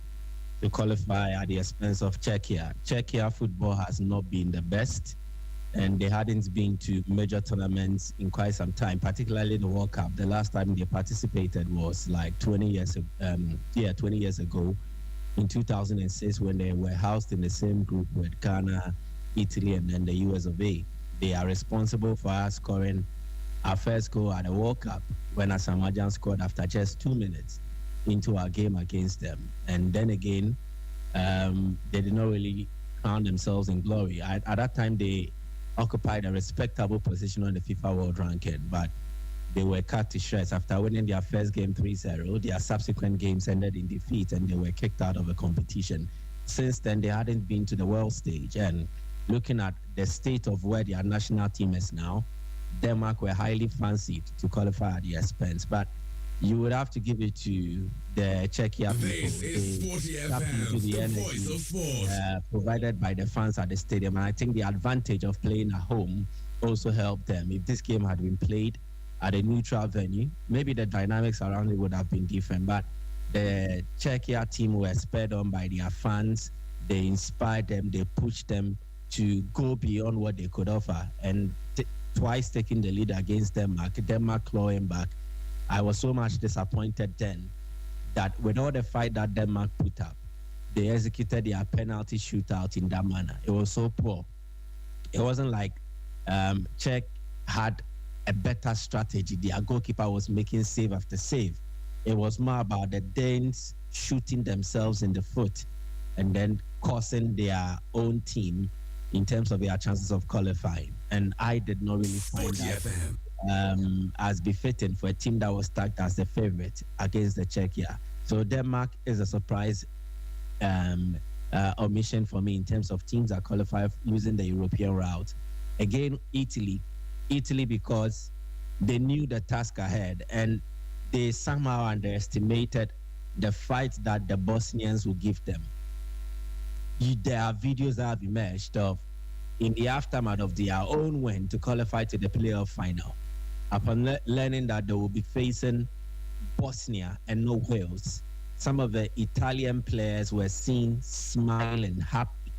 to qualify at the expense of Czechia. Czechia football has not been the best, and they hadn't been to major tournaments in quite some time, particularly the World Cup. The last time they participated was like 20 years ago in 2006, when they were housed in the same group with Ghana, Italy, and then the US of A. They are responsible for us scoring our first goal at the World Cup when Asamajan scored after just 2 minutes into our game against them. And then again, they did not really crown themselves in glory. At that time, they occupied a respectable position on the FIFA World Ranking, but they were cut to shreds after winning their first game 3-0. Their subsequent games ended in defeat, and they were kicked out of the competition. Since then, they hadn't been to the world stage. And looking at the state of where their national team is now, Denmark were highly fancied to qualify at the expense, but you would have to give it to the Czechia people. They tapped into the energy provided by the fans at the stadium, and I think the advantage of playing at home also helped them. If this game had been played at a neutral venue, maybe the dynamics around it would have been different, but the Czechia team were spurred on by their fans. They inspired them, they pushed them to go beyond what they could offer, and twice taking the lead against Denmark clawing back. I was so much disappointed then that with all the fight that Denmark put up, they executed their penalty shootout in that manner. It was so poor. It wasn't like Czech had a better strategy. Their goalkeeper was making save after save. It was more about the Danes shooting themselves in the foot and then causing their own team in terms of their chances of qualifying. And I did not really find that as befitting for a team that was tagged as the favorite against the Czechia. So Denmark is a surprise omission for me in terms of teams that qualify using the European route. Again, Italy because they knew the task ahead and they somehow underestimated the fight that the Bosnians would give them. There are videos that have emerged of in the aftermath of their own win to qualify to the playoff final. Upon learning that they will be facing Bosnia and no Wales, some of the Italian players were seen smiling, happy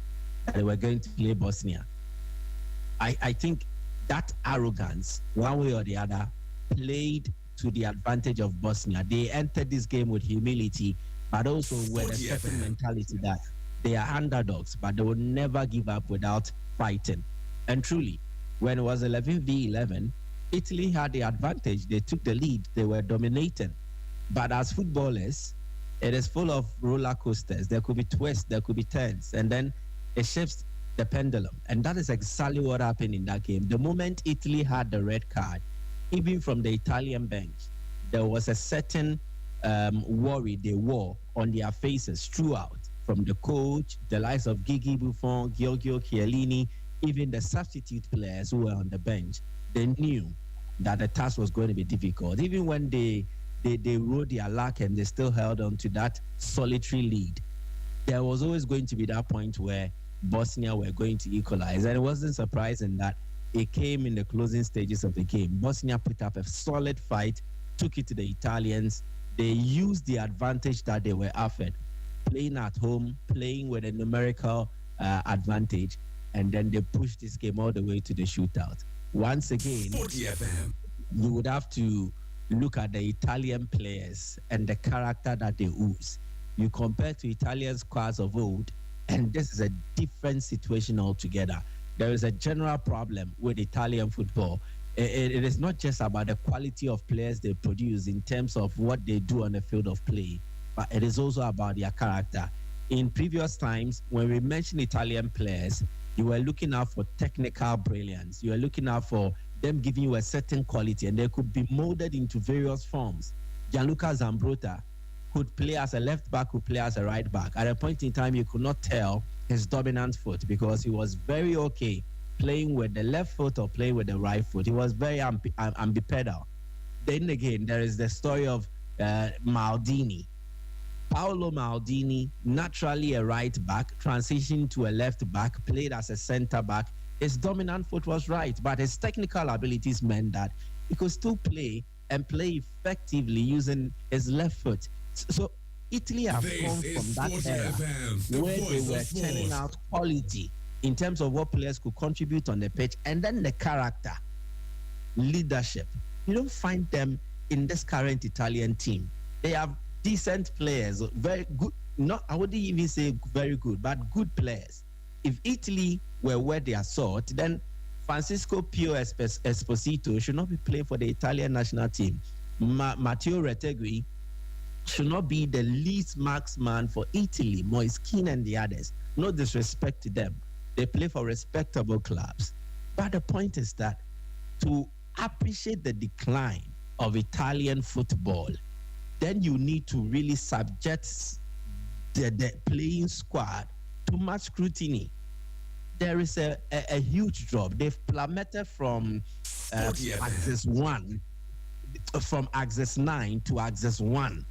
that they were going to play Bosnia. I think that arrogance, one way or the other, played to the advantage of Bosnia. They entered this game with humility, but also with a certain mentality that they are underdogs, but they will never give up without fighting. And truly, when it was 11v11, Italy had the advantage. They took the lead. They were dominating. But as footballers, it is full of roller coasters. There could be twists, there could be turns, and then it shifts the pendulum. And that is exactly what happened in that game. The moment Italy had the red card, even from the Italian bench, there was a certain worry they wore on their faces throughout, from the coach, the likes of Gigi Buffon, Giorgio Chiellini, even the substitute players who were on the bench. They knew that the task was going to be difficult. Even when they rode their luck and they still held on to that solitary lead, there was always going to be that point where Bosnia were going to equalize. And it wasn't surprising that it came in the closing stages of the game. Bosnia put up a solid fight, took it to the Italians. They used the advantage that they were offered, playing at home, playing with a numerical advantage, and then they pushed this game all the way to the shootout. Once again, you would have to look at the Italian players and the character that they ooze. You compare to Italian squads of old, and this is a different situation altogether. There is a general problem with Italian football. it is not just about the quality of players they produce in terms of what they do on the field of play, but it is also about their character. In previous times, when we mentioned Italian players, you were looking out for technical brilliance. You were looking out for them giving you a certain quality, and they could be molded into various forms. Gianluca Zambrotta could play as a left back, could play as a right back. At a point in time, you could not tell his dominant foot because he was very okay playing with the left foot or playing with the right foot. He was very ambipedal. Then again, there is the story of Maldini. Paolo Maldini, naturally a right back, transitioned to a left back, played as a center back. His dominant foot was right, but his technical abilities meant that he could still play and play effectively using his left foot. So Italy have come from that era where they were churning out quality in terms of what players could contribute on the pitch, and then the character, leadership. You don't find them in this current Italian team. They have decent players, very good, not, I wouldn't even say very good, but good players. If Italy were where they are sought, then Francisco Pio Esposito should not be playing for the Italian national team. Matteo Retegui should not be the least marksman for Italy, Moise Kean and the others. No disrespect to them. They play for respectable clubs. But the point is that to appreciate the decline of Italian football, then you need to really subject the playing squad to much scrutiny. There is a huge drop. They've plummeted from Axis 1, from Axis 9 to Axis 1.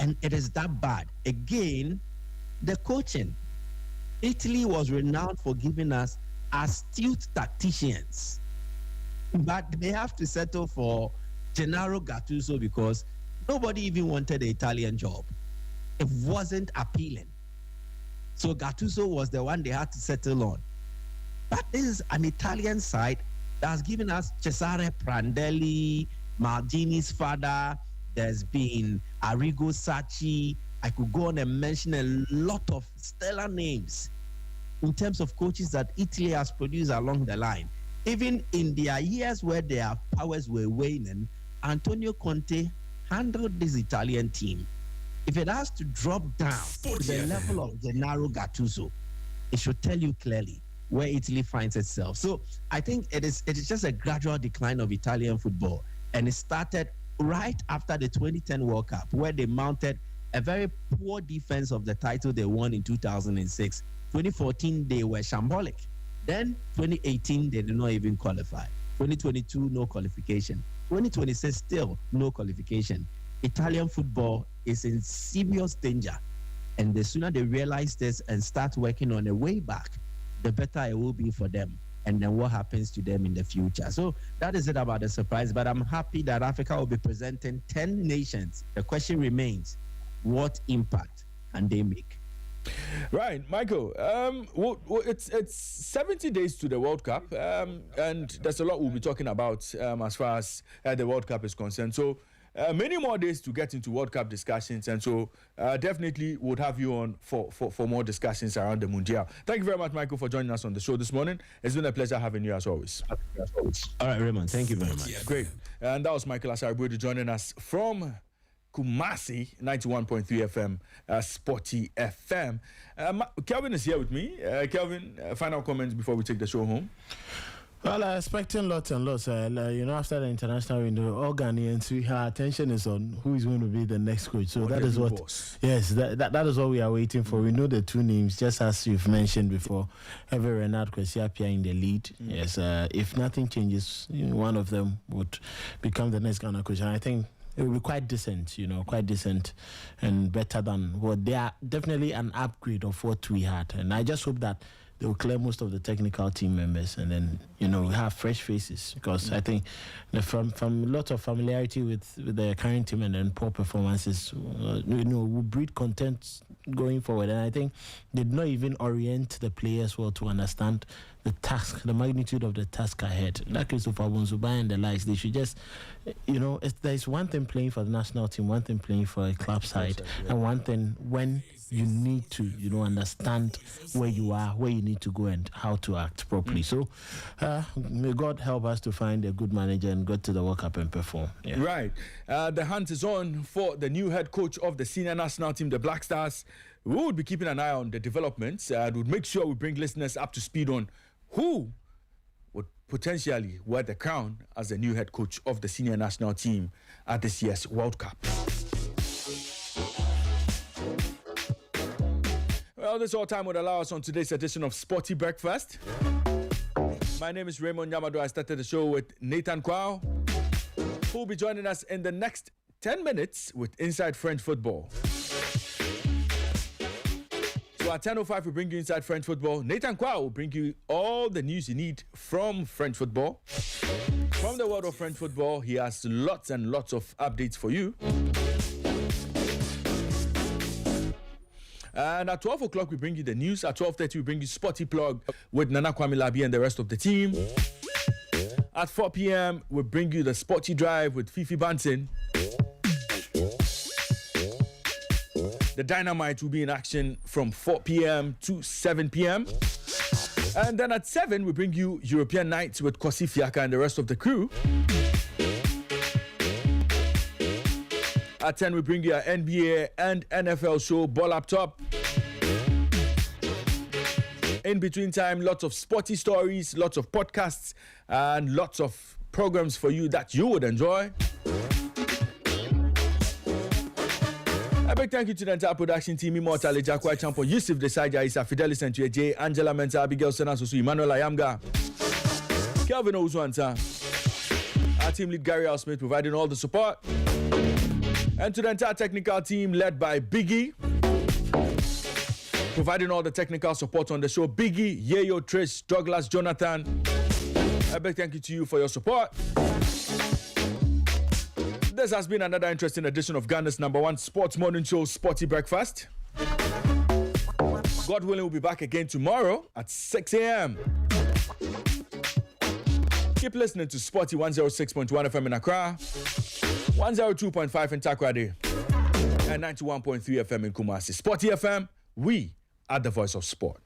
And it is that bad. Again, the coaching. Italy was renowned for giving us astute tacticians. But they have to settle for Gennaro Gattuso because nobody even wanted the Italian job. It wasn't appealing. So Gattuso was the one they had to settle on. But this is an Italian side that has given us Cesare Prandelli, Maldini's father. There's been Arrigo Sacchi. I could go on and mention a lot of stellar names in terms of coaches that Italy has produced along the line. Even in their years where their powers were waning, Antonio Conte handled this Italian team. If it has to drop down to the level of Gennaro Gattuso, it should tell you clearly where Italy finds itself. So I think it is just a gradual decline of Italian football. And it started right after the 2010 World Cup, where they mounted a very poor defense of the title they won in 2006. 2014, they were shambolic. Then 2018, they did not even qualify. 2022, no qualification. 2026, still no qualification. Italian football is in serious danger. And the sooner they realize this and start working on a way back, the better it will be for them. And then what happens to them in the future. So that is it about the surprise. But I'm happy that Africa will be presenting 10 nations. The question remains, what impact can they make? Right, Michael. It's 70 days to the World Cup, and there's a lot we'll be talking about as far as the World Cup is concerned. So many more days to get into World Cup discussions, and so definitely would have you on for more discussions around the Mundial. Thank you very much, Michael, for joining us on the show this morning. It's been a pleasure having you as always. All right, Raymond. Thank you very much. Great. And that was Michael Asaribudi joining us from Kumasi, 91.3 FM, Sporty FM. Kelvin is here with me. Kelvin, final comments before we take the show home. Well, expecting lots and lots. After the international window, all Ghanaians, our attention is on who is going to be the next coach. So that is what, that is what we are waiting for. We know the two names, just as you've mentioned before. Hervé Renard, Kwesi Appiah in the lead. Yes, if nothing changes, one of them would become the next Ghana coach. And I think it will be quite decent, and better than what they are. Definitely an upgrade of what we had. And I just hope that they will clear most of the technical team members, and then we have fresh faces, because I think from a lot of familiarity with the current team and then poor performances, will breed content going forward. And I think they did not even orient the players well to understand the magnitude of the task ahead. That case of Abunzubai and the likes, they should just, there's one thing playing for the national team, one thing playing for a club side, and one thing when you need to, understand where you are, where you need to go, and how to act properly. So, may God help us to find a good manager and go to the World Cup and perform. Yeah. Right. The hunt is on for the new head coach of the senior national team, the Black Stars. We would be keeping an eye on the developments and would make sure we bring listeners up to speed on who would potentially wear the crown as the new head coach of the senior national team at this year's World Cup. Well, this all time would allow us on today's edition of Sporty Breakfast. My name is Raymond Yamado. I started the show with Nathan Kwao, who will be joining us in the next 10 minutes with Inside French Football. So at 10:05, we bring you Inside French Football. Nathan Kwao will bring you all the news you need from French football. From the world of French football, he has lots and lots of updates for you. And at 12 o'clock, we bring you the news. At 12:30, we bring you Sporty Plug with Nana Kwame Labi and the rest of the team. At 4 p.m., we bring you the Sporty Drive with Fifi Banton. The Dynamite will be in action from 4 p.m. to 7 p.m. And then at 7, we bring you European Nights with Kosi Fiaka and the rest of the crew. At 10, we bring you our NBA and NFL show, Ball Up Top. In between time, lots of sporty stories, lots of podcasts, and lots of programs for you that you would enjoy. A big thank you to the entire production team, Immortal Ejakwa Champion, Yusuf Desaja, Isa Fidelis and J, Angela Mensah, Abigail Senasosu, Emmanuel Ayamga, Kelvin Ozuanta, our team lead Gary Al Smith providing all the support. And to the entire technical team led by Biggie, providing all the technical support on the show. Biggie, Yeyo, Trish, Douglas, Jonathan. A big thank you to you for your support. This has been another interesting edition of Ghana's #1 sports morning show, Sporty Breakfast. God willing, we'll be back again tomorrow at 6 a.m. Keep listening to Sporty 106.1 FM in Accra, 102.5 in Takoradi, and 91.3 FM in Kumasi. Sporty FM, we are the voice of sport.